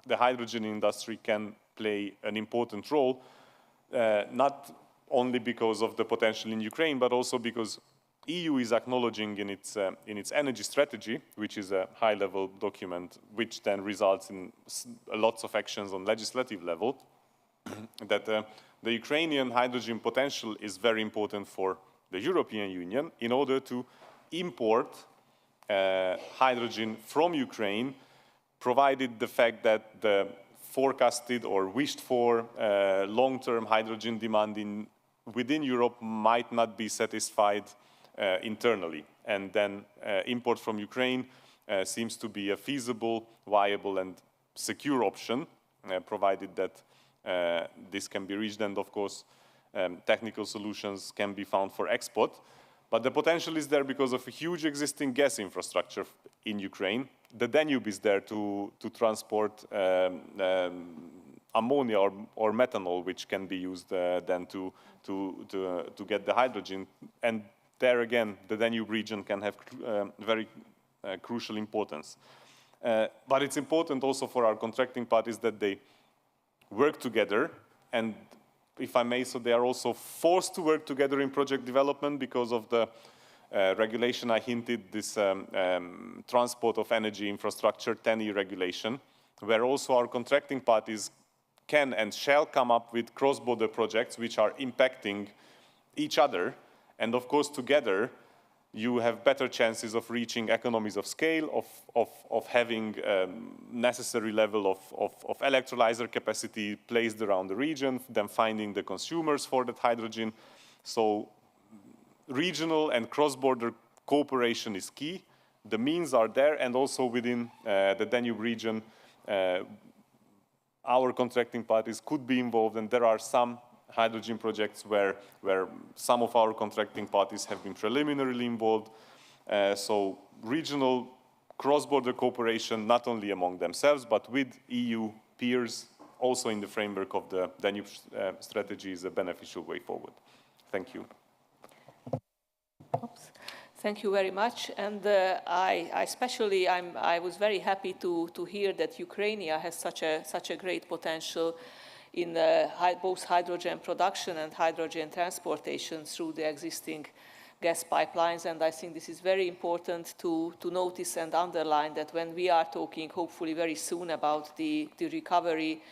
the hydrogen industry can play an important role, not only because of the potential in Ukraine, but also because EU is acknowledging in its energy strategy, which is a high-level document, which then results in lots of actions on legislative level, that the Ukrainian hydrogen potential is very important for the European Union in order to import hydrogen from Ukraine, provided the fact that the forecasted or wished for long-term hydrogen demand within Europe might not be satisfied internally. And then import from Ukraine seems to be a feasible, viable and secure option, provided that this can be reached, and of course technical solutions can be found for export. But the potential is there because of a huge existing gas infrastructure in Ukraine. The Danube is there to transport ammonia or methanol, which can be used then to get the hydrogen. And there again, the Danube region can have very crucial importance. But it's important also for our contracting parties that they work together, and if I may, so they are also forced to work together in project development because of the regulation I hinted, this transport of energy infrastructure 10E regulation, where also our contracting parties can and shall come up with cross-border projects which are impacting each other. And of course, together, you have better chances of reaching economies of scale, of having necessary level of electrolyzer capacity placed around the region, then finding the consumers for that hydrogen. So regional and cross-border cooperation is key. The means are there, and also within the Danube region, our contracting parties could be involved, and there are some hydrogen projects where some of our contracting parties have been preliminarily involved. So regional cross-border cooperation, not only among themselves, but with EU peers, also in the framework of the Danube strategy, is a beneficial way forward. Thank you. Oops. Thank you very much. And I was very happy to hear that Ukraine has such a great potential in both hydrogen production and hydrogen transportation through the existing gas pipelines. And I think this is very important to notice and underline, that when we are talking, hopefully very soon, about the recovery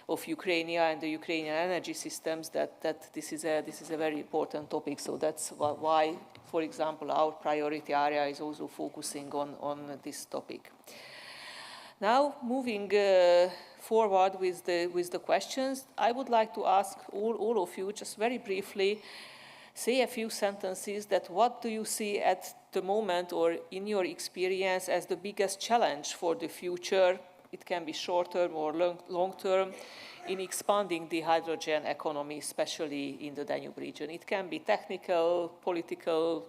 of Ukraine and the Ukrainian energy systems, that this is a very important topic. So that's why, for example, our priority area is also focusing on this topic. Now, moving forward with the questions, I would like to ask all of you, just very briefly, say a few sentences that what do you see at the moment, or in your experience, as the biggest challenge for the future? It can be short-term or long-term, in expanding the hydrogen economy, especially in the Danube region. It can be technical, political,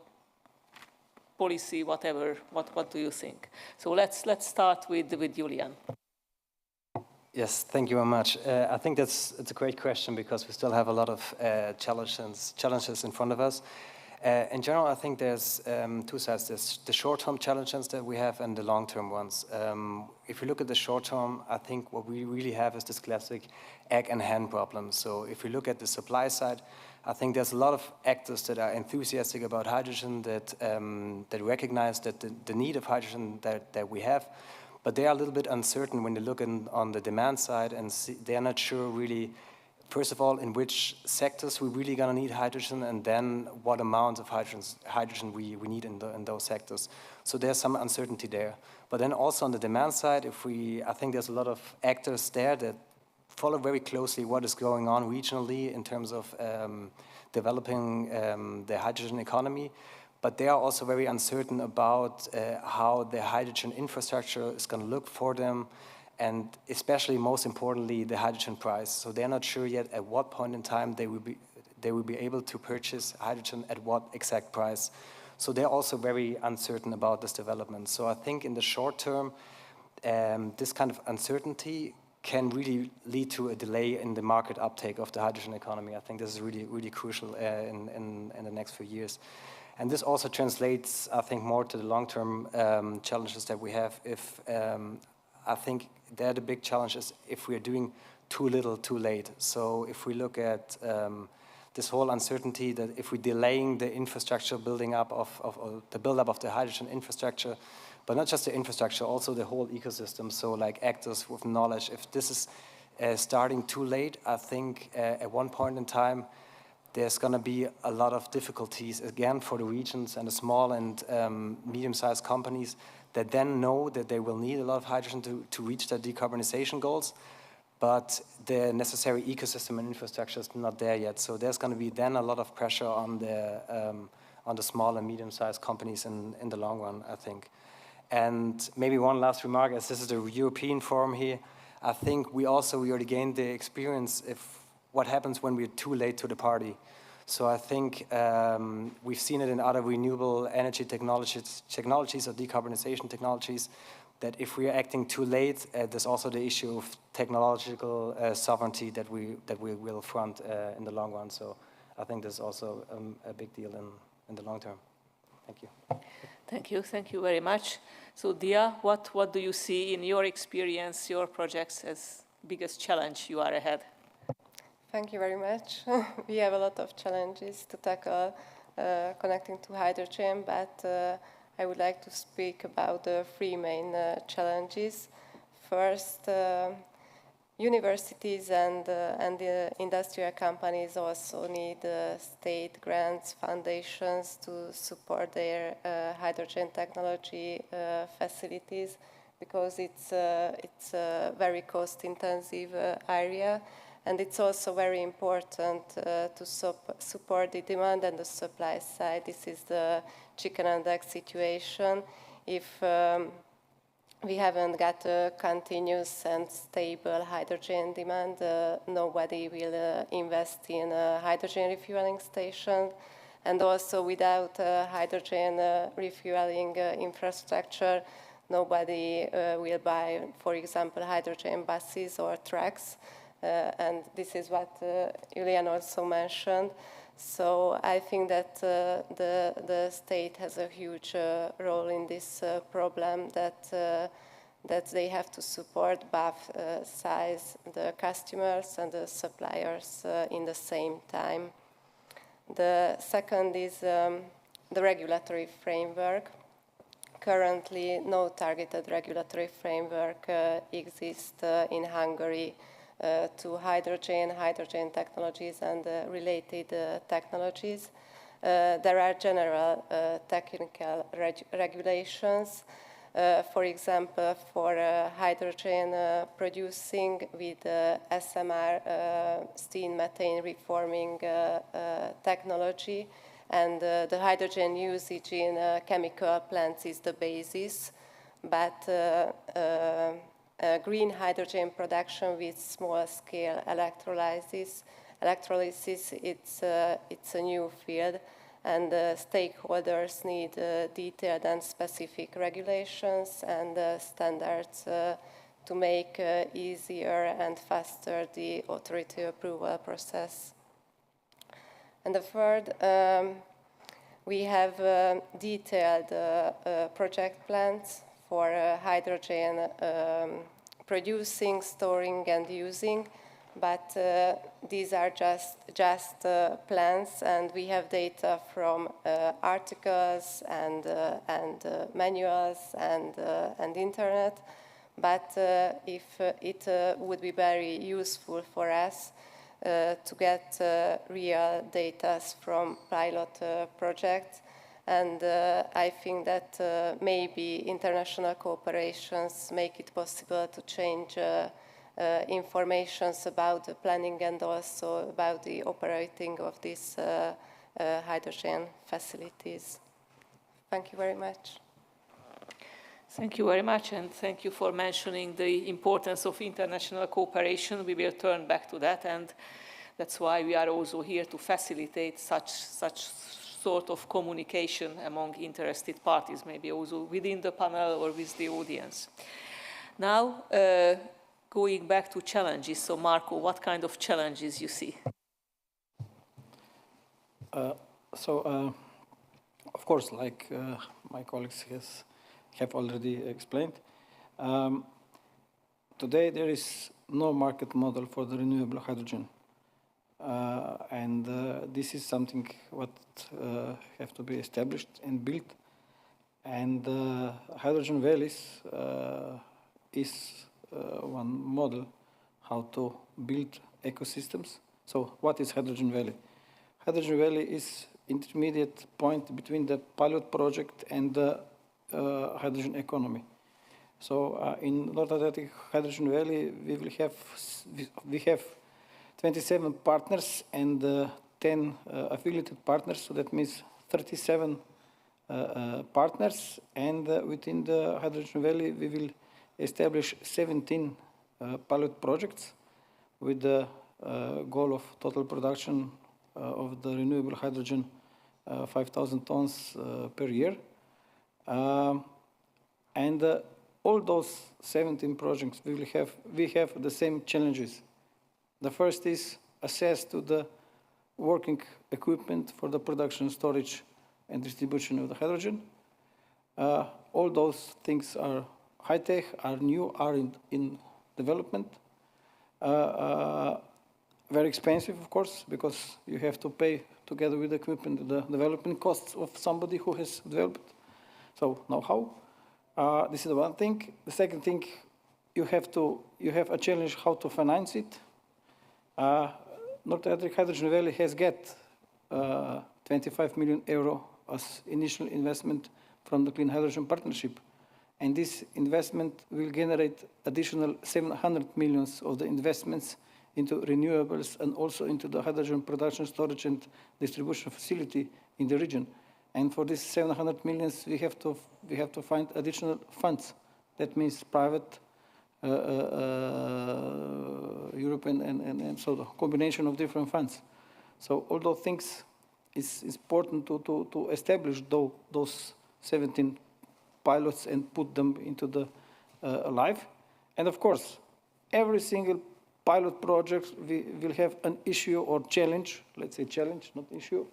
policy, whatever. What do you think? So let's start with Julian. Yes, thank you very much. I think it's a great question, because we still have a lot of challenges in front of us. In general, I think there's two sides. There's the short-term challenges that we have and the long-term ones. If you look at the short-term, I think what we really have is this classic egg and hen problem. So if we look at the supply side, I think there's a lot of actors that are enthusiastic about hydrogen, that that recognize that the need of hydrogen that we have, but they are a little bit uncertain when they look on the demand side, and they're not sure really, first of all, in which sectors we're really going to need hydrogen, and then what amounts of hydrogen we need in those sectors. So there's some uncertainty there. But then also on the demand side, I think there's a lot of actors there that follow very closely what is going on regionally in terms of developing the hydrogen economy. But they are also very uncertain about how the hydrogen infrastructure is going to look for them, and especially, most importantly, the hydrogen price. So they're not sure yet at what point in time they will be able to purchase hydrogen at what exact price. So they're also very uncertain about this development. So I think in the short term, this kind of uncertainty can really lead to a delay in the market uptake of the hydrogen economy. I think this is really, really crucial in the next few years. And this also translates, I think, more to the long-term challenges that we have. I think there the big challenge is if we are doing too little, too late. So if we look at this whole uncertainty that if we're delaying the infrastructure building up of the build-up of the hydrogen infrastructure, but not just the infrastructure, also the whole ecosystem, so like actors with knowledge, if this is starting too late, I think at one point in time, there's going to be a lot of difficulties, again, for the regions and the small and medium-sized companies that then know that they will need a lot of hydrogen to reach their decarbonization goals, but the necessary ecosystem and infrastructure is not there yet. So there's going to be then a lot of pressure on the small and medium-sized companies in the long run, I think. And maybe one last remark, as this is the European forum here, I think we already gained the experience if what happens when we're too late to the party. So I think we've seen it in other renewable energy technologies or decarbonization technologies, that if we are acting too late, there's also the issue of technological sovereignty that we will front in the long run. So I think this is also a big deal in the long term. Thank you. Thank you very much. So Dia, what do you see in your experience, your projects, as biggest challenge you are ahead? Thank you very much. We have a lot of challenges to tackle connecting to hydrogen, but I would like to speak about the three main challenges. First, universities and the industrial companies also need state grants, foundations to support their hydrogen technology facilities, because it's a very cost-intensive area. And it's also very important to support the demand and the supply side. This is the chicken and egg situation. If we haven't got a continuous and stable hydrogen demand, nobody will invest in a hydrogen refueling station. And also without hydrogen refueling infrastructure, nobody will buy, for example, hydrogen buses or trucks. And this is what Julian also mentioned. So I think that the state has a huge role in this problem, that they have to support both sides, the customers and the suppliers in the same time. The second is the regulatory framework. Currently, no targeted regulatory framework exists in Hungary to hydrogen technologies and related technologies. There are general technical regulations, for example, for hydrogen producing with SMR, steam methane reforming technology, and the hydrogen usage in chemical plants is the basis, but green hydrogen production with small-scale electrolysis, it's a new field, and stakeholders need detailed and specific regulations and standards to make easier and faster the authority approval process. And the third, we have detailed project plans for hydrogen producing, storing, and using, but these are just plans, and we have data from articles and manuals and internet. But if it would be very useful for us to get real data from pilot projects, and I think that maybe international cooperations make it possible to change information about the planning and also about the operating of these hydrogen facilities. Thank you very much. Thank you very much, and thank you for mentioning the importance of international cooperation. We will turn back to that, and that's why we are also here to facilitate such sort of communication among interested parties, maybe also within the panel or with the audience. Now, going back to challenges. So, Marco, what kind of challenges you see? Of course, like my colleagues have already explained, today there is no market model for the renewable hydrogen. And this is something what have to be established and built. And hydrogen valleys is one model how to build ecosystems. So what is Hydrogen Valley? Hydrogen Valley is intermediate point between the pilot project and the hydrogen economy. So in North Atlantic Hydrogen Valley, we have 27 partners and 10 affiliated partners. So that means 37 partners. And within the Hydrogen Valley, we will establish 17 pilot projects with the goal of total production of the renewable hydrogen 5,000 tons per year. And all those 17 projects, we have the same challenges. The first is access to the working equipment for the production, storage, and distribution of the hydrogen. All those things are high-tech, are new, are in development. Very expensive, of course, because you have to pay together with the equipment the development costs of somebody who has developed. So know-how. This is the one thing. The second thing, you have a challenge how to finance it. North Atlantic Hydrogen Valley has got 25 million euro as initial investment from the Clean Hydrogen Partnership. And this investment will generate additional 700 millions of the investments into renewables and also into the hydrogen production, storage, and distribution facility in the region. And for this 700 millions, we have to find additional funds. That means private, European, and so the combination of different funds. So all those things is important to establish those 17 pilots and put them into the life. And of course, every single pilot project will have an issue or challenge, let's say challenge, not issue,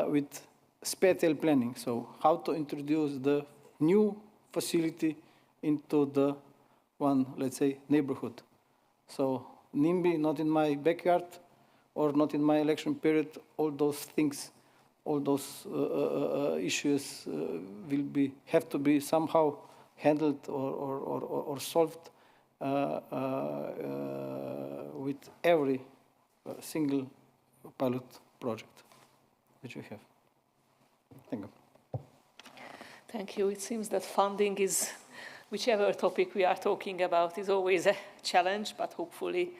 with spatial planning. So how to introduce the new facility into the one, let's say, neighborhood. So NIMBY, not in my backyard or not in my election period, all those things, all those issues have to be somehow handled or solved with every single pilot project which we have. Thank you. Thank you. It seems that funding is, whichever topic we are talking about, is always a challenge, but hopefully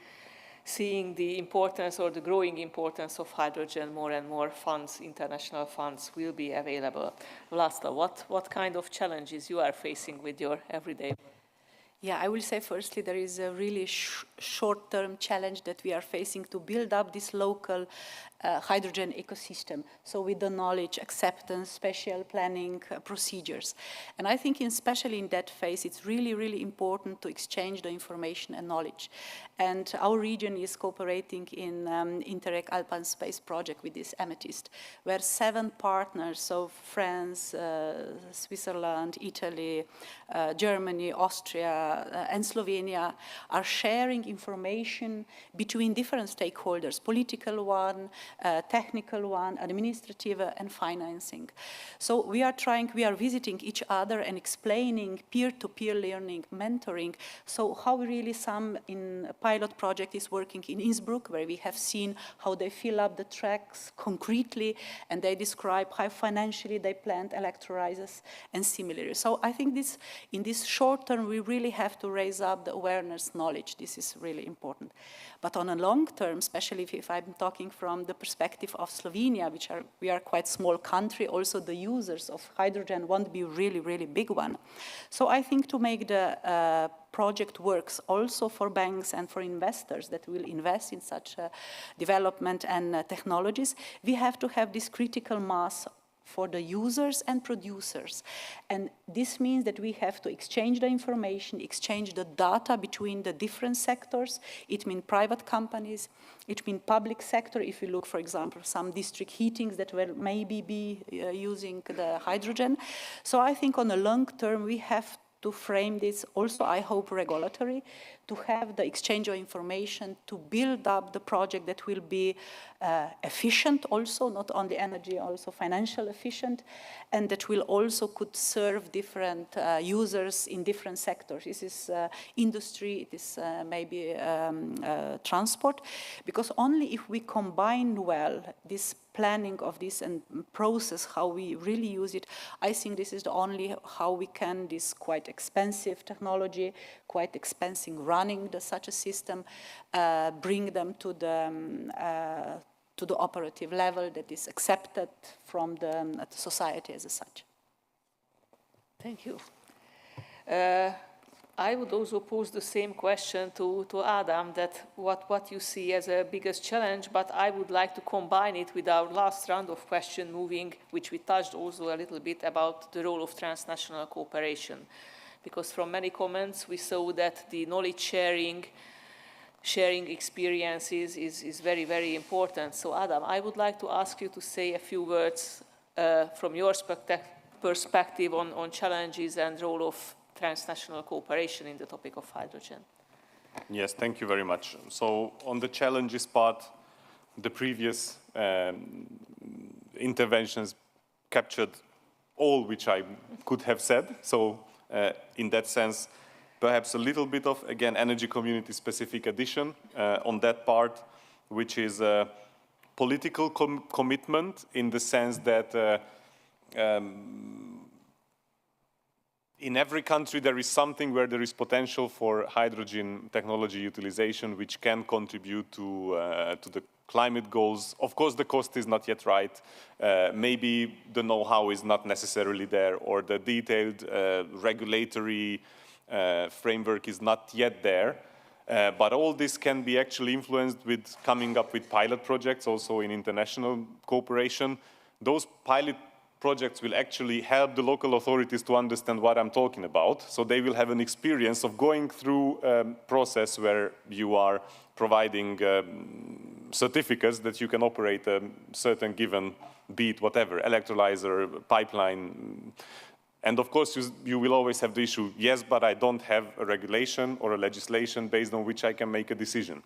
seeing the importance or the growing importance of hydrogen, more and more funds, international funds, will be available. Laszlo, what kind of challenges you are facing with your everyday? Yeah, I will say firstly there is a really short-term challenge that we are facing to build up this local hydrogen ecosystem, so with the knowledge, acceptance, spatial planning procedures. And I think especially in that phase, it's really, really important to exchange the information and knowledge. And our region is cooperating in Interreg Alpine Space Project with this Amethyst, where 7 partners, so France, Switzerland, Italy, Germany, Austria, and Slovenia, are sharing information between different stakeholders, political one, technical one, administrative, and financing. So we are visiting each other and explaining peer-to-peer learning, mentoring. So how really some in a pilot project is working in Innsbruck, where we have seen how they fill up the tracks concretely, and they describe how financially they planned electrolyzers and similarly. So I think in this short term, we really have to raise up the awareness, knowledge. This is really important. But on a long term, especially if I'm talking from the perspective of Slovenia, we are quite small country, also the users of hydrogen won't be really, really big one. So I think to make the project works also for banks and for investors that will invest in such development and technologies, we have to have this critical mass for the users and producers. And this means that we have to exchange the information, exchange the data between the different sectors. It means private companies, it means public sector. If you look, for example, some district heatings that will maybe be using the hydrogen. So I think on a long term, we have to frame this also, I hope, regulatory, to have the exchange of information, to build up the project that will be efficient also, not only energy, also financial efficient, and that will also could serve different users in different sectors. This is industry, it is maybe transport, because only if we combine well this planning of this and process, how we really use it, I think this is the only how we can, this quite expensive technology, quite expensive running such a system, bring them to the operative level that is accepted from the society as such. Thank you. I would also pose the same question to Adam, that what you see as a biggest challenge, but I would like to combine it with our last round of question moving, which we touched also a little bit about the role of transnational cooperation. Because from many comments we saw that the knowledge sharing experiences is very, very important. So Adam, I would like to ask you to say a few words from your perspective on challenges and role of transnational cooperation in the topic of hydrogen. Yes, thank you very much. So on the challenges part, the previous interventions captured all which I could have said. So in that sense, perhaps a little bit of, again, energy community specific addition on that part, which is a political commitment in the sense that in every country there is something where there is potential for hydrogen technology utilization which can contribute to the climate goals. Of course, the cost is not yet right. Maybe the know-how is not necessarily there, or the detailed regulatory framework is not yet there. But all this can be actually influenced with coming up with pilot projects also in international cooperation. Those pilot projects will actually help the local authorities to understand what I'm talking about. So they will have an experience of going through a process where you are providing certificates that you can operate a certain given, be it whatever, electrolyzer, pipeline. And of course, you will always have the issue, yes, but I don't have a regulation or a legislation based on which I can make a decision.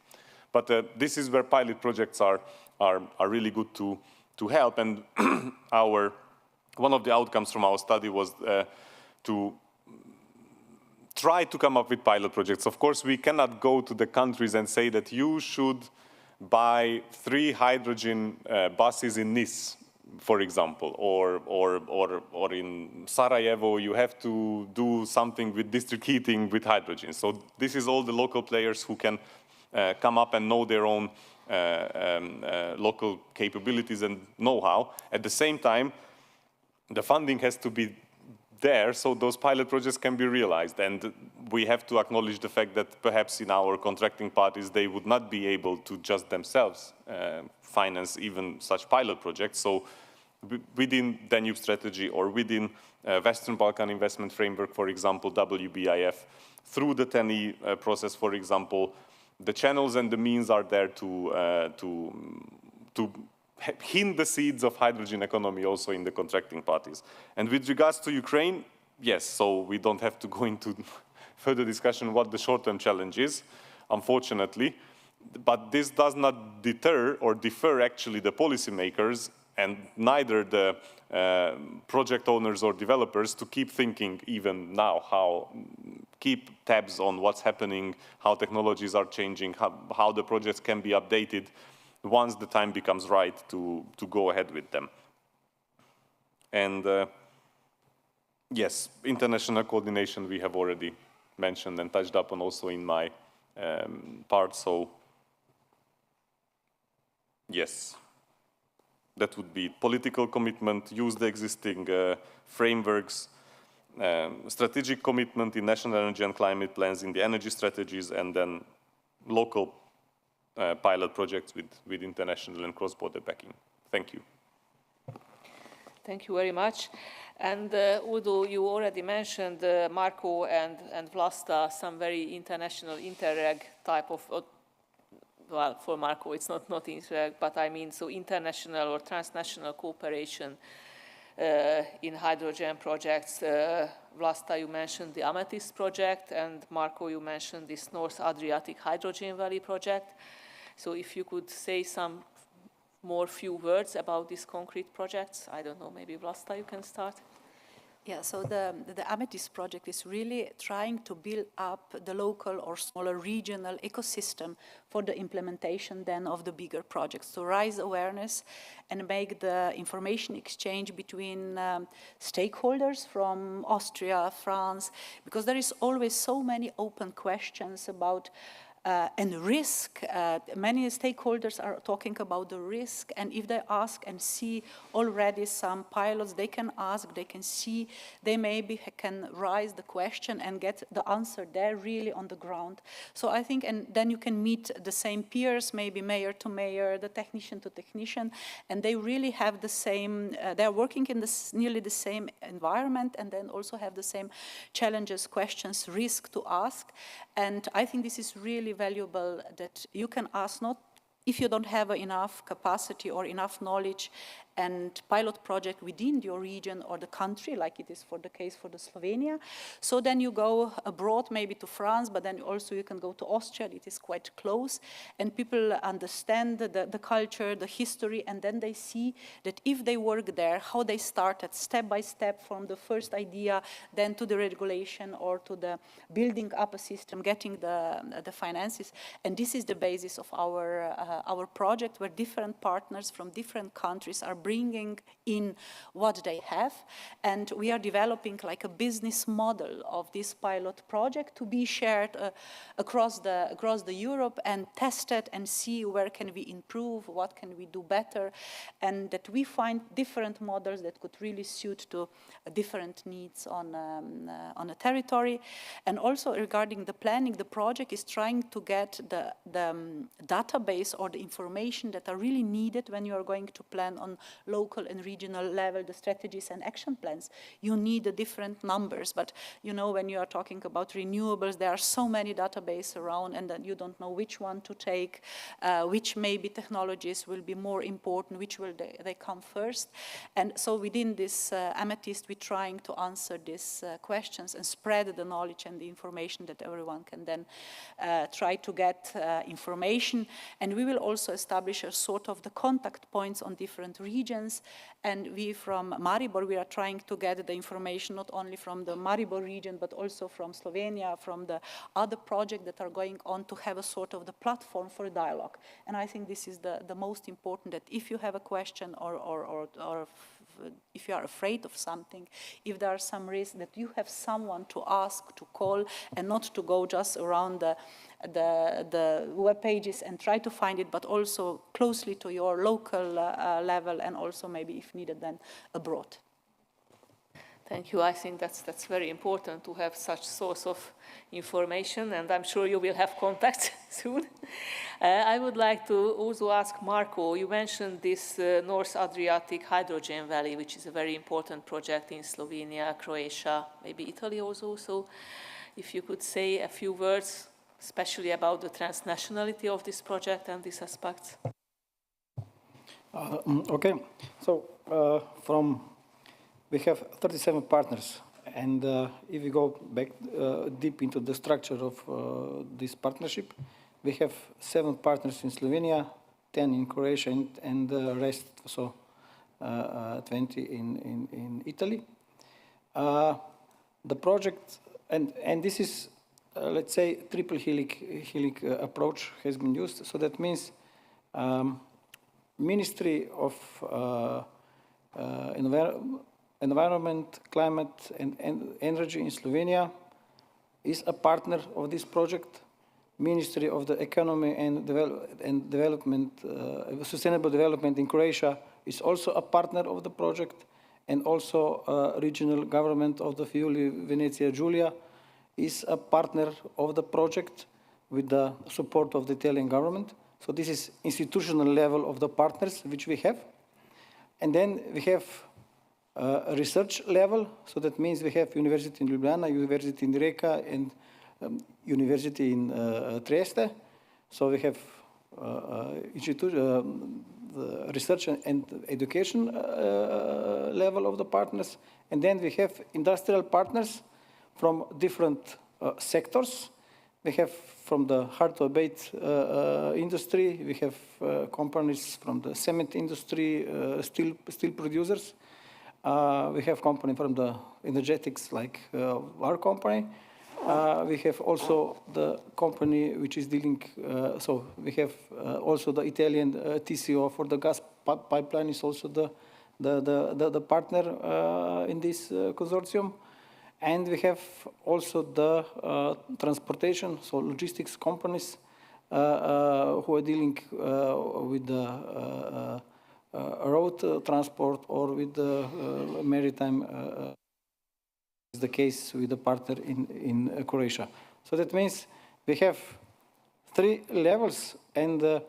But this is where pilot projects are really good to help. And one of the outcomes from our study was to try to come up with pilot projects. Of course, we cannot go to the countries and say that you should buy 3 hydrogen buses in Nice, for example, or in Sarajevo, you have to do something with district heating with hydrogen. So this is all the local players who can come up and know their own local capabilities and know-how. At the same time, the funding has to be there so those pilot projects can be realized. And we have to acknowledge the fact that perhaps in our contracting parties, they would not be able to just themselves finance even such pilot projects. So within Danube strategy or within Western Balkan Investment Framework, for example, WBIF, through the TENI process, for example, the channels and the means are there to hint the seeds of hydrogen economy also in the contracting parties. And with regards to Ukraine, yes, so we don't have to go into further discussion what the short-term challenge is, unfortunately. But this does not deter or defer actually the policymakers and neither the project owners or developers to keep thinking even now how keep tabs on what's happening, how technologies are changing, how the projects can be updated once the time becomes right to go ahead with them. And yes, international coordination we have already mentioned and touched upon also in my part, so yes. That would be political commitment, use the existing frameworks, strategic commitment in national energy and climate plans, in the energy strategies, and then local pilot projects with international and cross-border backing. Thank you. Thank you very much. And Udo, you already mentioned Marco and Vlasta, some very international interreg type of well, for Marco, it's not interreg, but I mean, so international or transnational cooperation in hydrogen projects. Vlasta, you mentioned the Amethyst project, and Marco, you mentioned this North Adriatic Hydrogen Valley project. So if you could say some more few words about these concrete projects. I don't know, maybe Vlasta, you can start. Yeah, so the Amethyst project is really trying to build up the local or smaller regional ecosystem for the implementation then of the bigger projects, to raise awareness and make the information exchange between stakeholders from Austria, France, because there is always so many open questions about and risk. Many stakeholders are talking about the risk, and if they ask and see already some pilots, they can ask, they can see, they maybe can raise the question and get the answer there really on the ground. So I think, and then you can meet the same peers, maybe mayor to mayor, the technician to technician, and they really have the same, they're working in nearly the same environment, and then also have the same challenges, questions, risk to ask. And I think this is really valuable that you can ask, not if you don't have enough capacity or enough knowledge and pilot project within your region or the country, like it is for the case for the Slovenia. So then you go abroad, maybe to France, but then also you can go to Austria, it is quite close, and people understand the culture, the history, and then they see that if they work there, how they started step by step from the first idea, then to the regulation or to the building up a system, getting the finances. And this is the basis of our project, where different partners from different countries are bringing in what they have, and we are developing like a business model of this pilot project to be shared across the Europe and tested and see where can we improve, what can we do better, and that we find different models that could really suit to different needs on a territory. And also regarding the planning, the project is trying to get the database or the information that are really needed when you are going to plan on local and regional level, the strategies and action plans. You need the different numbers, but you know, when you are talking about renewables, there are so many databases around, and then you don't know which one to take, which maybe technologies will be more important, which will they come first. And so within this Amethyst, we're trying to answer these questions and spread the knowledge and the information that everyone can then try to get information. And we will also establish a sort of the contact points on different regions. And we from Maribor, we are trying to get the information not only from the Maribor region, but also from Slovenia, from the other projects that are going on, to have a sort of the platform for dialogue. And I think this is the most important, that if you have a question or if you are afraid of something, if there are some risks, that you have someone to ask, to call, and not to go just around the web pages and try to find it, but also closely to your local level, and also maybe if needed then abroad. Thank you. I think that's very important to have such source of information, and I'm sure you will have contact soon. I would like to also ask Marco, you mentioned this North Adriatic Hydrogen Valley, which is a very important project in Slovenia, Croatia, maybe Italy also. So if you could say a few words, especially about the transnationality of this project and these aspects. Okay, so we have 37 partners, and if we go back deep into the structure of this partnership, we have 7 partners in Slovenia, 10 in Croatia, and the rest, so 20 in Italy. The project, and this is, let's say, triple helix approach has been used. So that means Ministry of Environment, Climate and Energy in Slovenia is a partner of this project. Ministry of the Economy and Development, Sustainable Development in Croatia is also a partner of the project, and also regional government of the Friuli Venezia Giulia is a partner of the project with the support of the Italian government. So this is institutional level of the partners which we have. And then we have a research level, so that means we have University in Ljubljana, University in Rijeka, and University in Trieste. So we have the research and education level of the partners. And then we have industrial partners from different sectors. We have from the hard-to-abate industry, we have companies from the cement industry, steel producers. We have company from the energetics, like our company. We have also the company which is dealing, so we have also the Italian TCO for the gas pipeline is also the partner in this consortium. And we have also the transportation, so logistics companies who are dealing with the road transport or with the maritime, is the case with the partner in Croatia. So that means we have 3 levels, and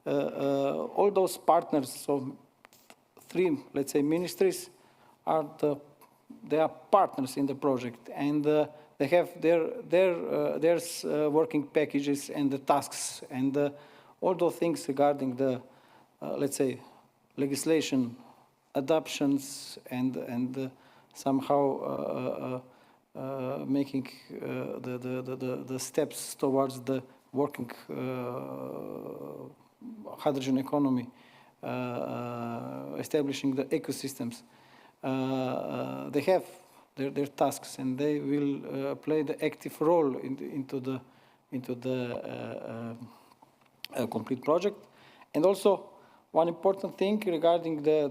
all those partners, so 3, let's say, ministries, they are partners in the project, and they have their working packages and the tasks and all those things regarding the, let's say, legislation adoptions and somehow making the steps towards the working hydrogen economy, establishing the ecosystems. They have their tasks, and they will play the active role into the complete project. And also, one important thing regarding the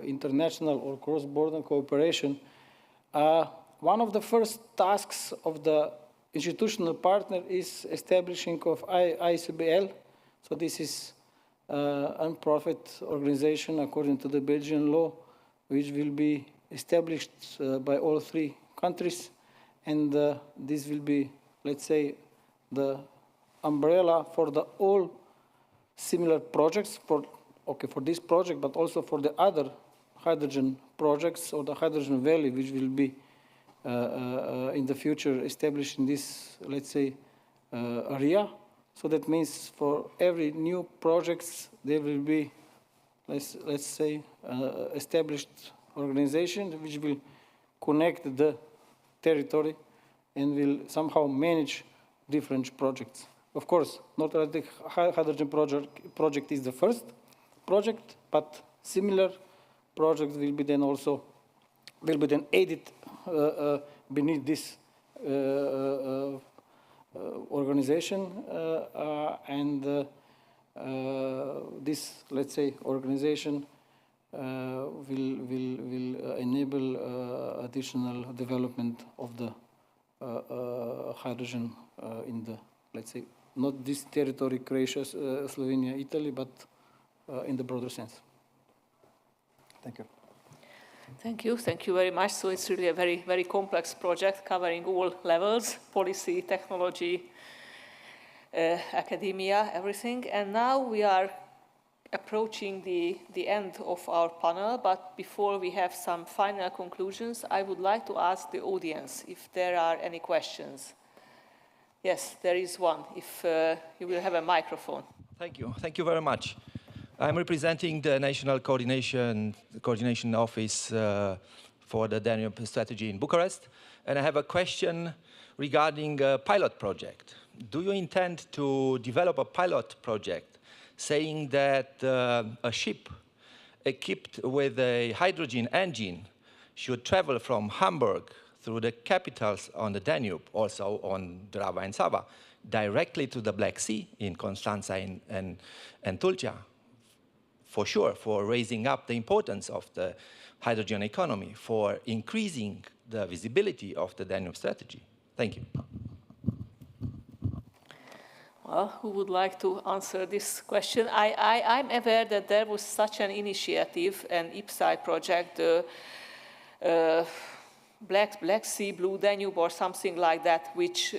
international or cross-border cooperation, one of the first tasks of the institutional partner is establishing of ICBL. So this is a non-profit organization according to the Belgian law, which will be established by all 3 countries. And this will be, let's say, the umbrella for the all similar projects for this project, but also for the other hydrogen projects or the hydrogen valley, which will be in the future established in this, let's say, area. So that means for every new projects, there will be, let's say, established organization which will connect the territory and will somehow manage different projects. Of course, North Atlantic Hydrogen project is the first project, but similar projects will be then added beneath this organization, and this, let's say, organization will enable additional development of the hydrogen in the, let's say, not this territory, Croatia, Slovenia, Italy, but in the broader sense. Thank you. Thank you very much. So it's really a very, very complex project covering all levels, policy, technology, academia, everything. And now we are approaching the end of our panel, but before we have some final conclusions, I would like to ask the audience if there are any questions. Yes, there is one, if you will have a microphone. Thank you very much. I'm representing the National Coordination Office for the Danube strategy in Bucharest, and I have a question regarding a pilot project. Do you intend to develop a pilot project saying that a ship equipped with a hydrogen engine should travel from Hamburg through the capitals on the Danube, also on Drava and Sava, directly to the Black Sea in Constanța and Tulcea? For sure, for raising up the importance of the hydrogen economy, for increasing the visibility of the Danube strategy. Thank you. Well, who would like to answer this question? I'm aware that there was such an initiative, an IPSI project, Black Sea, Blue Danube, or something like that, which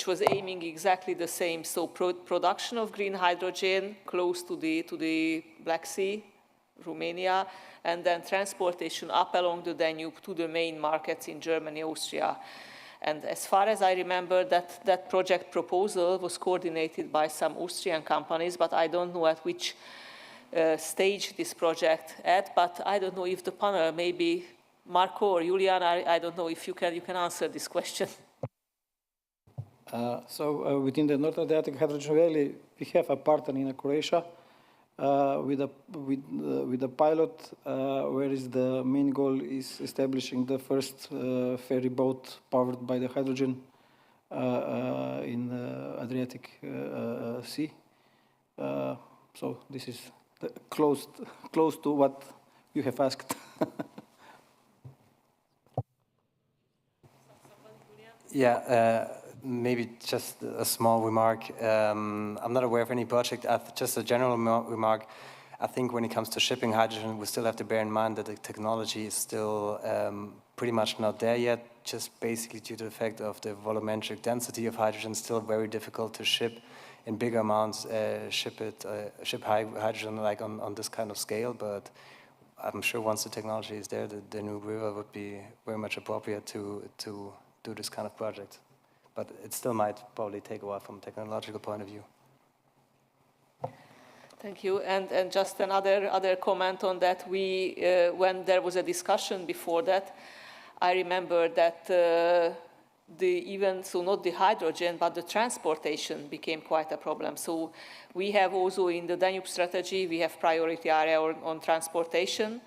was aiming exactly the same. So production of green hydrogen close to the Black Sea, Romania, and then transportation up along the Danube to the main markets in Germany, Austria. And as far as I remember, that project proposal was coordinated by some Austrian companies, but I don't know at which stage this project at. But I don't know if the panel, maybe Marco or Julian, I don't know if you can answer this question. Within the North Adriatic Hydrogen Valley, we have a partner in Croatia with a pilot, where the main goal is establishing the first ferry boat powered by the hydrogen in the Adriatic Sea. So this is close to what you have asked. Yeah, maybe just a small remark. I'm not aware of any project. Just a general remark. I think when it comes to shipping hydrogen, we still have to bear in mind that the technology is still pretty much not there yet, just basically due to the fact of the volumetric density of hydrogen, still very difficult to ship in bigger amounts, ship hydrogen like on this kind of scale. But I'm sure once the technology is there, the Danube River would be very much appropriate to do this kind of project. But it still might probably take a while from a technological point of view. Thank you. And just another comment on that. When there was a discussion before that, I remember that not the hydrogen, but the transportation became quite a problem. So we have also in the Danube strategy, we have priority area on transportation.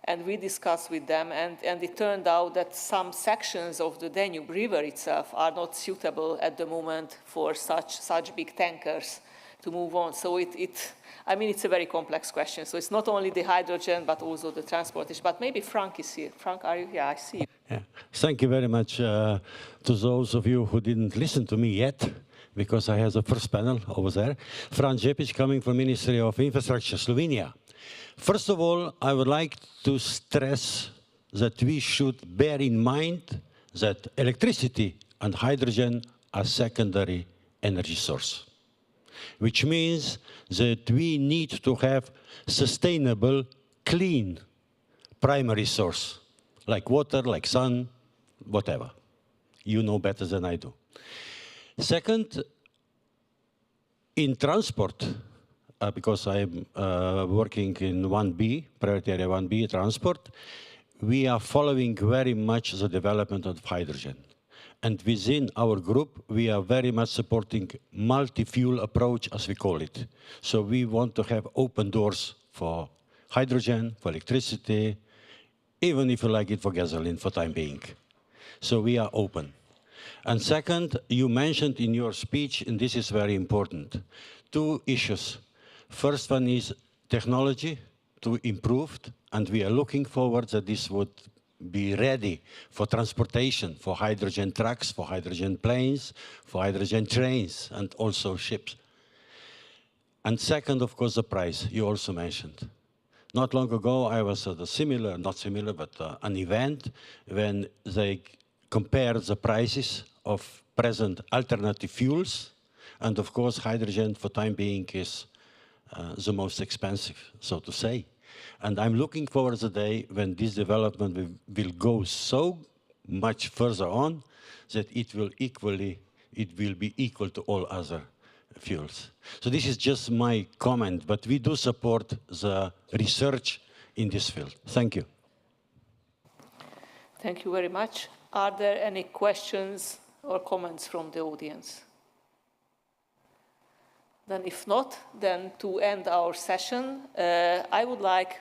And we discussed with them, and it turned out that some sections of the Danube River itself are not suitable at the moment for such big tankers to move on. So it's a very complex question. So it's not only the hydrogen, but also the transportation. But maybe Frank is here. Frank, are you here? I see you. Yeah. Thank you very much to those of you who didn't listen to me yet, because I have the first panel over there. Frank Jepic, coming from Ministry of Infrastructure, Slovenia. First of all, I would like to stress that we should bear in mind that electricity and hydrogen are secondary energy source, which means that we need to have sustainable, clean primary source, like water, like sun, whatever. You know better than I do. Second, in transport, because I'm working in 1B, priority area 1B, transport, we are following very much the development of hydrogen. And within our group, we are very much supporting multi-fuel approach, as we call it. So we want to have open doors for hydrogen, for electricity, even if you like it for gasoline for time being. So we are open. And second, you mentioned in your speech, and this is very important, two issues. First one is technology to improve, and we are looking forward that this would be ready for transportation, for hydrogen trucks, for hydrogen planes, for hydrogen trains, and also ships. And second, of course, the price you also mentioned. Not long ago, I was at a similar, not similar, but an event when they compared the prices of present alternative fuels. And of course, hydrogen for time being is the most expensive, so to say. And I'm looking forward to the day when this development will go so much further on that it will be equal to all other fuels. So this is just my comment, but we do support the research in this field. Thank you. Thank you very much. Are there any questions or comments from the audience? Then if not, then to end our session, I would like,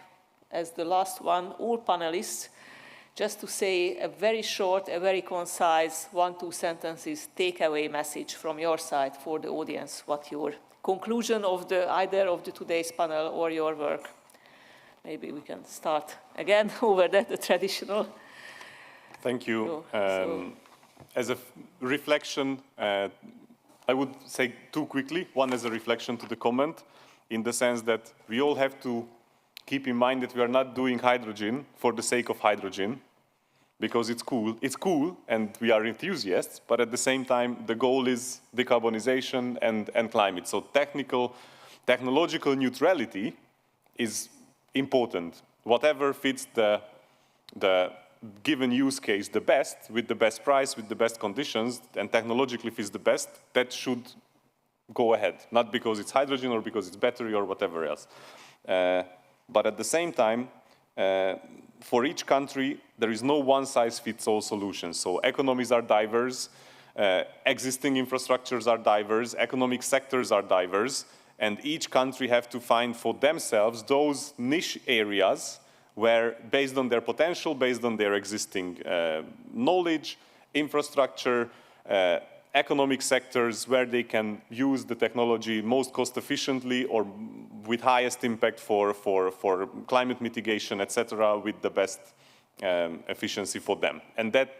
as the last one, all panelists, just to say a very short, a very concise, 1-2 sentences takeaway message from your side for the audience, what your conclusion of either of the today's panel or your work. Maybe we can start again over that, the traditional. Thank you. As a reflection, I would say two quickly. One as a reflection to the comment, in the sense that we all have to keep in mind that we are not doing hydrogen for the sake of hydrogen, because it's cool. It's cool, and we are enthusiasts, but at the same time, the goal is decarbonization and climate. So technological neutrality is important. Whatever fits the given use case the best, with the best price, with the best conditions, and technologically fits the best, that should go ahead. Not because it's hydrogen or because it's battery or whatever else. But at the same time, for each country, there is no one-size-fits-all solution. So economies are diverse, existing infrastructures are diverse, economic sectors are diverse, and each country have to find for themselves those niche areas where, based on their potential, based on their existing knowledge, infrastructure, economic sectors, where they can use the technology most cost efficiently or with highest impact for climate mitigation, etc., with the best efficiency for them. And that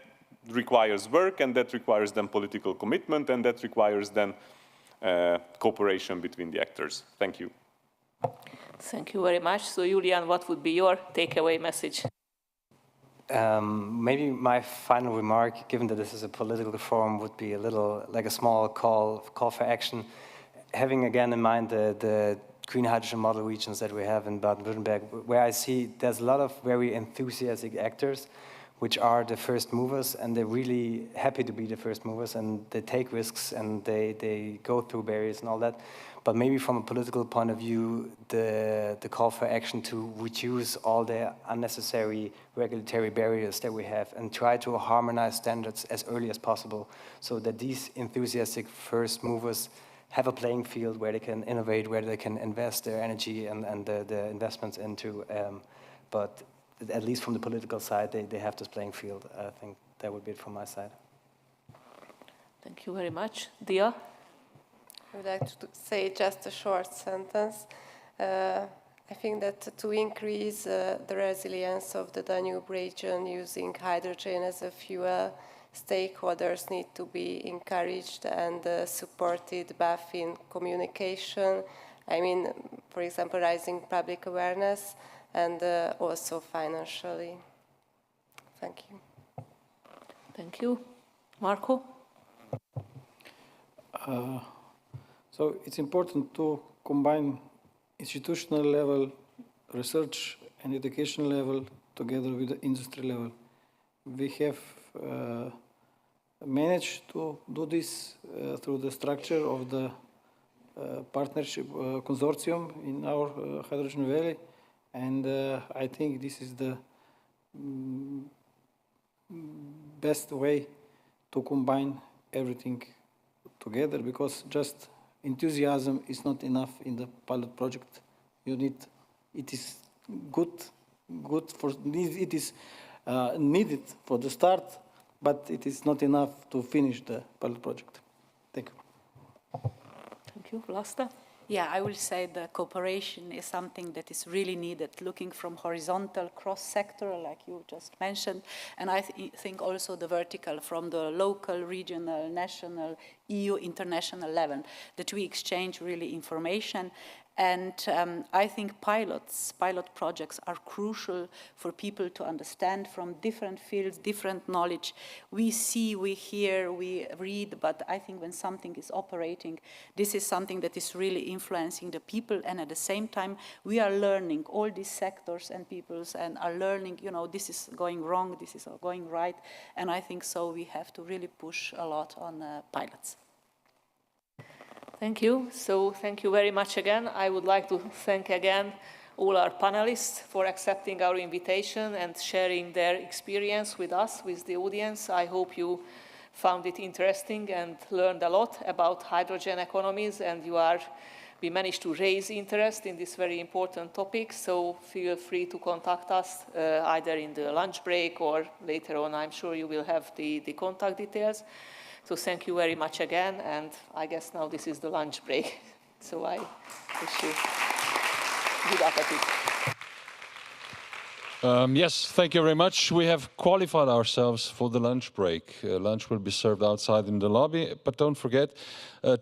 requires work, and that requires then political commitment, and that requires then cooperation between the actors. Thank you. Thank you very much. So, Julian, what would be your takeaway message? Maybe my final remark, given that this is a political forum, would be a little like a small call for action, having again in mind the green hydrogen model regions that we have in Baden-Württemberg, where I see there's a lot of very enthusiastic actors which are the first movers, and they're really happy to be the first movers, and they take risks, and they go through barriers and all that. But maybe from a political point of view, the call for action to reduce all the unnecessary regulatory barriers that we have and try to harmonize standards as early as possible so that these enthusiastic first movers have a playing field where they can innovate, where they can invest their energy and the investments into. But at least from the political side, they have this playing field. I think that would be it from my side. Thank you very much. Dia? I would like to say just a short sentence. I think that to increase the resilience of the Danube region using hydrogen as a fuel, stakeholders need to be encouraged and supported both in communication, I mean, for example, raising public awareness, and also financially. Thank you. Thank you. Marco? So it's important to combine institutional level research and education level together with the industry level. We have managed to do this through the structure of the partnership consortium in our Hydrogen Valley, and I think this is the best way to combine everything together, because just enthusiasm is not enough in the pilot project. You need, it is needed for the start, but it is not enough to finish the pilot project. Thank you. Thank you. Vlasta? Yeah, I will say the cooperation is something that is really needed, looking from horizontal, cross-sector, like you just mentioned, and I think also the vertical, from the local, regional, national, EU, international level, that we exchange really information And I think pilot projects are crucial for people to understand from different fields, different knowledge. We see, we hear, we read, but I think when something is operating, this is something that is really influencing the people, and at the same time, we are learning, all these sectors and peoples and are learning, you know, this is going wrong, this is going right, and I think so we have to really push a lot on pilots. Thank you. So thank you very much again. I would like to thank again all our panelists for accepting our invitation and sharing their experience with us, with the audience. I hope you found it interesting and learned a lot about hydrogen economies, and we managed to raise interest in this very important topic. So feel free to contact us either in the lunch break or later on. I'm sure you will have the contact details. So thank you very much again, and I guess now this is the lunch break. So I wish you good appetite. Yes, thank you very much. We have qualified ourselves for the lunch break. Lunch will be served outside in the lobby, but don't forget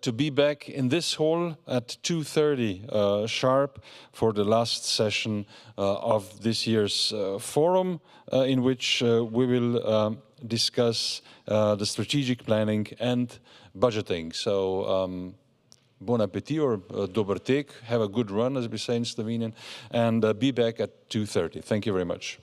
to be back in this hall at 2:30 sharp for the last session of this year's forum, in which we will discuss the strategic planning and budgeting. So bon appetit or dober tek, have a good run, as we say in Slovenian, and be back at 2:30. Thank you very much.